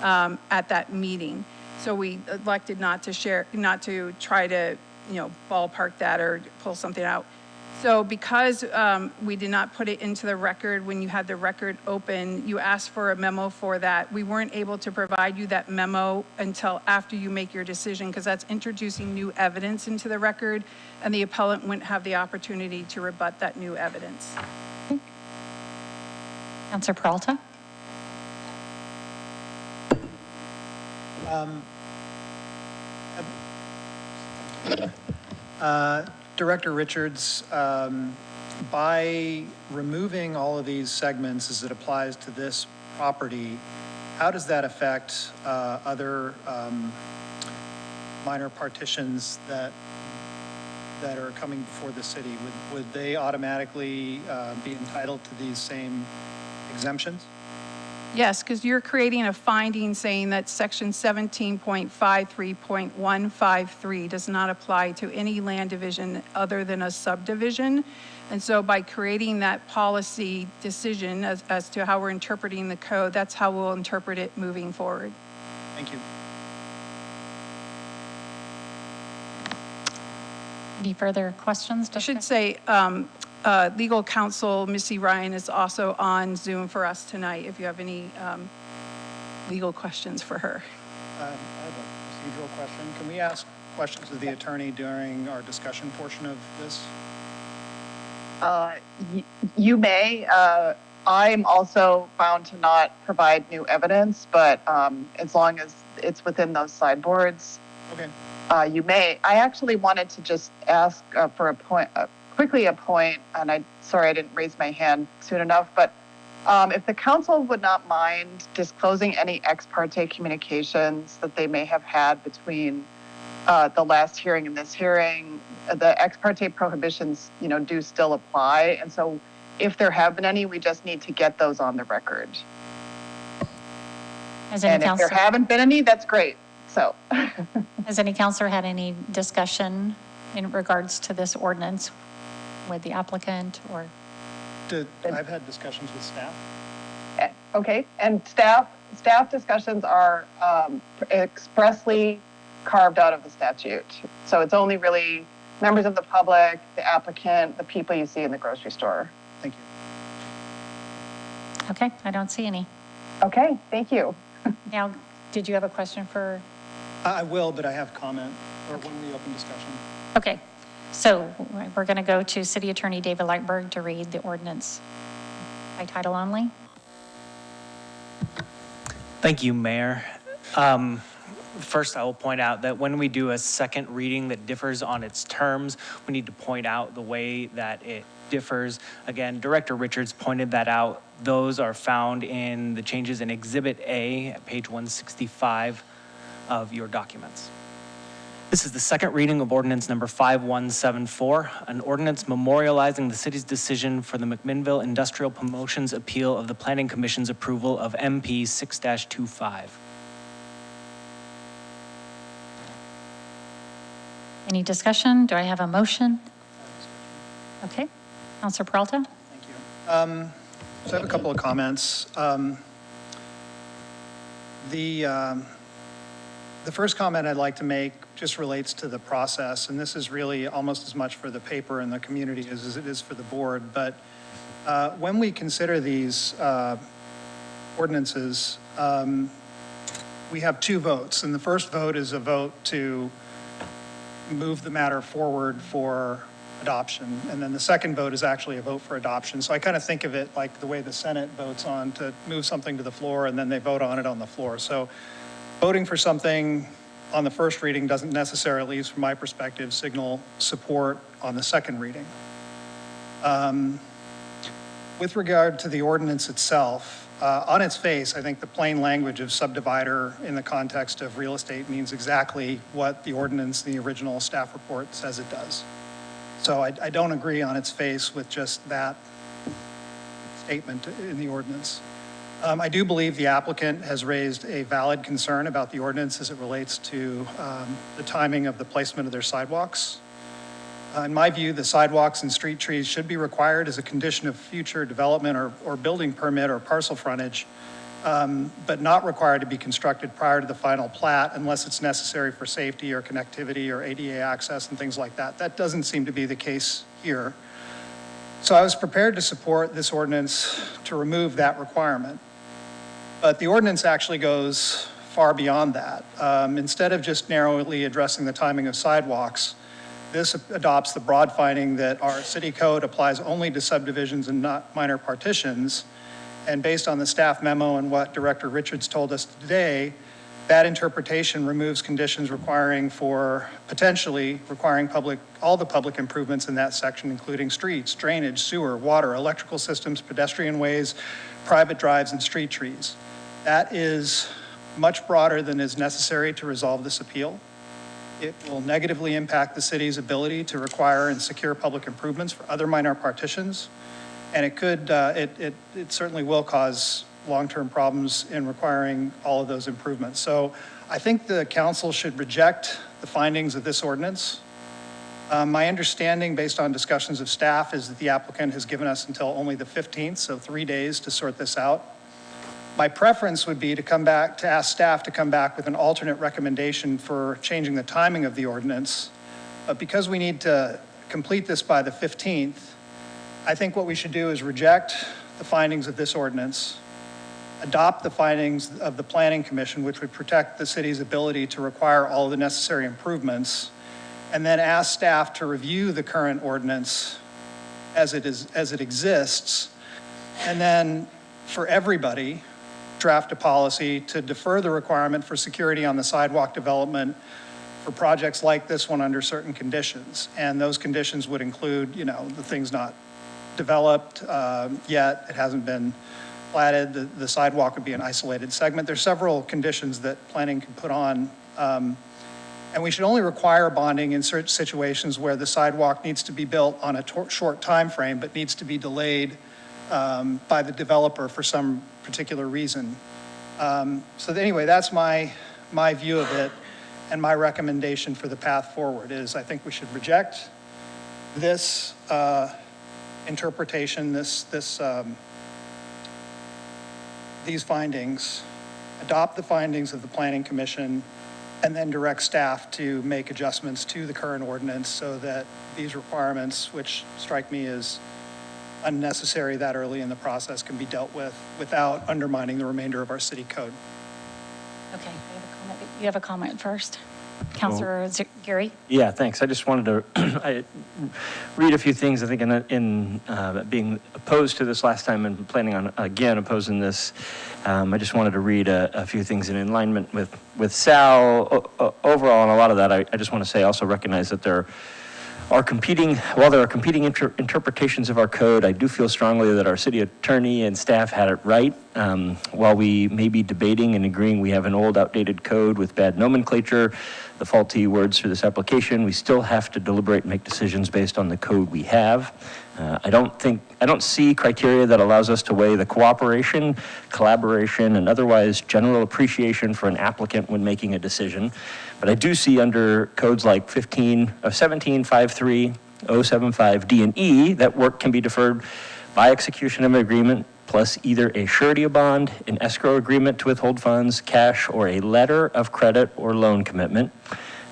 at that meeting. So we elected not to try to, ballpark that or pull something out. So because we did not put it into the record when you had the record open, you asked for a memo for that. We weren't able to provide you that memo until after you make your decision because that's introducing new evidence into the record and the appellant wouldn't have the opportunity to rebut that new evidence. Councilor Peralta? Director Richards, by removing all of these segments as it applies to this property, how does that affect other minor partitions that are coming before the city? Would they automatically be entitled to these same exemptions? Yes, because you're creating a finding saying that section 17.53.153 does not apply to any land division other than a subdivision. And so by creating that policy decision as to how we're interpreting the code, that's how we'll interpret it moving forward. Thank you. Any further questions? I should say, legal counsel, Missy Ryan, is also on Zoom for us tonight if you have any legal questions for her. I have a procedural question. Can we ask questions of the attorney during our discussion portion of this? You may. I'm also bound to not provide new evidence, but as long as it's within those sideboards, okay. You may. I actually wanted to just ask for a point. Quickly a point, and sorry I didn't raise my hand soon enough, but if the council would not mind disclosing any ex parte communications that they may have had between the last hearing and this hearing, the ex parte prohibitions, do still apply. And so if there have been any, we just need to get those on the record. Has any and if there haven't been any, that's great. So has any counselor had any discussion in regards to this ordinance with the applicant or? I've had discussions with staff. Okay, and staff discussions are expressly carved out of the statute. So it's only really members of the public, the applicant, the people you see in the grocery store. Thank you. Okay, I don't see any. Okay, thank you. Now, did you have a question for? I will, but I have comment or when we open discussion. Okay, so we're going to go to City Attorney David Lightberg to read the ordinance by title only. Thank you, Mayor. First, I will point out that when we do a second reading that differs on its terms, we need to point out the way that it differs. Again, Director Richards pointed that out. Those are found in the changes in Exhibit A at page 165 of your documents. This is the second reading of ordinance number 5174, an ordinance memorializing the city's decision for the McMinnville Industrial Promotions Appeal of the Planning Commission's approval of MP 6-25. Any discussion? Do I have a motion? Okay, Councilor Peralta? Thank you. So I have a couple of comments. The first comment I'd like to make just relates to the process, and this is really almost as much for the paper and the community as it is for the board. But when we consider these ordinances, we have two votes, and the first vote is a vote to move the matter forward for adoption, and then the second vote is actually a vote for adoption. So I kind of think of it like the way the Senate votes on to move something to the floor, and then they vote on it on the floor. So voting for something on the first reading doesn't necessarily, at least from my perspective, signal support on the second reading. With regard to the ordinance itself, on its face, I think the plain language of subdivider in the context of real estate means exactly what the ordinance, the original staff report says it does. So I don't agree on its face with just that statement in the ordinance. I do believe the applicant has raised a valid concern about the ordinance as it relates to the timing of the placement of their sidewalks. In my view, the sidewalks and street trees should be required as a condition of future development or building permit or parcel frontage, but not required to be constructed prior to the final plat unless it's necessary for safety or connectivity or ADA access and things like that. That doesn't seem to be the case here. So I was prepared to support this ordinance to remove that requirement. But the ordinance actually goes far beyond that. Instead of just narrowly addressing the timing of sidewalks, this adopts the broad finding that our city code applies only to subdivisions and not minor partitions. And based on the staff memo and what Director Richards told us today, that interpretation removes conditions potentially requiring all the public improvements in that section, including streets, drainage, sewer, water, electrical systems, pedestrian ways, private drives, and street trees. That is much broader than is necessary to resolve this appeal. It will negatively impact the city's ability to require and secure public improvements for other minor partitions. And it certainly will cause long-term problems in requiring all of those improvements. So I think the council should reject the findings of this ordinance. My understanding, based on discussions of staff, is that the applicant has given us until only the 15th, so 3 days to sort this out. My preference would be to ask staff to come back with an alternate recommendation for changing the timing of the ordinance. But because we need to complete this by the 15th, I think what we should do is reject the findings of this ordinance, adopt the findings of the Planning Commission, which would protect the city's ability to require all of the necessary improvements, and then ask staff to review the current ordinance as it exists, and then for everybody, draft a policy to defer the requirement for security on the sidewalk development for projects like this one under certain conditions. And those conditions would include, the things not developed yet, it hasn't been platted, the sidewalk would be an isolated segment. There's several conditions that planning can put on. And we should only require bonding in certain situations where the sidewalk needs to be built on a short time frame, but needs to be delayed by the developer for some particular reason. So anyway, that's my view of it, and my recommendation for the path forward is I think we should reject this interpretation, these findings, adopt the findings of the Planning Commission, and then direct staff to make adjustments to the current ordinance so that these requirements, which strike me as unnecessary that early in the process, can be dealt with without undermining the remainder of our city code. Okay, you have a comment first. Councilor Gary? Yeah, thanks. I just wanted to read a few things. I think in being opposed to this last time and planning on again opposing this, I just wanted to read a few things in alignment with Sal. Overall, and a lot of that, I just want to say, also recognize that while there are competing interpretations of our code, I do feel strongly that our city attorney and staff had it right. While we may be debating and agreeing we have an old, outdated code with bad nomenclature, the faulty words for this application, we still have to deliberate and make decisions based on the code we have. I don't see criteria that allows us to weigh the cooperation, collaboration, and otherwise general appreciation for an applicant when making a decision. But I do see under codes like 1753, 075, D, and E that work can be deferred by execution of an agreement plus either a surety of bond, an escrow agreement to withhold funds, cash, or a letter of credit or loan commitment.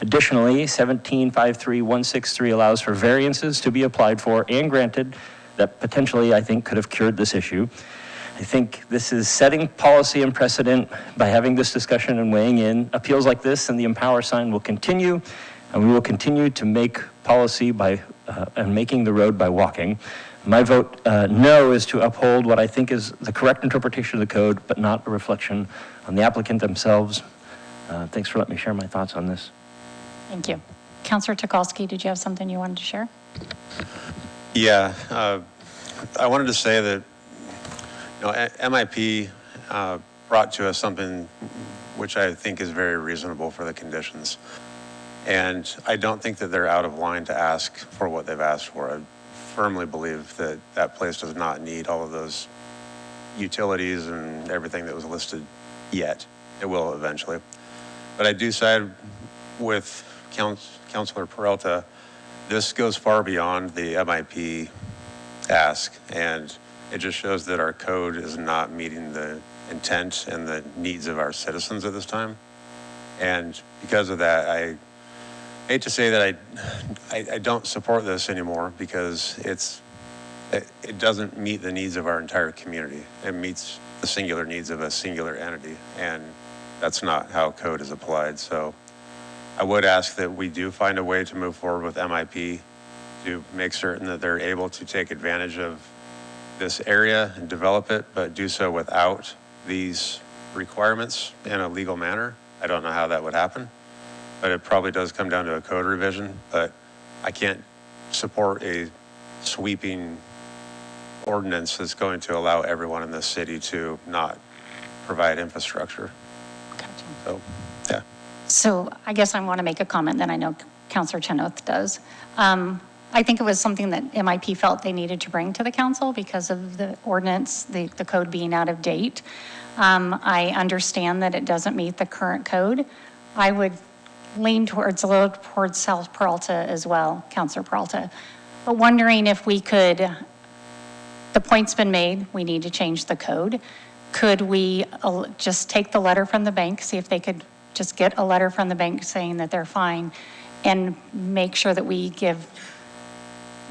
Additionally, 1753-163 allows for variances to be applied for and granted that potentially, I think, could have cured this issue. I think this is setting policy and precedent by having this discussion and weighing in. Appeals like this and the Empower sign will continue, and we will continue to make policy and making the road by walking. My vote no is to uphold what I think is the correct interpretation of the code, but not a reflection on the applicant themselves. Thanks for letting me share my thoughts on this. Thank you. Counselor Tukalski, did you have something you wanted to share? Yeah, I wanted to say that, MIP brought to us something which I think is very reasonable for the conditions. And I don't think that they're out of line to ask for what they've asked for. I firmly believe that that place does not need all of those utilities and everything that was listed yet. It will eventually. But I do side with Councilor Peralta. This goes far beyond the MIP ask, and it just shows that our code is not meeting the intent and the needs of our citizens at this time. And because of that, I hate to say that I don't support this anymore, because it doesn't meet the needs of our entire community. It meets the singular needs of a singular entity, and that's not how code is applied. So I would ask that we do find a way to move forward with MIP to make certain that they're able to take advantage of this area and develop it, but do so without these requirements in a legal manner. I don't know how that would happen, but it probably does come down to a code revision. But I can't support a sweeping ordinance that's going to allow everyone in this city to not provide infrastructure. So, yeah. So I guess I want to make a comment that I know Councilor Chenoweth does. I think it was something that MIP felt they needed to bring to the council because of the ordinance, the code being out of date. I understand that it doesn't meet the current code. I would lean a little towards South Peralta as well, Councilor Peralta. But wondering if we could, the point's been made, we need to change the code. Could we just take the letter from the bank, see if they could just get a letter from the bank saying that they're fine, and make sure that we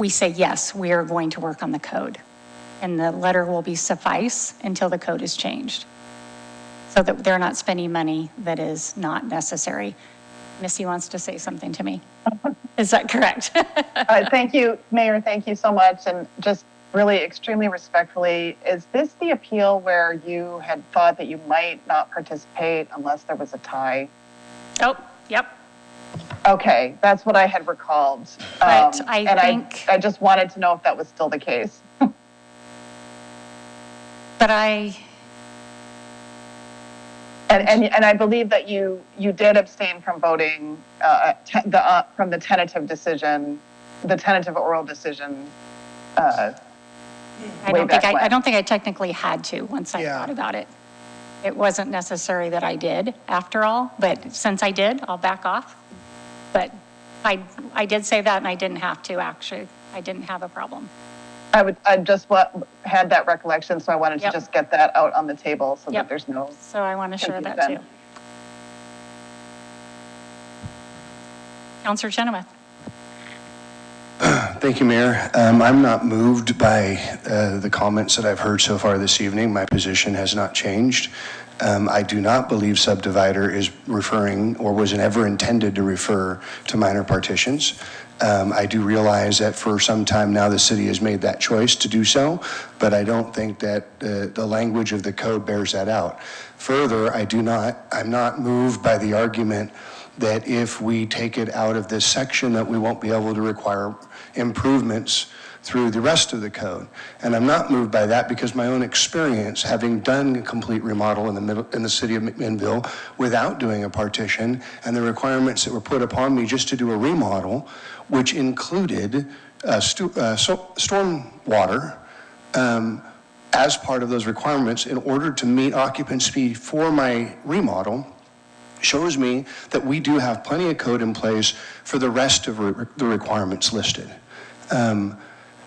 say, yes, we are going to work on the code. And the letter will be suffice until the code is changed, so that they're not spending money that is not necessary. Missy wants to say something to me. Is that correct? Thank you, Mayor. Thank you so much. And just really extremely respectfully, is this the appeal where you had thought that you might not participate unless there was a tie? Oh, yep. Okay, that's what I had recalled. But I just wanted to know if that was still the case. But I... And I believe that you did abstain from voting from the tentative decision, the tentative oral decision. I don't think I technically had to once I thought about it. It wasn't necessary that I did after all, but since I did, I'll back off. But I did say that, and I didn't have to, actually. I didn't have a problem. I just had that recollection, so I wanted to just get that out on the table so that there's no. So I want to share that too. Councilor Chenoweth. Thank you, Mayor. I'm not moved by the comments that I've heard so far this evening. My position has not changed. I do not believe subdivider is referring or was ever intended to refer to minor partitions. I do realize that for some time now the city has made that choice to do so, but I don't think that the language of the code bears that out. Further, I'm not moved by the argument that if we take it out of this section that we won't be able to require improvements through the rest of the code. And I'm not moved by that because my own experience, having done a complete remodel in the city of McMinnville without doing a partition, and the requirements that were put upon me just to do a remodel, which included storm water as part of those requirements in order to meet occupancy for my remodel, shows me that we do have plenty of code in place for the rest of the requirements listed.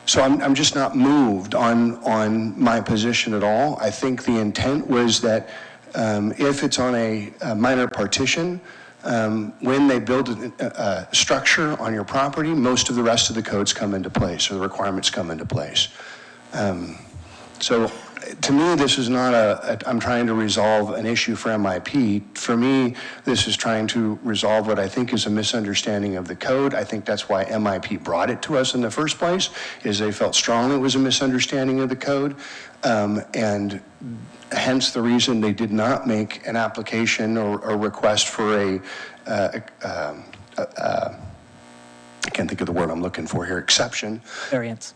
So I'm just not moved on my position at all. I think the intent was that if it's on a minor partition, when they build a structure on your property, most of the rest of the codes come into place, or the requirements come into place. So to me, this is not I'm trying to resolve an issue for MIP. For me, this is trying to resolve what I think is a misunderstanding of the code. I think that's why MIP brought it to us in the first place, is they felt strongly it was a misunderstanding of the code. And hence the reason they did not make an application or request for I can't think of the word I'm looking for here, exception. Variance.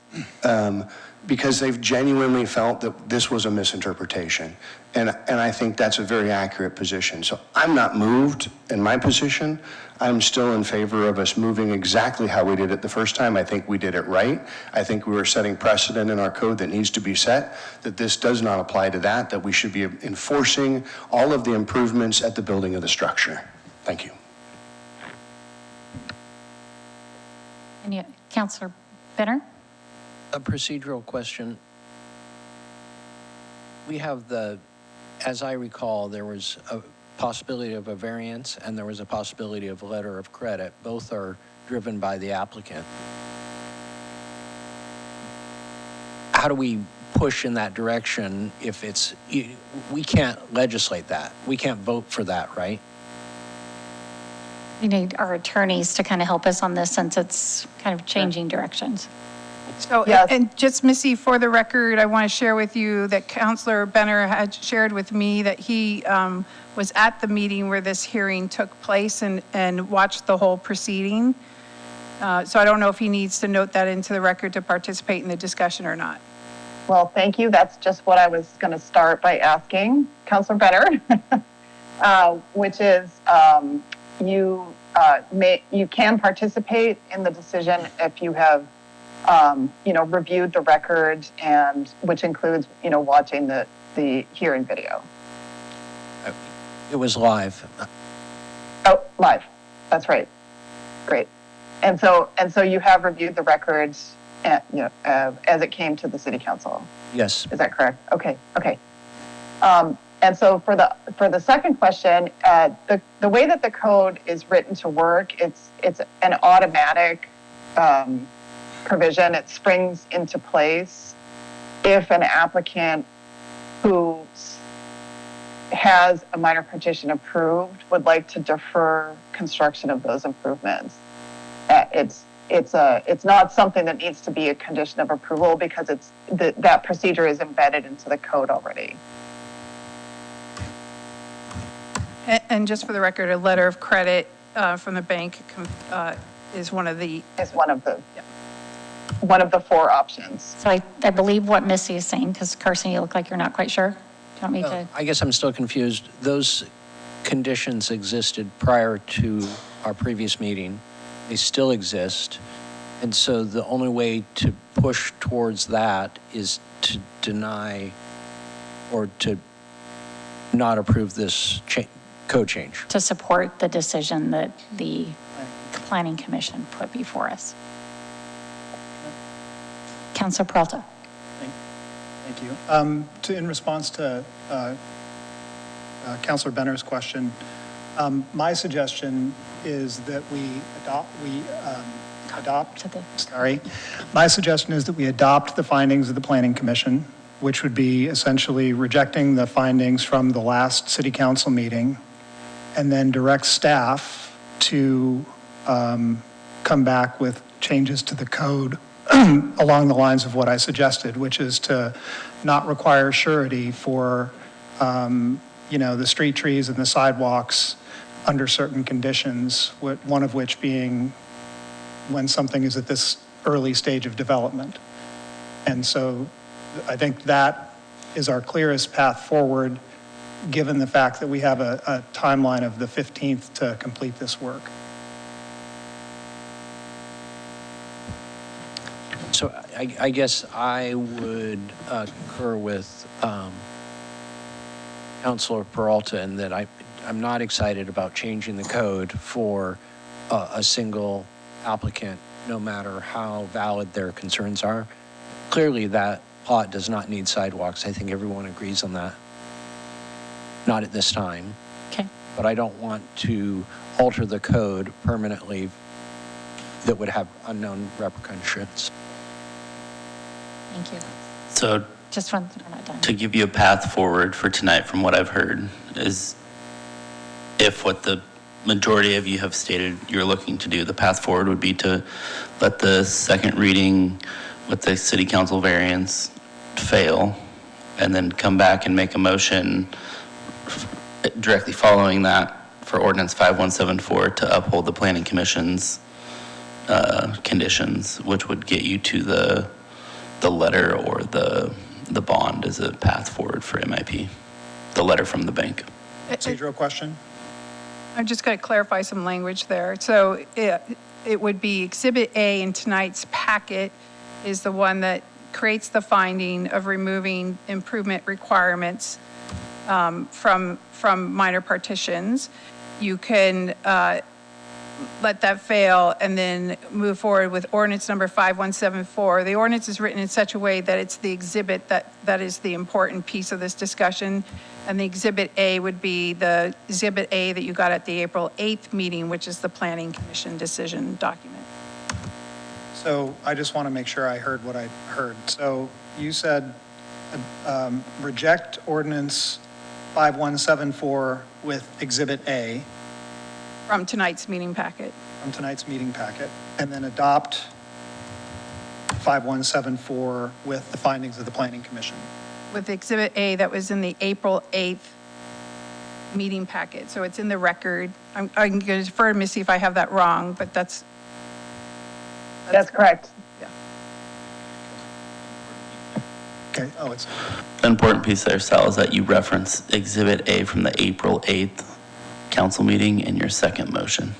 Because they've genuinely felt that this was a misinterpretation. And I think that's a very accurate position. So I'm not moved in my position. I'm still in favor of us moving exactly how we did it the first time. I think we did it right. I think we were setting precedent in our code that needs to be set, that this does not apply to that we should be enforcing all of the improvements at the building of the structure. Thank you. Councilor Benner? A procedural question. We have as I recall, there was a possibility of a variance and there was a possibility of a letter of credit. Both are driven by the applicant. How do we push in that direction if we can't legislate that? We can't vote for that, right? We need our attorneys to kind of help us on this since it's kind of changing directions. So, and just Missy, for the record, I want to share with you that Councilor Benner had shared with me that he was at the meeting where this hearing took place and watched the whole proceeding. So I don't know if he needs to note that into the record to participate in the discussion or not. Well, thank you. That's just what I was going to start by asking Councilor Benner, which is you can participate in the decision if you have reviewed the record, and which includes watching the hearing video. It was live. Oh, live. That's right. Great. And so you have reviewed the records as it came to the city council. Yes. Is that correct? Okay. And so for the second question, the way that the code is written to work, it's an automatic provision. It springs into place if an applicant who has a minor petition approved would like to defer construction of those improvements. It's not something that needs to be a condition of approval because that procedure is embedded into the code already. And just for the record, a letter of credit from the bank is one of the four options. So I believe what Missy is saying, because Carson, you look like you're not quite sure. Do you want me to? I guess I'm still confused. Those conditions existed prior to our previous meeting. They still exist. And so the only way to push towards that is to deny or to not approve this code change. To support the decision that the Planning Commission put before us. Councilor Peralta. Thank you. In response to Councilor Benner's question, my suggestion is that my suggestion is that we adopt the findings of the Planning Commission, which would be essentially rejecting the findings from the last city council meeting, and then direct staff to come back with changes to the code along the lines of what I suggested, which is to not require surety for, the street trees and the sidewalks under certain conditions, one of which being when something is at this early stage of development. And so I think that is our clearest path forward, given the fact that we have a timeline of the 15th to complete this work. So I guess I would concur with Councilor Peralta in that I'm not excited about changing the code for a single applicant, no matter how valid their concerns are. Clearly, that plot does not need sidewalks. I think everyone agrees on that. Not at this time. Okay. But I don't want to alter the code permanently that would have unknown repercussions. Thank you. So just when we're not done. To give you a path forward for tonight, from what I've heard, is if what the majority of you have stated you're looking to do, the path forward would be to let the second reading with the city council variance fail, and then come back and make a motion directly following that for ordinance 5174 to uphold the planning commission's conditions, which would get you to the letter or the bond as a path forward for MIP, the letter from the bank. Procedural question? I'm just going to clarify some language there. So it would be Exhibit A in tonight's packet is the one that creates the finding of removing improvement requirements from minor partitions. You can let that fail and then move forward with ordinance number 5174. The ordinance is written in such a way that it's the exhibit that is the important piece of this discussion. And the Exhibit A would be the Exhibit A that you got at the April 8th meeting, which is the Planning Commission decision document. So I just want to make sure I heard what I heard. So you said reject ordinance 5174 with Exhibit A From tonight's meeting packet. from tonight's meeting packet, and then adopt 5174 with the findings of the Planning Commission. With Exhibit A that was in the April 8th meeting packet. So it's in the record. I'm going to defer to Missy if I have that wrong, but that's correct. Yeah. Okay, oh, it's, The important piece there, Sal, is that you reference Exhibit A from the April 8th council meeting in your second motion.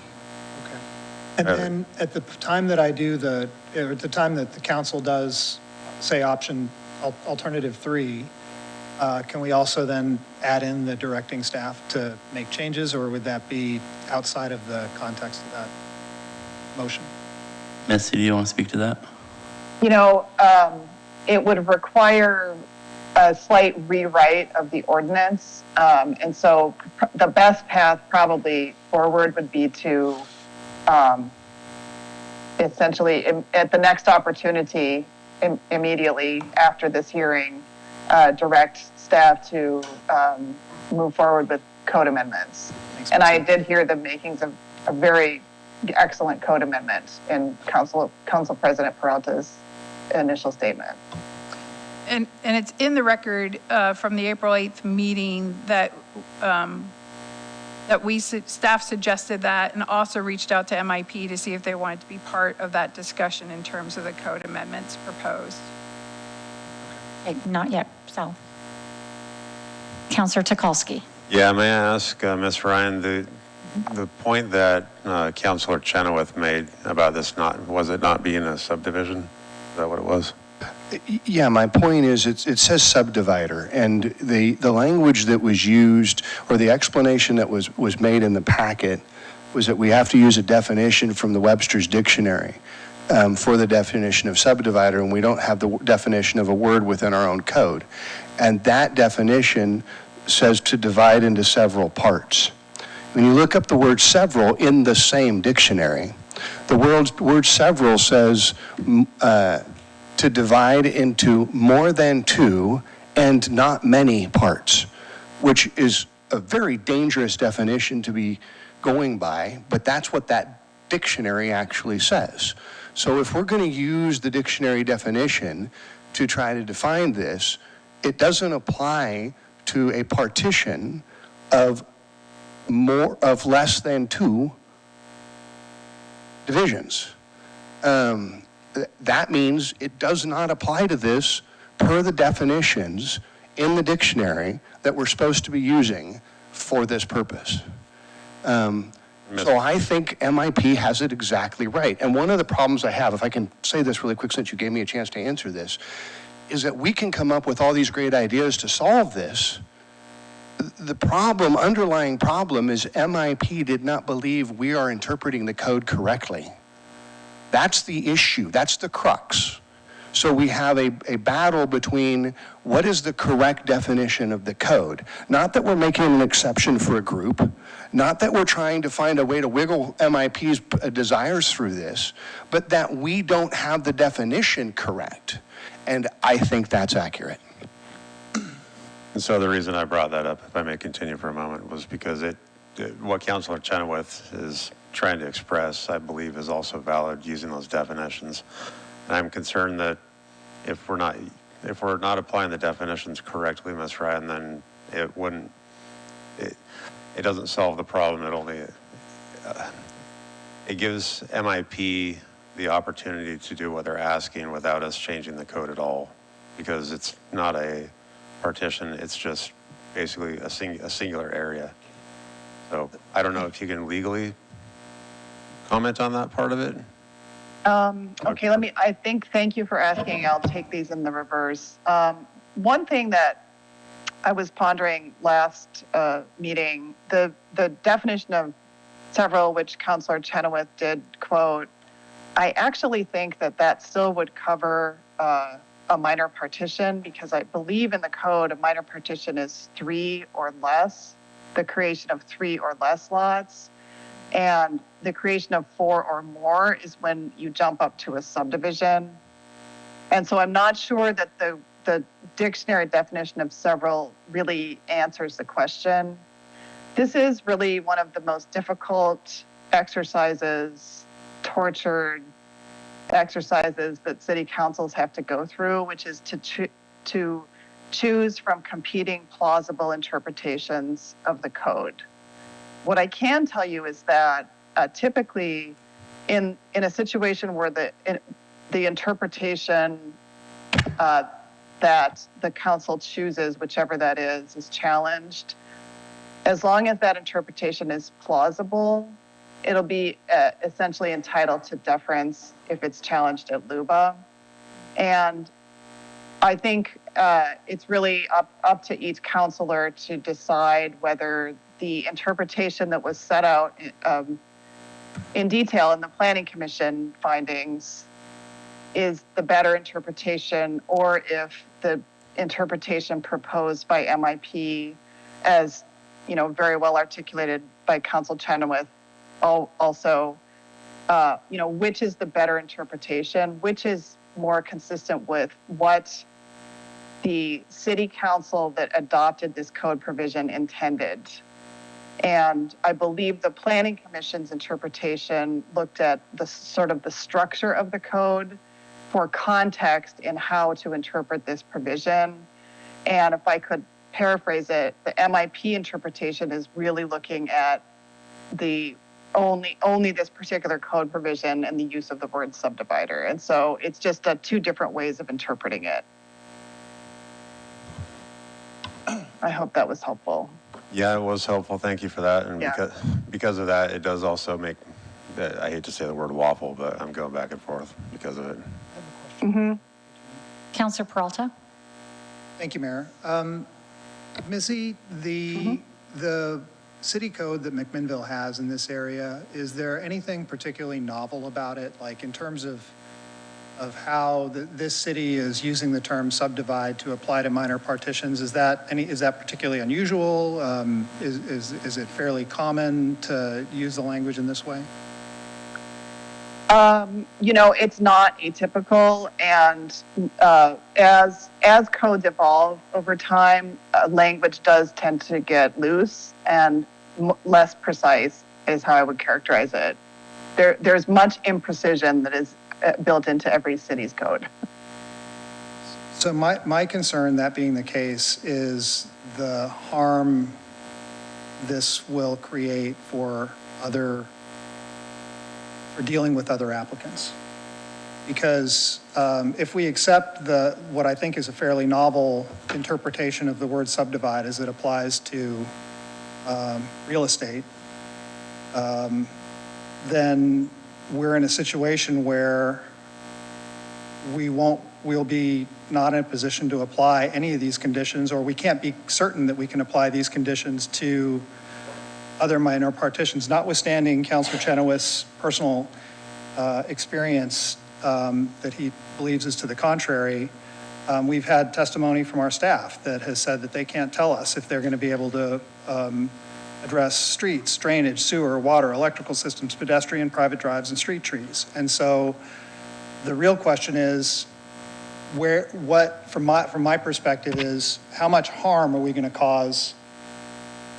and then at the time that I do or at the time that the council does, say, alternative 3, can we also then add in the directing staff to make changes, or would that be outside of the context of that motion? Missy, do you want to speak to that? You know, it would require a slight rewrite of the ordinance. And so the best path probably forward would be to essentially at the next opportunity, immediately after this hearing, direct staff to move forward with code amendments. And I did hear the makings of a very excellent code amendment in Council President Peralta's initial statement. And it's in the record from the April 8th meeting that staff suggested that and also reached out to MIP to see if they wanted to be part of that discussion in terms of the code amendments proposed. Okay, not yet, so. Counselor Tukalski. Yeah, may I ask, Ms. Ryan, the point that Councilor Chenoweth made about this was it not being a subdivision? Is that what it was? Yeah, my point is it says subdivider, and the language that was used, or the explanation that was made in the packet, was that we have to use a definition from the Webster's Dictionary for the definition of subdivider, and we don't have the definition of a word within our own code. And that definition says to divide into several parts. When you look up the word several in the same dictionary, the word several says to divide into more than two and not many parts, which is a very dangerous definition to be going by, but that's what that dictionary actually says. So if we're going to use the dictionary definition to try to define this, it doesn't apply to a partition of less than two divisions. That means it does not apply to this per the definitions in the dictionary that we're supposed to be using for this purpose. So I think MIP has it exactly right. And one of the problems I have, if I can say this really quick since you gave me a chance to answer this, is that we can come up with all these great ideas to solve this. The underlying problem is MIP did not believe we are interpreting the code correctly. That's the issue. That's the crux. So we have a battle between what is the correct definition of the code. Not that we're making an exception for a group, not that we're trying to find a way to wiggle MIP's desires through this, but that we don't have the definition correct. And I think that's accurate. And so the reason I brought that up, if I may continue for a moment, was because what Councilor Chenoweth is trying to express, I believe, is also valid using those definitions. And I'm concerned that if we're not applying the definitions correctly, Ms. Ryan, then it doesn't solve the problem. It gives MIP the opportunity to do what they're asking without us changing the code at all, because it's not a partition, it's just basically a singular area. So I don't know if you can legally comment on that part of it. Okay, thank you for asking. I'll take these in the reverse. One thing that I was pondering last meeting, the definition of several, which Councilor Chenoweth did quote, I actually think that still would cover a minor partition, because I believe in the code, a minor partition is 3 or less, the creation of 3 or less lots. And the creation of 4 or more is when you jump up to a subdivision. And so I'm not sure that the dictionary definition of several really answers the question. This is really one of the most difficult exercises, tortured exercises that city councils have to go through, which is to choose from competing plausible interpretations of the code. What I can tell you is that typically in a situation where the interpretation that the council chooses, whichever that is challenged, as long as that interpretation is plausible, it'll be essentially entitled to deference if it's challenged at LUBA. And I think it's really up to each councilor to decide whether the interpretation that was set out in detail in the Planning Commission findings is the better interpretation, or if the interpretation proposed by MIP, as very well articulated by Council Chenoweth, also, which is the better interpretation, which is more consistent with what the city council that adopted this code provision intended. And I believe the Planning Commission's interpretation looked at the structure of the code for context in how to interpret this provision. And if I could paraphrase it, the MIP interpretation is really looking at the only this particular code provision and the use of the word subdivider. And so it's just two different ways of interpreting it. I hope that was helpful. Yeah, it was helpful. Thank you for that. And Yeah. because of that, it does also make, I hate to say the word waffle, but I'm going back and forth because of it. Mm-hmm. Councilor Peralta? Thank you, Mayor. Missy, the city code that McMinnville has in this area, is there anything particularly novel about it, like in terms of how this city is using the term subdivide to apply to minor partitions? Is that particularly unusual? Is it fairly common to use the language in this way? It's not atypical, and as codes evolve over time, language does tend to get loose and less precise, is how I would characterize it. There's much imprecision that is built into every city's code. So my concern, that being the case, is the harm this will create for dealing with other applicants. Because if we accept what I think is a fairly novel interpretation of the word subdivide as it applies to real estate, then we're in a situation where we'll be not in a position to apply any of these conditions, or we can't be certain that we can apply these conditions to other minor partitions, notwithstanding Councilor Chenoweth's personal experience that he believes is to the contrary. We've had testimony from our staff that has said that they can't tell us if they're going to be able to address streets, drainage, sewer, water, electrical systems, pedestrian, private drives, and street trees. And so the real question is, from my perspective is, how much harm are we going to cause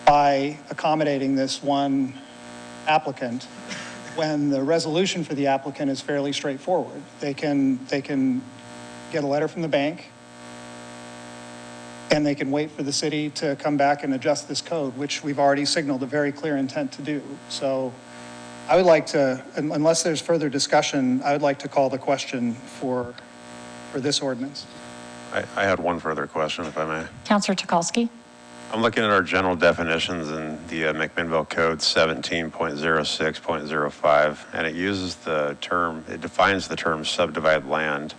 by accommodating this one applicant when the resolution for the applicant is fairly straightforward? They can get a letter from the bank, and they can wait for the city to come back and adjust this code, which we've already signaled a very clear intent to do. So I would like to, unless there's further discussion, I would like to call the question for this ordinance. I had one further question, if I may. Counselor Tukalski? I'm looking at our general definitions in the McMinnville Code 17.06.05, and it uses it defines the term subdivided land.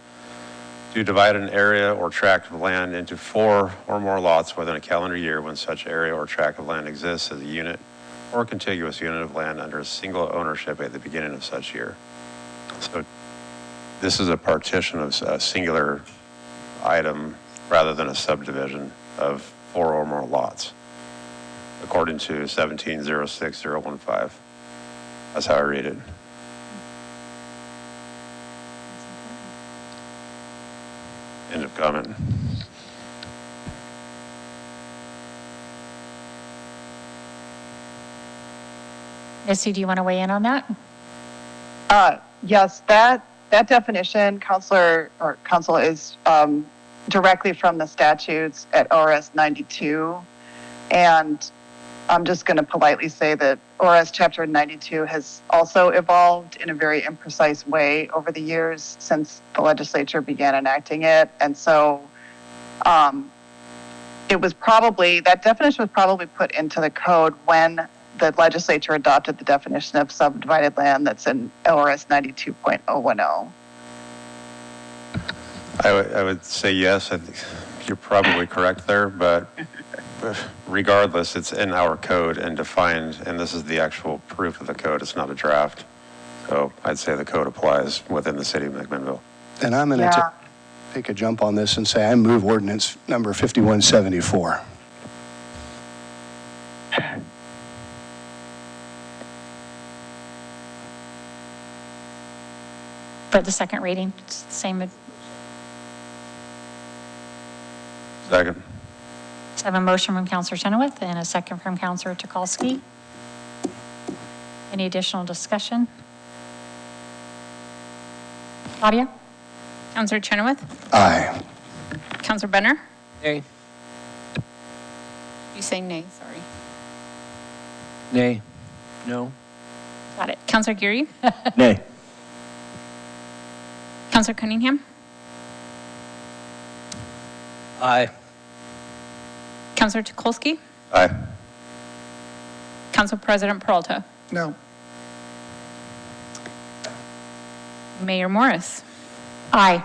To divide an area or tract of land into 4 or more lots within a calendar year when such area or tract of land exists as a unit or contiguous unit of land under a single ownership at the beginning of such year. So this is a partition of a singular item rather than a subdivision of 4 or more lots, according to 17.06.015. That's how I read it. End of comment. Missy, do you want to weigh in on that? Yes, that definition, council, is directly from the statutes at ORS 92. And I'm just going to politely say that ORS Chapter 92 has also evolved in a very imprecise way over the years since the legislature began enacting it. And so that definition was probably put into the code when the legislature adopted the definition of subdivided land that's in ORS 92.010. I would say yes. I think you're probably correct there, but regardless, it's in our code and defined, and this is the actual proof of the code. It's not a draft. So I'd say the code applies within the city of McMinnville. And I'm going to take a jump on this and say I move ordinance number 5174. For the second reading, same. Second. So I have a motion from Counselor Chenoweth and a second from Counselor Tukalski. Any additional discussion? Claudia? Counselor Chenoweth? Aye. Counselor Benner? Nay. You say nay, sorry. Nay. No. Got it. Counselor Geary? Nay. Counselor Cunningham? Aye. Counselor Tukolsky? Aye. Council President Peralta? No. Mayor Morris? Aye.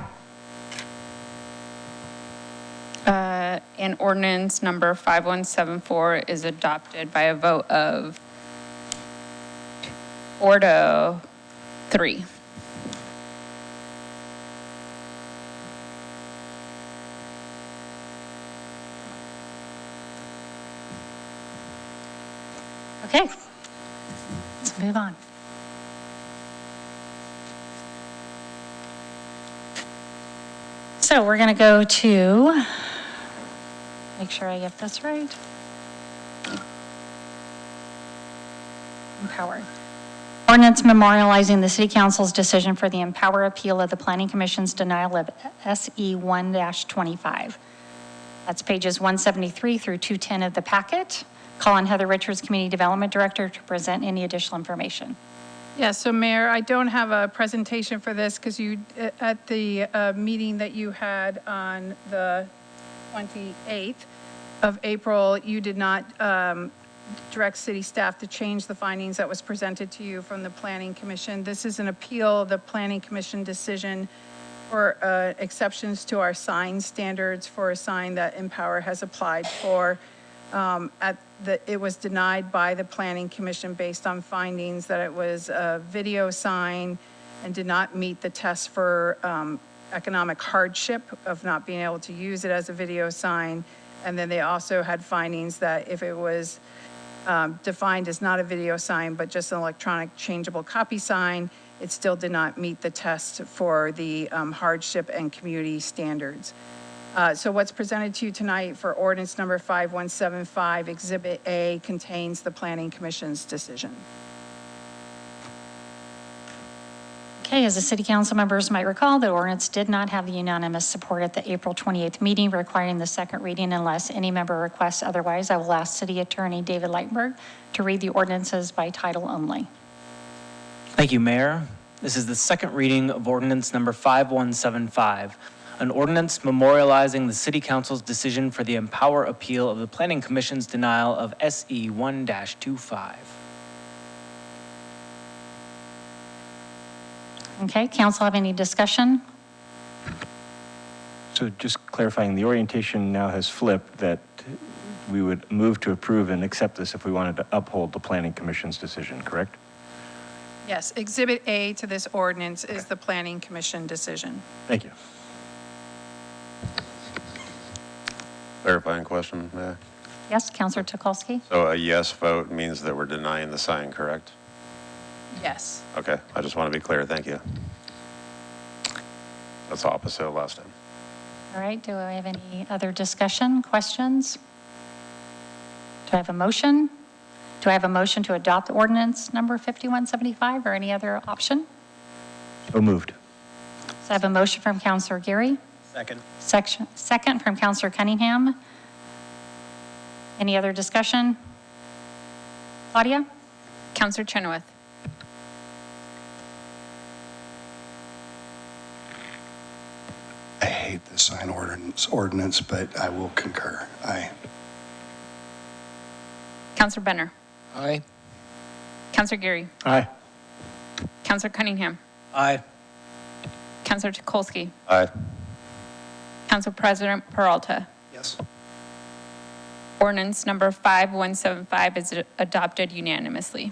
And ordinance number 5174 is adopted by a vote of 4-3. Okay, let's move on. So we're going to go to, make sure I get this right. Empower. Ordinance memorializing the City Council's decision for the Empower appeal of the Planning Commission's denial of SE 1-25. That's pages 173 through 210 of the packet. Call on Heather Richards, Community Development Director, to present any additional information. Yeah, so Mayor, I don't have a presentation for this because you, at the meeting that you had on the 28th of April, you did not direct city staff to change the findings that was presented to you from the Planning Commission. This is an appeal of the Planning Commission decision for exceptions to our sign standards for a sign that Empower has applied for. It was denied by the Planning Commission based on findings that it was a video sign and did not meet the test for economic hardship of not being able to use it as a video sign. And then they also had findings that if it was defined as not a video sign, but just an electronic changeable copy sign, it still did not meet the test for the hardship and community standards. So what's presented to you tonight for ordinance number 5175, Exhibit A, contains the Planning Commission's decision. Okay, as the city council members might recall, the ordinance did not have the unanimous support at the April 28th meeting requiring the second reading unless any member requests otherwise. I will ask City Attorney David Lightberg to read the ordinances by title only. Thank you, Mayor. This is the second reading of ordinance number 5175, an ordinance memorializing the City Council's decision for the Empower appeal of the Planning Commission's denial of SE 1-25. Okay, council have any discussion? So just clarifying, the orientation now has flipped that we would move to approve and accept this if we wanted to uphold the Planning Commission's decision, correct? Yes, Exhibit A to this ordinance is the Planning Commission decision. Thank you. Clarifying question, may I? Yes, Councilor Tukolsky? So a yes vote means that we're denying the sign, correct? Yes. Okay, I just want to be clear, thank you. That's opposite of last time. All right, do I have any other discussion, questions? Do I have a motion? Do I have a motion to adopt ordinance number 5175 or any other option? So moved. So I have a motion from Councilor Geary. Second from Councilor Cunningham. Any other discussion? Claudia? Counselor Chenoweth. I hate the sign ordinance, but I will concur. Aye. Counselor Benner. Aye. Counselor Geary. Aye. Counselor Cunningham. Aye. Counselor Tukolsky. Aye. Council President Peralta. Yes. Ordinance number 5175 is adopted unanimously.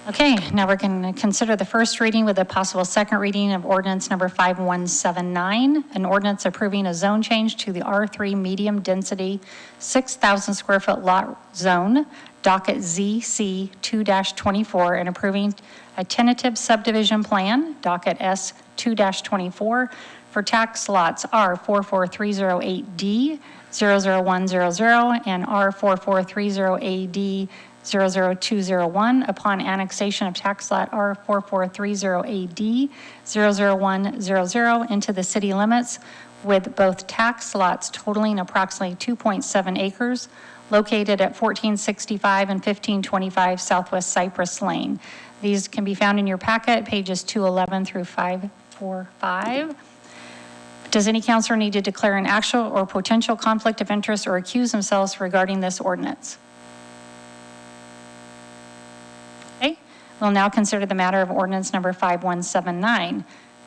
Okay, now we're going to consider the first reading with a possible second reading of ordinance number 5179, an ordinance approving a zone change to the R3 medium density 6,000 square foot lot zone, docket ZC 2-24, and approving a tentative subdivision plan, docket S 2-24, for tax lots R44308D 00100 and R44308D 00201 upon annexation of tax lot R4430AD 00100 into the city limits, with both tax lots totaling approximately 2.7 acres located at 1465 and 1525 Southwest Cypress Lane. These can be found in your packet, pages 211 through 545. Does any counselor need to declare an actual or potential conflict of interest or accuse themselves regarding this ordinance? Okay, we'll now consider the matter of ordinance number 5179.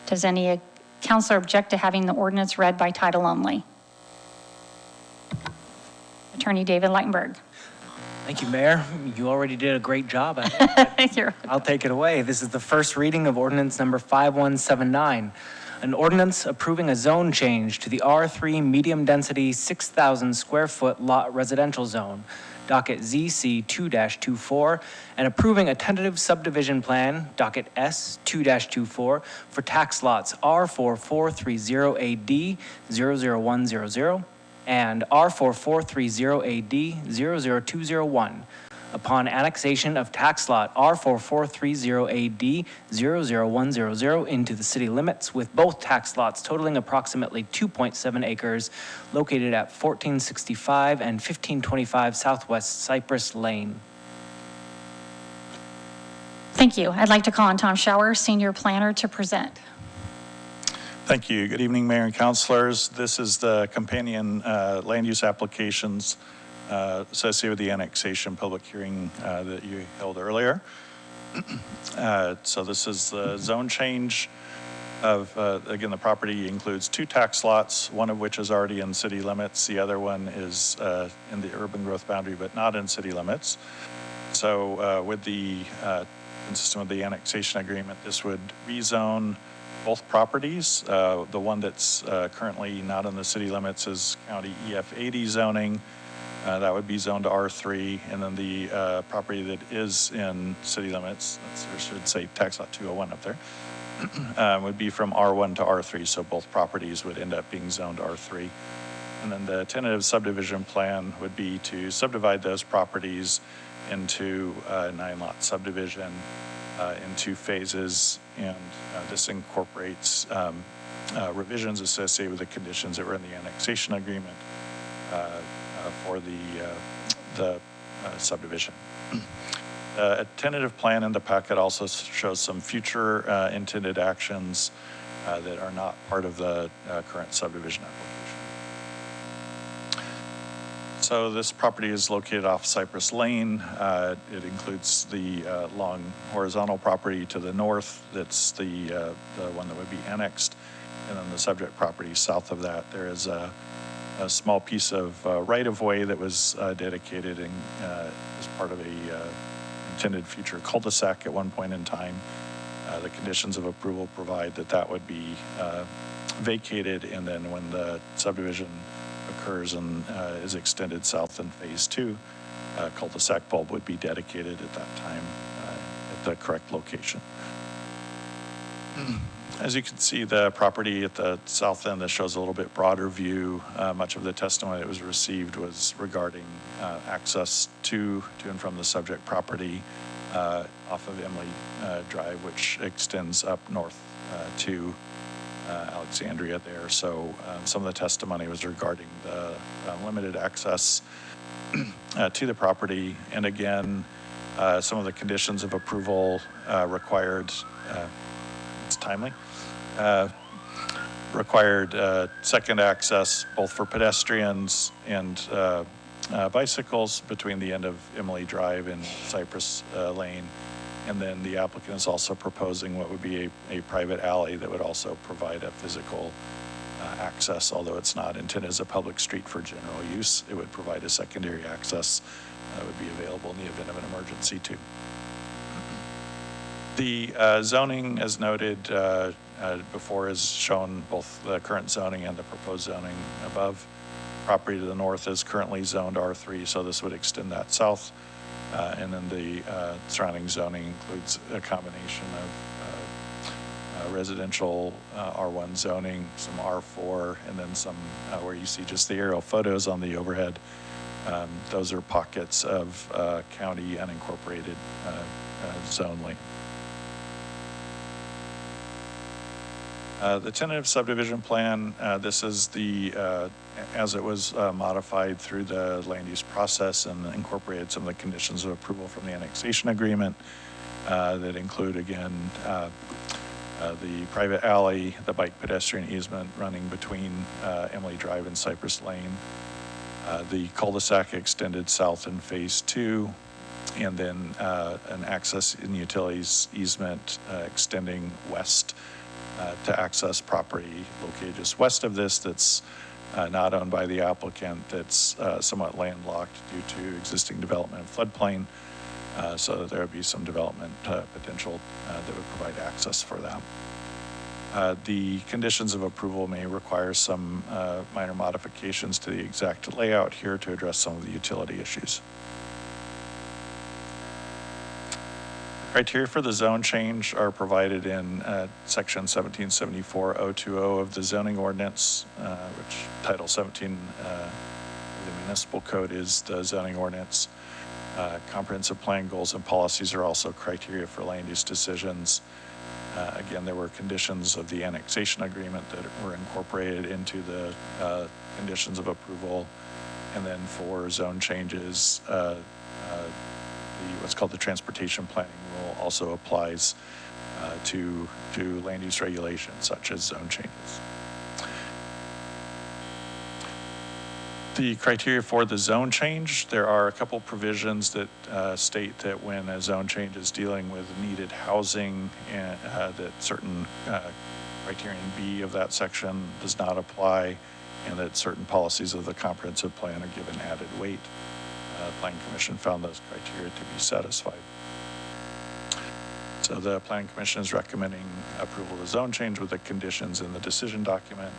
Does any counselor object to having the ordinance read by title only? Attorney David Lightenberg. Thank you, Mayor. You already did a great job at it. I'll take it away. This is the first reading of ordinance number 5179, an ordinance approving a zone change to the R3 medium density 6,000 square foot lot residential zone, docket ZC 2-24, and approving a tentative subdivision plan, docket S 2-24, for tax lots R4430AD 00100 and R4430AD 00201 upon annexation of tax lot R4430AD 00100 into the city limits, with both tax lots totaling approximately 2.7 acres located at 1465 and 1525 Southwest Cypress Lane. Thank you. I'd like to call on Tom Schauer, Senior Planner, to present. Thank you. Good evening, Mayor and Councilors. This is the companion land use applications associated with the annexation public hearing that you held earlier. So this is the zone change of, again, the property includes 2 tax lots, one of which is already in city limits. The other one is in the urban growth boundary, but not in city limits. So with the, consistent with the annexation agreement, this would rezone both properties. The one that's currently not in the city limits is County EF 80 zoning. That would be zoned R3, and then the property that is in city limits, I should say tax lot 201 up there, would be from R1 to R3, so both properties would end up being zoned R3. And then the tentative subdivision plan would be to subdivide those properties into a 9-lot subdivision in 2 phases, and this incorporates revisions associated with the conditions that were in the annexation agreement for the subdivision. A tentative plan in the packet also shows some future intended actions that are not part of the current subdivision application. So this property is located off Cypress Lane. It includes the long horizontal property to the north. That's the one that would be annexed. And then the subject property south of that. There is a small piece of right-of-way that was dedicated as part of a intended future cul-de-sac at one point in time. The conditions of approval provide that that would be vacated, and then when the subdivision occurs and is extended south in phase 2, cul-de-sac bulb would be dedicated at that time at the correct location. As you can see, the property at the south end that shows a little bit broader view. Much of the testimony that was received was regarding access to and from the subject property off of Emily Drive, which extends up north to Alexandria there. So some of the testimony was regarding the limited access to the property. And again, some of the conditions of approval required, it's timely, required second access both for pedestrians and bicycles between the end of Emily Drive and Cypress Lane. And then the applicant is also proposing what would be a private alley that would also provide a physical access, although it's not intended as a public street for general use. It would provide a secondary access that would be available in the event of an emergency too. The zoning, as noted before, is shown both the current zoning and the proposed zoning above. Property to the north is currently zoned R3, so this would extend that south. And then the surrounding zoning includes a combination of residential R1 zoning, some R4, and then some where you see just the aerial photos on the overhead. Those are pockets of county unincorporated zone lane. The tentative subdivision plan, this is the, as it was modified through the land use process and incorporated some of the conditions of approval from the annexation agreement that include, again, the private alley, the bike pedestrian easement running between Emily Drive and Cypress Lane, the cul-de-sac extended south in phase 2, and then an access and utilities easement extending west to access property located just west of this that's not owned by the applicant, that's somewhat landlocked due to existing development in floodplain, so that there would be some development potential that would provide access for that. The conditions of approval may require some minor modifications to the exact layout here to address some of the utility issues. Criteria for the zone change are provided in section 1774-020 of the zoning ordinance, which title 17 of the municipal code is the zoning ordinance. Comprehensive plan goals and policies are also criteria for land use decisions. Again, there were conditions of the annexation agreement that were incorporated into the conditions of approval. And then for zone changes, what's called the transportation planning rule also applies to land use regulations such as zone changes. The criteria for the zone change, there are a couple provisions that state that when a zone change is dealing with needed housing, and that certain criterion B of that section does not apply, and that certain policies of the comprehensive plan are given added weight. Planning Commission found those criteria to be satisfied. So the Planning Commission is recommending approval of the zone change with the conditions in the decision document.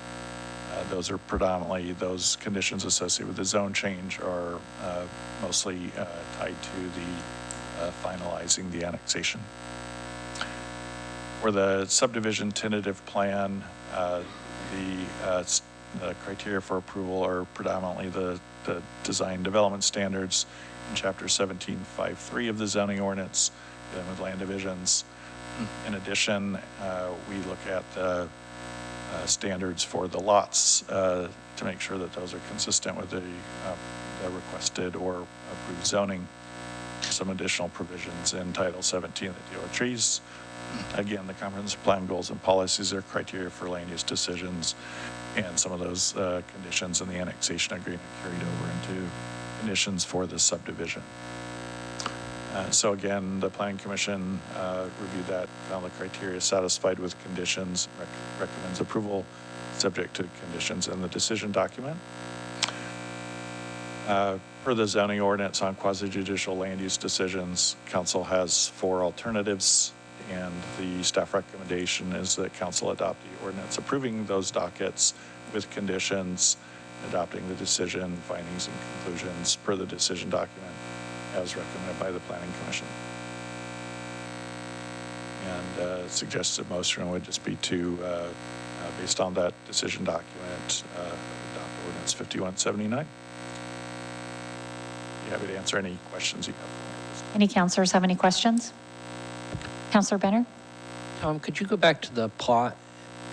Those are predominantly, those conditions associated with the zone change are mostly tied to the finalizing the annexation. For the subdivision tentative plan, the criteria for approval are predominantly the design development standards in Chapter 17.5.3 of the zoning ordinance, dealing with land divisions. In addition, we look at the standards for the lots to make sure that those are consistent with the requested or approved zoning. Some additional provisions in Title 17 that deal with trees. Again, the comprehensive plan goals and policies are criteria for land use decisions, and some of those conditions in the annexation agreement carried over into conditions for the subdivision. So again, the Planning Commission reviewed that, found the criteria satisfied with conditions, recommends approval subject to conditions in the decision document. Per the zoning ordinance on quasi-judicial land use decisions, council has 4 alternatives, and the staff recommendation is that council adopt the ordinance approving those dockets with conditions, adopting the decision, findings, and conclusions per the decision document as recommended by the Planning Commission. And suggested motion would just be to, based on that decision document, adopt ordinance 5179. Be happy to answer any questions you have. Any counselors have any questions? Counselor Benner? Tom, could you go back to the plot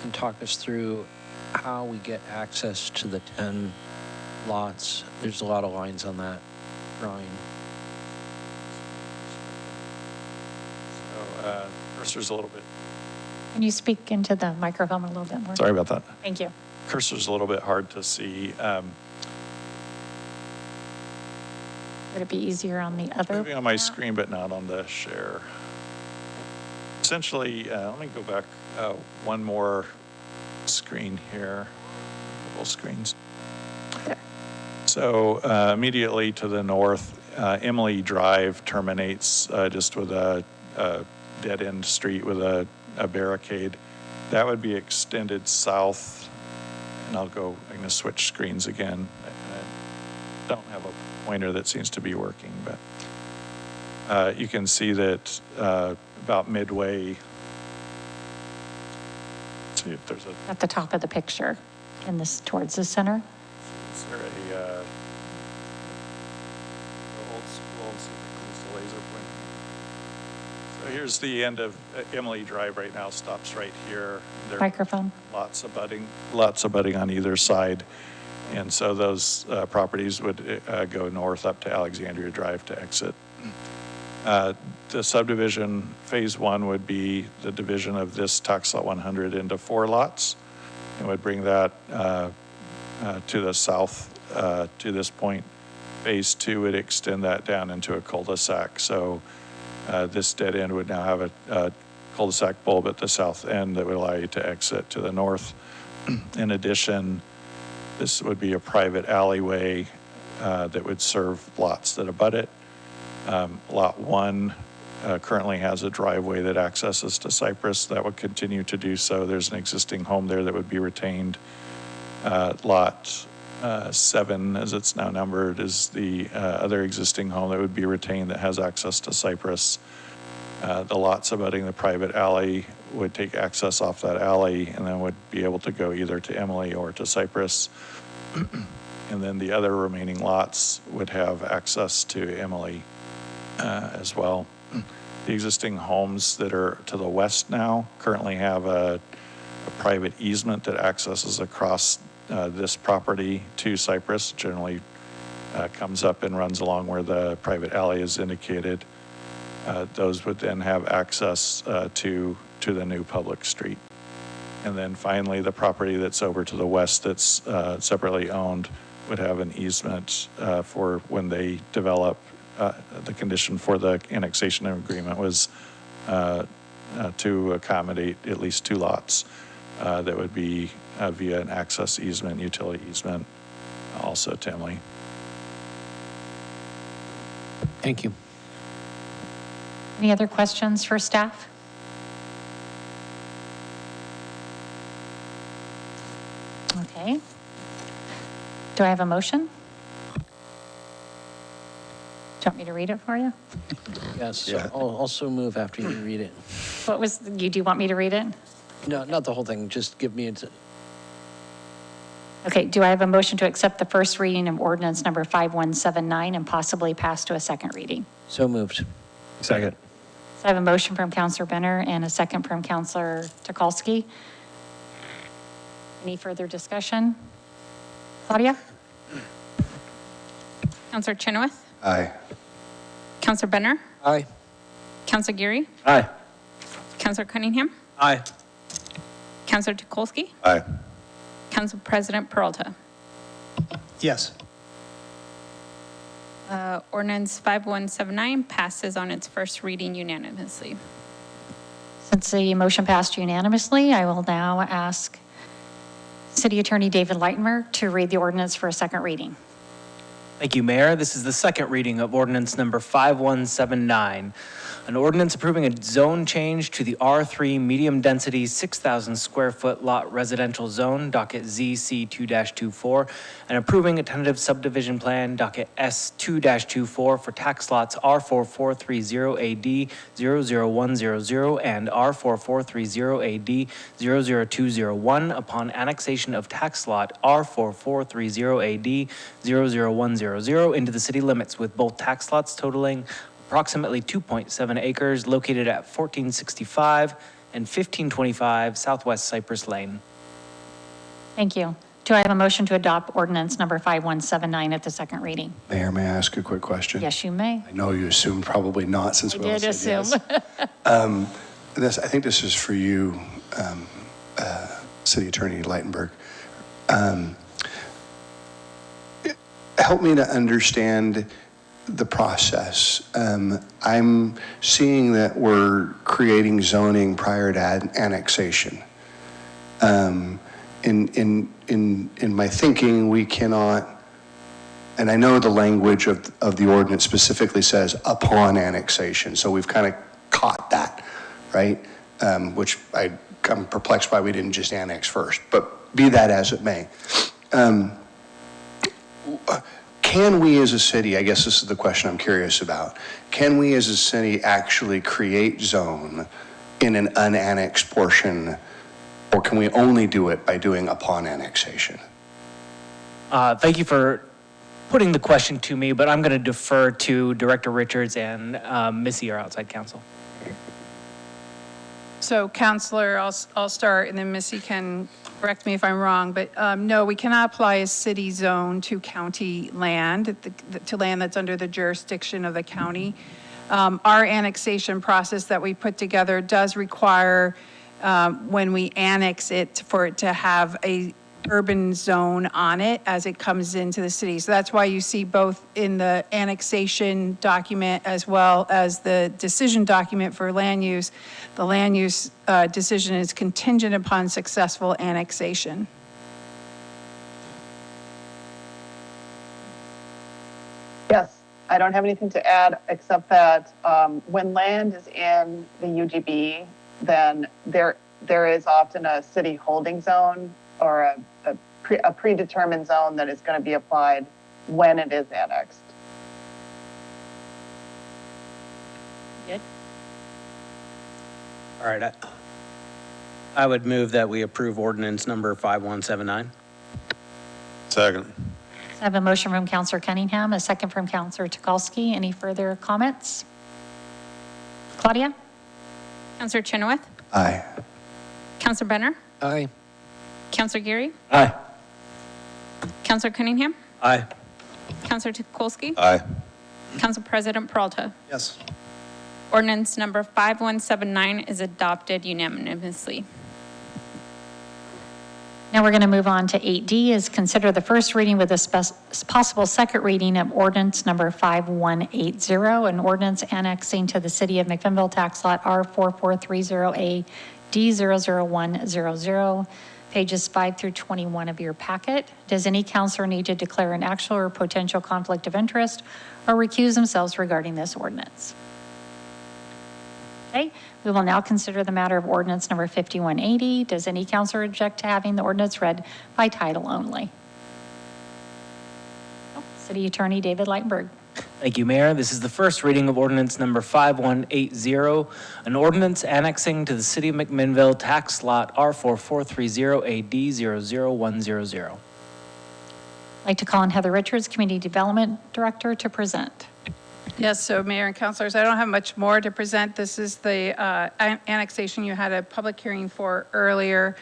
and talk us through how we get access to the 10 lots? There's a lot of lines on that drawing. So cursor's a little bit, Can you speak into the microphone a little bit more? sorry about that. Thank you. Cursor's a little bit hard to see. Would it be easier on the other? Moving on my screen, but not on the share. Essentially, let me go back one more screen here, couple screens. So immediately to the north, Emily Drive terminates just with a dead-end street with a barricade. That would be extended south, and I'm going to switch screens again. I don't have a pointer that seems to be working, but you can see that about midway, let's see if there's a... At the top of the picture, in this, towards the center. Is there a old school, let's see if I can use the laser pointer. So here's the end of Emily Drive right now, stops right here. There Microphone. lots of budding on either side. And so those properties would go north up to Alexandria Drive to exit. The subdivision, phase 1 would be the division of this tax lot 100 into 4 lots. It would bring that to the south to this point. Phase 2 would extend that down into a cul-de-sac. So this dead end would now have a cul-de-sac bulb at the south end that would allow you to exit to the north. In addition, this would be a private alleyway that would serve lots that abut it. Lot 1 currently has a driveway that accesses to Cypress. That would continue to do so. There's an existing home there that would be retained. Lot 7, as it's now numbered, is the other existing home that would be retained that has access to Cypress. The lots abutting the private alley would take access off that alley and then would be able to go either to Emily or to Cypress. And then the other remaining lots would have access to Emily as well. The existing homes that are to the west now currently have a private easement that accesses across this property to Cypress, generally comes up and runs along where the private alley is indicated. Those would then have access to the new public street. And then finally, the property that's over to the west that's separately owned would have an easement for when they develop. The condition for the annexation agreement was to accommodate at least 2 lots that would be via an access easement, utility easement, also to Emily. Thank you. Any other questions for staff? Okay. Do I have a motion? Do you want me to read it for you? Yes, I'll also move after you read it. What was, do you want me to read it? No, not the whole thing, just give me, Okay, do I have a motion to accept the first reading of ordinance number 5179 and possibly pass to a second reading? so moved. Second. So I have a motion from Counselor Benner and a second from Counselor Tukalski. Any further discussion? Claudia? Counselor Chenoweth? Aye. Counselor Benner? Aye. Counselor Geary? Aye. Counselor Cunningham? Aye. Counselor Tukolsky? Aye. Council President Peralta? Yes. Ordinance 5179 passes on its first reading unanimously. Since the motion passed unanimously, I will now ask City Attorney David Leitenberg to read the ordinance for a second reading. Thank you, Mayor. This is the second reading of ordinance number 5179, an ordinance approving a zone change to the R3 medium-density 6,000 square foot lot residential zone, docket ZC2-24, and approving a tentative subdivision plan, docket S2-24, for tax lots R4430AD 00100 and R4430AD 00201 upon annexation of tax lot R4430AD 00100 into the city limits, with both tax lots totaling approximately 2.7 acres located at 1465 and 1525 Southwest Cypress Lane. Thank you. Do I have a motion to adopt ordinance number 5179 at the second reading? Mayor, may I ask a quick question? Yes, you may. I know you assumed probably not since I we all did said assume. yes. I think this is for you, City Attorney Leitenberg. Help me to understand the process. I'm seeing that we're creating zoning prior to annexation. In my thinking, we cannot, and I know the language of the ordinance specifically says upon annexation, so we've kind of caught that, right? Which I'm perplexed by we didn't just annex first, but be that as it may. Can we as a city, I guess this is the question I'm curious about, can we as a city actually create zone in an unannexed portion, or can we only do it by doing upon annexation? Thank you for putting the question to me, but I'm going to defer to Director Richards and Missy, our outside counsel. So Counselor, I'll start, and then Missy can correct me if I'm wrong, but no, we cannot apply a city zone to county land, to land that's under the jurisdiction of the county. Our annexation process that we put together does require, when we annex it, for it to have a urban zone on it as it comes into the city. So that's why you see both in the annexation document as well as the decision document for land use, the land use decision is contingent upon successful annexation. Yes, I don't have anything to add except that when land is in the UGB, then there is often a city holding zone or a predetermined zone that is going to be applied when it is annexed. Good. All right. I would move that we approve ordinance number 5179. Second. I have a motion from Counselor Cunningham, a second from Counselor Tukalski. Any further comments? Claudia? Counselor Chenoweth? Aye. Counselor Benner? Aye. Counselor Geary? Aye. Counselor Cunningham? Aye. Counselor Tukolsky? Aye. Council President Peralta? Yes. Ordinance number 5179 is adopted unanimously. Now we're going to move on to 8D, is consider the first reading with a possible second reading of ordinance number 5180, an ordinance annexing to the City of McMinnville tax lot R4430A D00100, pages 5 through 21 of your packet. Does any counselor need to declare an actual or potential conflict of interest or recuse themselves regarding this ordinance? Okay, we will now consider the matter of ordinance number 5180. Does any counselor object to having the ordinance read by title only? City Attorney David Lightberg. Thank you, Mayor. This is the first reading of ordinance number 5180, an ordinance annexing to the City of McMinnville tax lot R4430AD00100. I'd like to call on Heather Richards, Community Development Director, to present. Yes, so Mayor and Councilors, I don't have much more to present. This is the annexation you had a public hearing for earlier.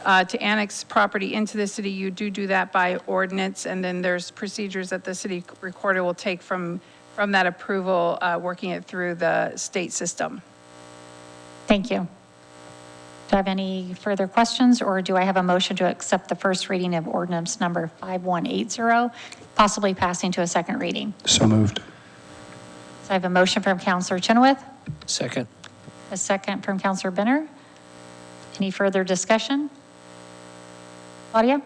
To annex property into the city, you do that by ordinance, and then there's procedures that the city recorder will take from that approval, working it through the state system. Thank you. Do I have any further questions, or do I have a motion to accept the first reading of ordinance number 5180, possibly passing to a second reading? So moved. So I have a motion from Councilor Chenoweth, Second. a second from Councilor Benner. Any further discussion? Claudia?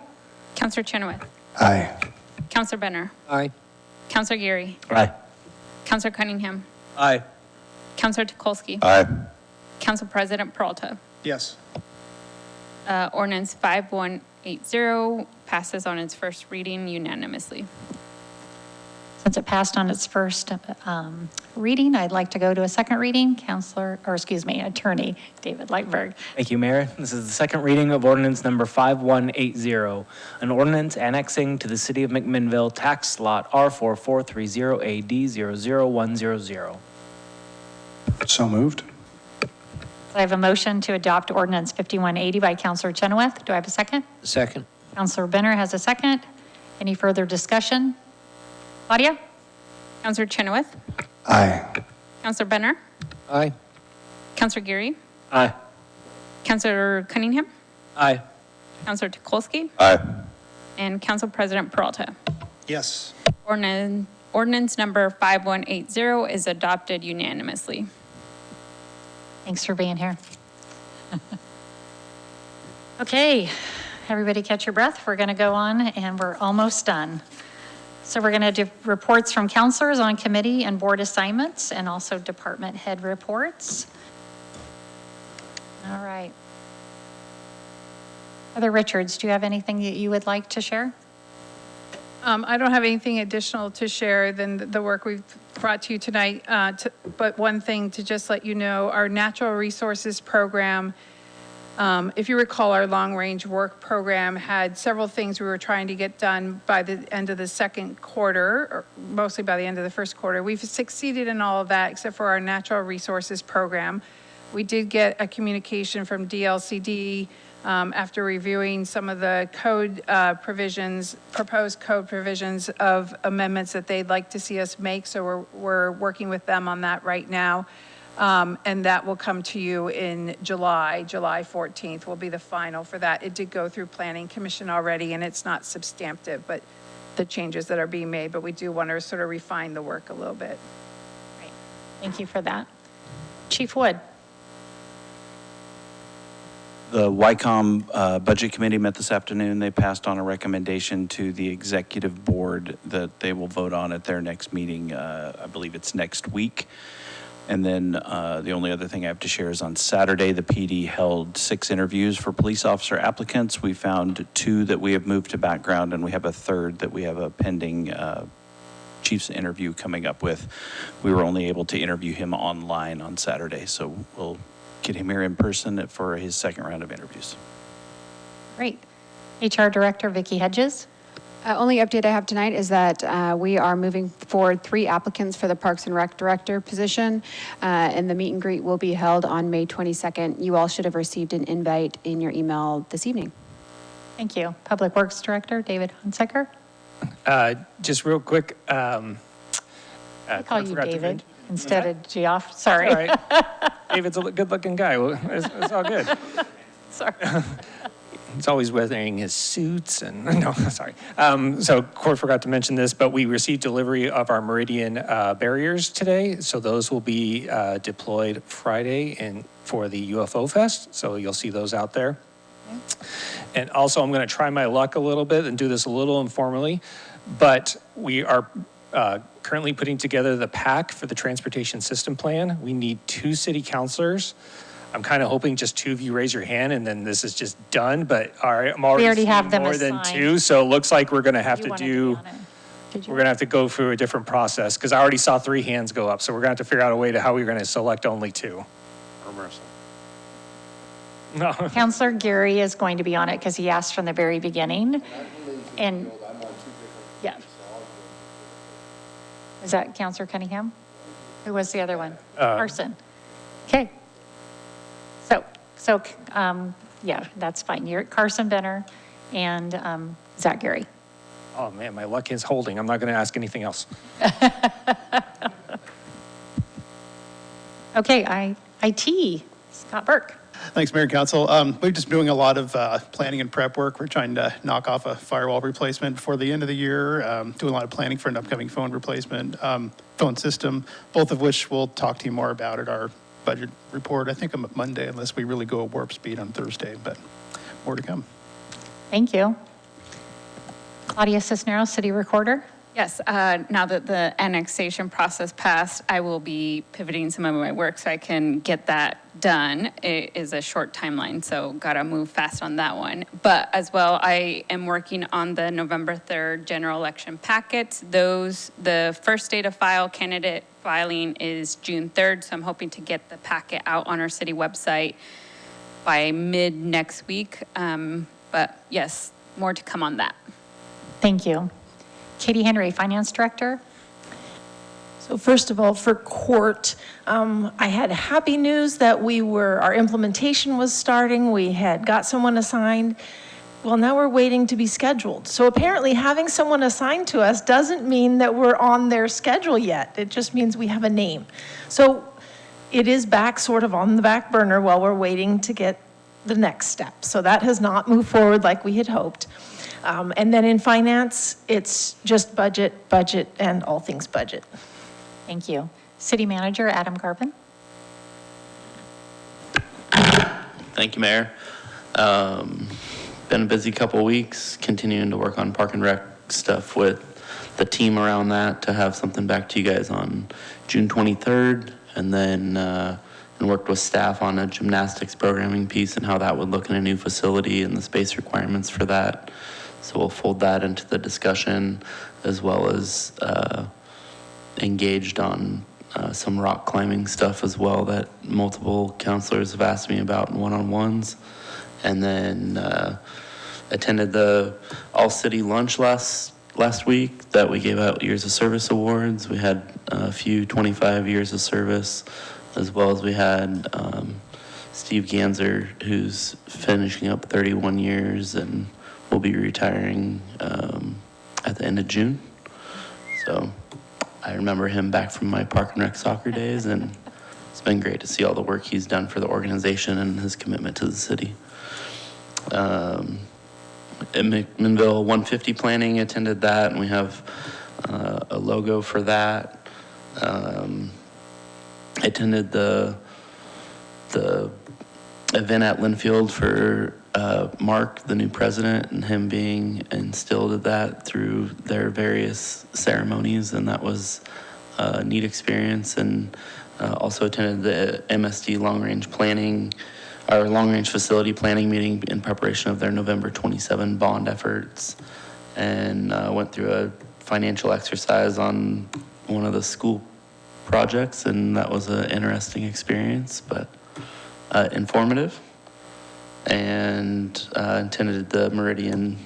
Counselor Chenoweth. Aye. Counselor Benner. Aye. Counselor Geary. Aye. Counselor Cunningham. Aye. Counselor Tukolsky. Aye. Council President Peralta. Yes. Ordinance 5180 passes on its first reading unanimously. Since it passed on its first reading, I'd like to go to a second reading. Attorney David Lightberg. Thank you, Mayor. This is the second reading of ordinance number 5180, an ordinance annexing to the City of McMinnville tax lot R4430AD00100. So moved. I have a motion to adopt ordinance 5180 by Councilor Chenoweth. Do I have a second? Second. Councilor Benner has a second. Any further discussion? Claudia? Counselor Chenoweth. Aye. Counselor Benner. Aye. Counselor Geary. Aye. Counselor Cunningham. Aye. Counselor Tukolsky. Aye. And Council President Peralta. Yes. Ordinance number 5180 is adopted unanimously. Thanks for being here. Okay, everybody catch your breath. We're going to go on and we're almost done. So we're going to do reports from councilors on committee and board assignments and also department head reports. All right. Heather Richards, do you have anything that you would like to share? I don't have anything additional to share than the work we've brought to you tonight, but one thing to just let you know, our natural resources program, if you recall, our long-range work program had several things we were trying to get done by the end of the second quarter, or mostly by the end of the first quarter. We've succeeded in all of that except for our natural resources program. We did get a communication from DLCD after reviewing some of the code provisions, proposed code provisions of amendments that they'd like to see us make. So we're working with them on that right now. And that will come to you in July 14th will be the final for that. It did go through Planning Commission already, and it's not substantive, but the changes that are being made, but we do want to sort of refine the work a little bit. Great. Thank you for that. Chief Wood. The YCOM Budget Committee met this afternoon. They passed on a recommendation to the executive board that they will vote on at their next meeting. I believe it's next week. And then the only other thing I have to share is on Saturday, the PD held 6 interviews for police officer applicants. We found 2 that we have moved to background, and we have a third that we have a pending chief's interview coming up with. We were only able to interview him online on Saturday, so we'll get him here in person for his second round of interviews. Great. HR Director Vicki Hedges. Only update I have tonight is that we are moving forward 3 applicants for the Parks and Rec Director position, and the meet and greet will be held on May 22nd. You all should have received an invite in your email this evening. Thank you. Public Works Director David Hunsaker. Just real quick. I call you forgot to David mention- instead of Geoff. Sorry. All right. David's a good-looking guy. Well, it's all good. Sorry. He's always wearing his suits and, no, sorry. So Court forgot to mention this, but we received delivery of our Meridian barriers today. So those will be deployed Friday for the UFO Fest. So you'll see those out there. And also I'm going to try my luck a little bit and do this a little informally, but we are currently putting together the PAC for the Transportation System Plan. We need 2 city councilors. I'm kind of hoping just 2 of you raise your hand and then this is just done, but I'm already We already have seeing them more than assigned. 2, so it looks like we're going to have You to wanted to do, be on it. Did you? We're going to have to go through a different process, because I already saw 3 hands go up, so we're going to have to figure out a way to how we're going to select only 2. No. Counselor Gary is going to be on it because he asked from the very beginning. And, yeah. Is that Counselor Cunningham? Who was the other one? Carson. Okay. So, yeah, that's fine. You're Carson Benner and Zach Gary. Oh, man, my luck is holding. I'm not going to ask anything else. Okay, IT, Scott Burke. Thanks, Mayor and Council. We're just doing a lot of planning and prep work. We're trying to knock off a firewall replacement before the end of the year, doing a lot of planning for an upcoming phone replacement, phone system, both of which we'll talk to you more about at our budget report. I think on Monday, unless we really go at warp speed on Thursday, but more to come. Thank you. Claudia Cisneros, City Recorder. Yes, now that the annexation process passed, I will be pivoting some of my work so I can get that done. It is a short timeline, so gotta move fast on that one. But as well, I am working on the November 3rd general election packets. The first date of file candidate filing is June 3rd, so I'm hoping to get the packet out on our city website by mid next week. But yes, more to come on that. Thank you. Katie Henry, Finance Director. So first of all, for court, I had happy news that our implementation was starting. We had got someone assigned. Well, now we're waiting to be scheduled. So apparently having someone assigned to us doesn't mean that we're on their schedule yet. It just means we have a name. So it is back sort of on the back burner while we're waiting to get the next step. So that has not moved forward like we had hoped. And then in finance, it's just budget, and all things budget. Thank you. City Manager Adam Garvin. Thank you, Mayor. Been a busy couple weeks, continuing to work on Park and Rec stuff with the team around that to have something back to you guys on June 23rd. And then and worked with staff on a gymnastics programming piece and how that would look in a new facility and the space requirements for that. So we'll fold that into the discussion, as well as engaged on some rock climbing stuff as well that multiple counselors have asked me about in one-on-ones. And then attended the all-city lunch last week that we gave out years of service awards. We had a few 25 years of service, as well as we had Steve Ganser, who's finishing up 31 years and will be retiring at the end of June. So I remember him back from my Park and Rec soccer days, and it's been great to see all the work he's done for the organization and his commitment to the city. At McMinnville 150 planning, attended that, and we have a logo for that. Attended the event at Linfield for Mark, the new president, and him being instilled at that through their various ceremonies, and that was a neat experience. And also attended the MSD long-range planning, our long-range facility planning meeting in preparation of their November 27 bond efforts, and went through a financial exercise on one of the school projects, and that was an interesting experience, but informative. And attended the Meridian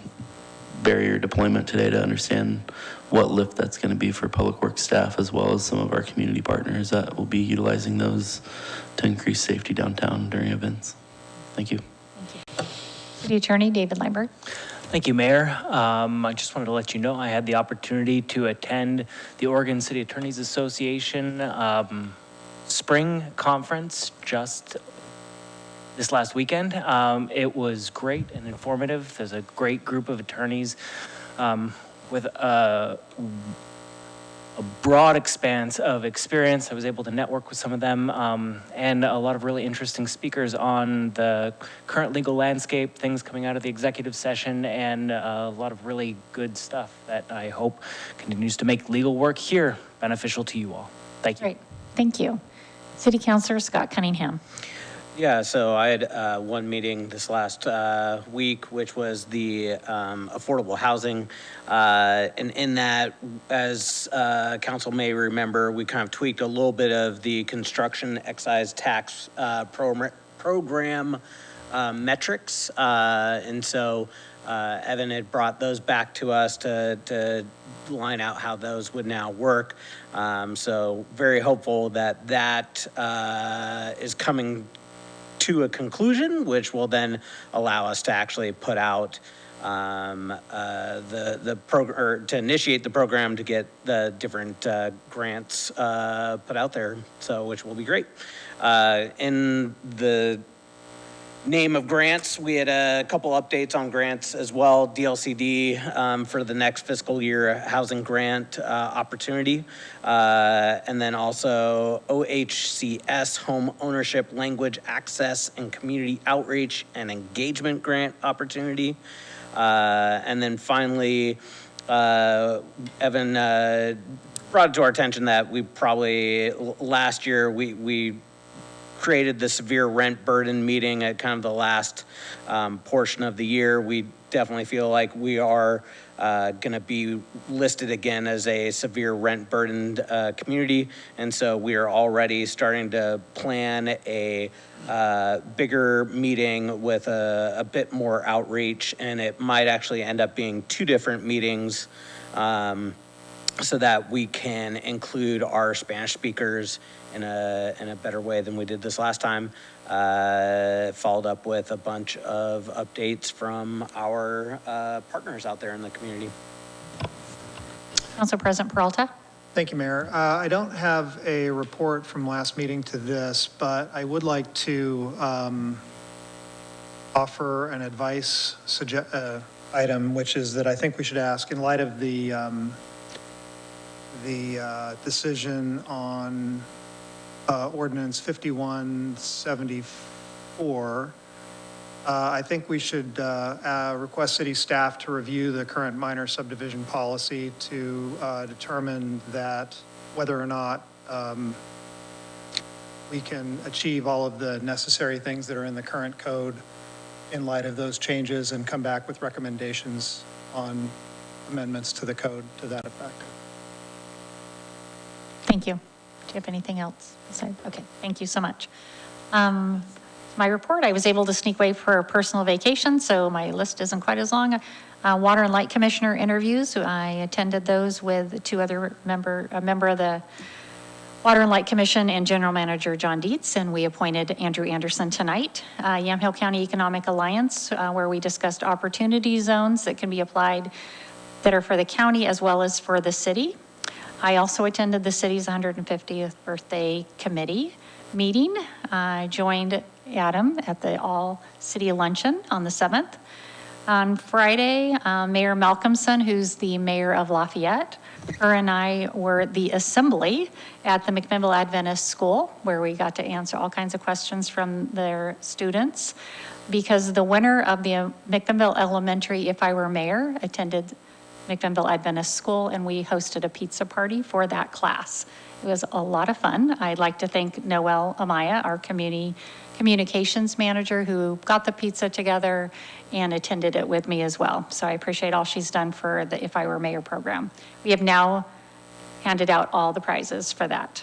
barrier deployment today to understand what lift that's going to be for public works staff, as well as some of our community partners that will be utilizing those to increase safety downtown during events. Thank you. City Attorney David Lambert. Thank you, Mayor. I just wanted to let you know I had the opportunity to attend the Oregon City Attorneys Association spring conference just this last weekend. It was great and informative. There's a great group of attorneys with a broad expanse of experience. I was able to network with some of them, and a lot of really interesting speakers on the current legal landscape, things coming out of the executive session, and a lot of really good stuff that I hope continues to make legal work here beneficial to you all. Thank you. Great. Thank you. City Councilor Scott Cunningham. Yeah, so I had one meeting this last week, which was the affordable housing. And in that, as council may remember, we kind of tweaked a little bit of the construction excise tax program metrics. And so Evan had brought those back to us to line out how those would now work. So very hopeful that that is coming to a conclusion, which will then allow us to actually put out the program, or to initiate the program to get the different grants put out there. So, which will be great. In the name of grants, we had a couple updates on grants as well. DLCD for the next fiscal year housing grant opportunity. And then also OHCS home ownership language access and community outreach and engagement grant opportunity. And then finally, Evan brought it to our attention that we probably last year we created the severe rent burden meeting at kind of the last portion of the year. We definitely feel like we are going to be listed again as a severe rent burdened community. And so we are already starting to plan a bigger meeting with a bit more outreach, and it might actually end up being 2 different meetings so that we can include our Spanish speakers in a better way than we did this last time. Followed up with a bunch of updates from our partners out there in the community. Council President Peralta. Thank you, Mayor. I don't have a report from last meeting to this, but I would like to offer an advice item, which is that I think we should ask, in light of the decision on Ordinance 5174, I think we should request city staff to review the current minor subdivision policy to determine that whether or not we can achieve all of the necessary things that are in the current code in light of those changes, and come back with recommendations on amendments to the code to that effect. Thank you. Do you have anything else? Okay, thank you so much. My report, I was able to sneak away for a personal vacation, so my list isn't quite as long. Water and Light Commissioner interviews, I attended those with 2 other a member of the Water and Light Commission and General Manager John Dietz, and we appointed Andrew Anderson tonight. Yamhill County Economic Alliance, where we discussed opportunity zones that can be applied that are for the county as well as for the city. I also attended the city's 150th birthday committee meeting. I joined Adam at the all-city luncheon on the 7th. On Friday, Mayor Malcolmson, who's the mayor of Lafayette, her and I were at the assembly at the McMinnville Adventist School, where we got to answer all kinds of questions from their students. Because the winner of the McMinnville Elementary If I Were Mayor attended McMinnville Adventist School, and we hosted a pizza party for that class. It was a lot of fun. I'd like to thank Noelle Amaya, our communications manager, who got the pizza together and attended it with me as well. So I appreciate all she's done for the If I Were Mayor program. We have now handed out all the prizes for that.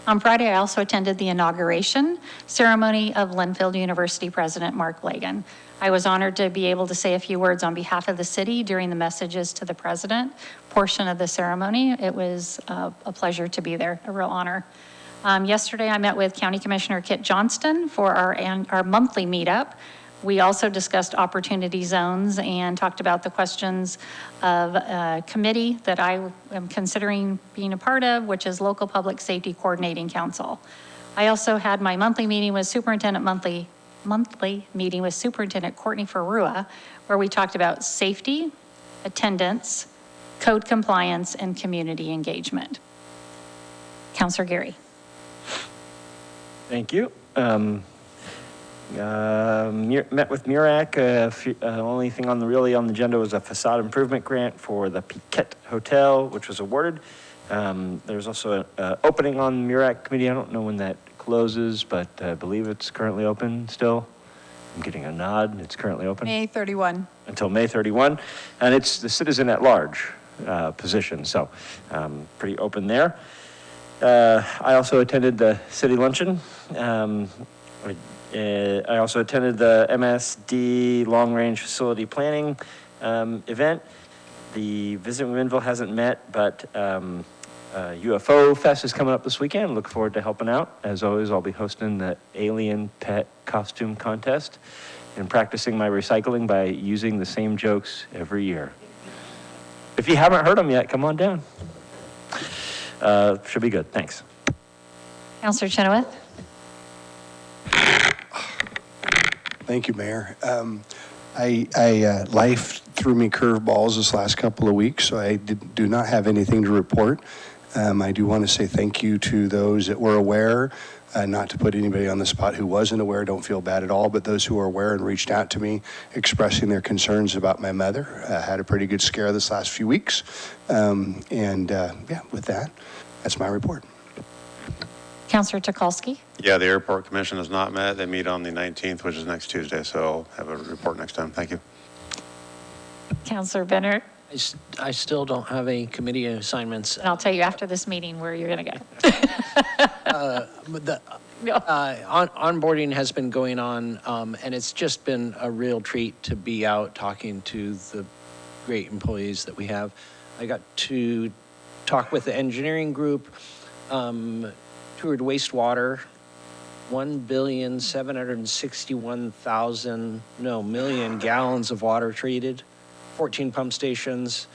On Friday, I also attended the inauguration ceremony of Linfield University President Mark Lagan. I was honored to be able to say a few words on behalf of the city during the messages to the president portion of the ceremony. It was a pleasure to be there, a real honor. Yesterday, I met with County Commissioner Kit Johnston for our monthly meetup. We also discussed opportunity zones and talked about the questions of a committee that I am considering being a part of, which is Local Public Safety Coordinating Council. I also had my monthly meeting with monthly meeting with Superintendent Courtney Ferrua, where we talked about safety, attendance, code compliance, and community engagement. Councilor Gary. Thank you. Met with MURAC. Only thing really on the agenda was a facade improvement grant for the Piquette Hotel, which was awarded. There's also an opening on the MURAC committee. I don't know when that closes, but I believe it's currently open still. I'm getting a nod. It's currently open May 31. until May 31, and it's the citizen at large position, so pretty open there. I also attended the city luncheon. I also attended the MSD Long Range Facility Planning event. The Visit McMinnville hasn't met, but UFO Fest is coming up this weekend. Look forward to helping out. As always, I'll be hosting the Alien Pet Costume Contest and practicing my recycling by using the same jokes every year. If you haven't heard them yet, come on down. Should be good. Thanks. Counselor Chenoweth? Thank you, Mayor. Life threw me curveballs this last couple of weeks, so I do not have anything to report. I do want to say thank you to those that were aware, not to put anybody on the spot who wasn't aware, don't feel bad at all, but those who were aware and reached out to me expressing their concerns about my mother. Had a pretty good scare this last few weeks. Yeah, with that, that's my report. Counselor Tukalski? Yeah, the airport commission has not met. They meet on the 19th, which is next Tuesday, so I'll have a report next time. Thank you. Counselor Benner? I still don't have any committee assignments. And I'll tell you after this meeting where you're going to go. Onboarding has been going on, and it's just been a real treat to be out talking to the great employees that we have. I got to talk with the engineering group, toured wastewater, 1,761,000 gallons of water treated, 14 pump stations.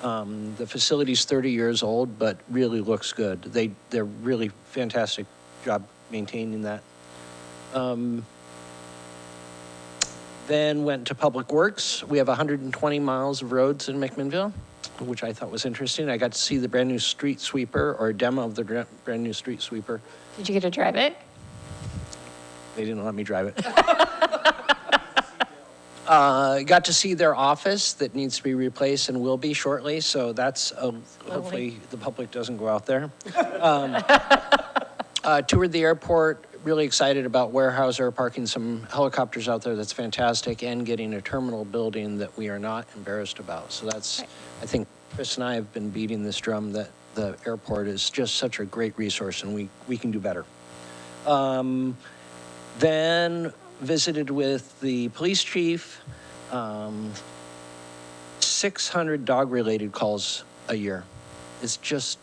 The facility's 30 years old, but really looks good. They're really fantastic job maintaining that. Then went to Public Works. We have 120 miles of roads in McMinnville, which I thought was interesting. I got to see the brand new street sweeper, or a demo of the brand new street sweeper. Did you get to drive it? They didn't let me drive it. Got to see their office that needs to be replaced and will be shortly, so that's, hopefully the public doesn't go out there. Toured the airport, really excited about Weyerhaeuser parking some helicopters out there. That's fantastic, and getting a terminal building that we are not embarrassed about. So that's, I think Chris and I have been beating this drum that the airport is just such a great resource, and we can do better. Then visited with the police chief, 600 dog-related calls a year. It's just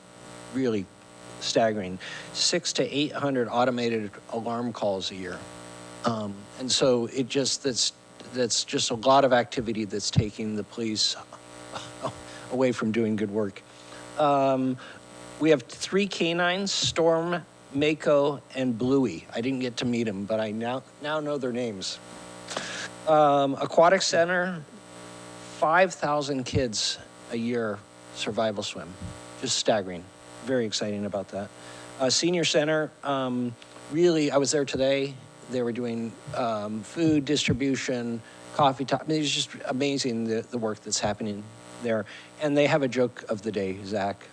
really staggering. 600 to 800 automated alarm calls a year. And so it just, that's just a lot of activity that's taking the police away from doing good work. We have 3 canines, Storm, Mako, and Bluey. I didn't get to meet them, but I now know their names. Aquatic Center, 5,000 kids a year survival swim. Just staggering. Very exciting about that. Senior Center, really, I was there today. They were doing food distribution, coffee time. I mean, it's just amazing the work that's happening there. And they have a joke of the day, Zach.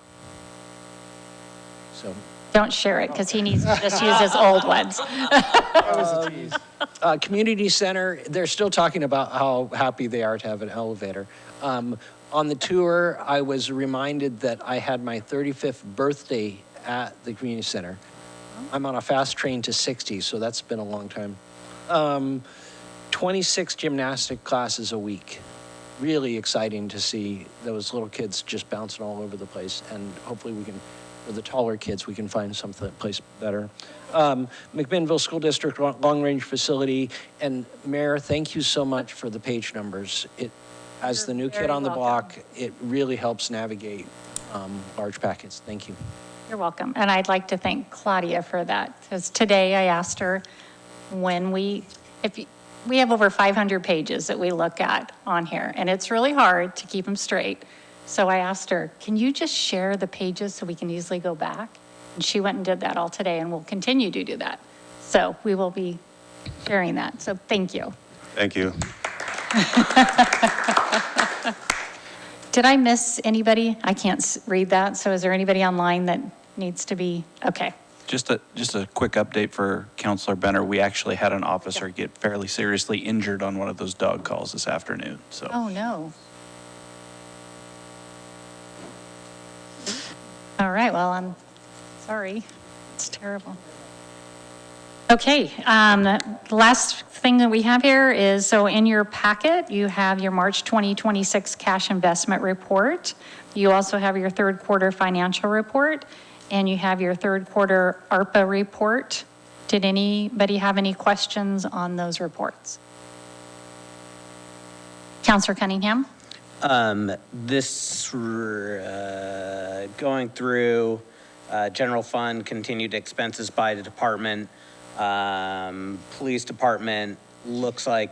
So. Don't share it, because he needs to just use his old ones. Community Center, they're still talking about how happy they are to have an elevator. On the tour, I was reminded that I had my 35th birthday at the community center. I'm on a fast train to 60, so that's been a long time. 26 gymnastic classes a week. Really exciting to see those little kids just bouncing all over the place, and hopefully we can, for the taller kids, we can find something place better. McMinnville School District Long Range Facility, and Mayor, thank you so much for the page numbers. As the new kid on the block, it really helps navigate large packets. Thank you. You're welcome. And I'd like to thank Claudia for that, because today I asked her when we have over 500 pages that we look at on here, and it's really hard to keep them straight. So I asked her, can you just share the pages so we can easily go back? And she went and did that all today, and we'll continue to do that. So we will be sharing that. So thank you. Thank you. Did I miss anybody? I can't read that. So is there anybody online that needs to be? Okay. Just a quick update for Counselor Benner. We actually had an officer get fairly seriously injured on one of those dog calls this afternoon, so. Oh, no. All right, well, I'm sorry. It's terrible. Okay, the last thing that we have here is, so in your packet, you have your March 2026 cash investment report. You also have your third quarter financial report, and you have your third quarter ARPA report. Did anybody have any questions on those reports? Counselor Cunningham? Going through general fund, continued expenses by the department, police department, looks like.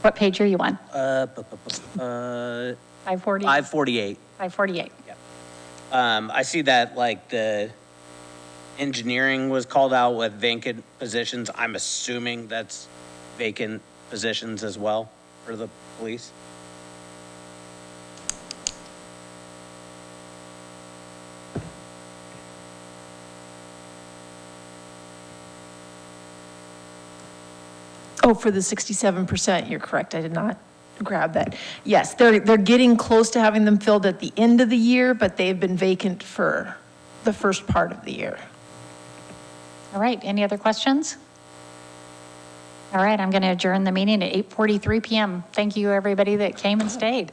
What page are you on? 540. 540? 548. 548. I see that like the engineering was called out with vacant positions. I'm assuming that's vacant positions as well for the police. Oh, for the 67%, you're correct. I did not grab that. Yes, they're getting close to having them filled at the end of the year, but they've been vacant for the first part of the year. All right, any other questions? All right, I'm going to adjourn the meeting at 8:43 PM. Thank you, everybody that came and stayed.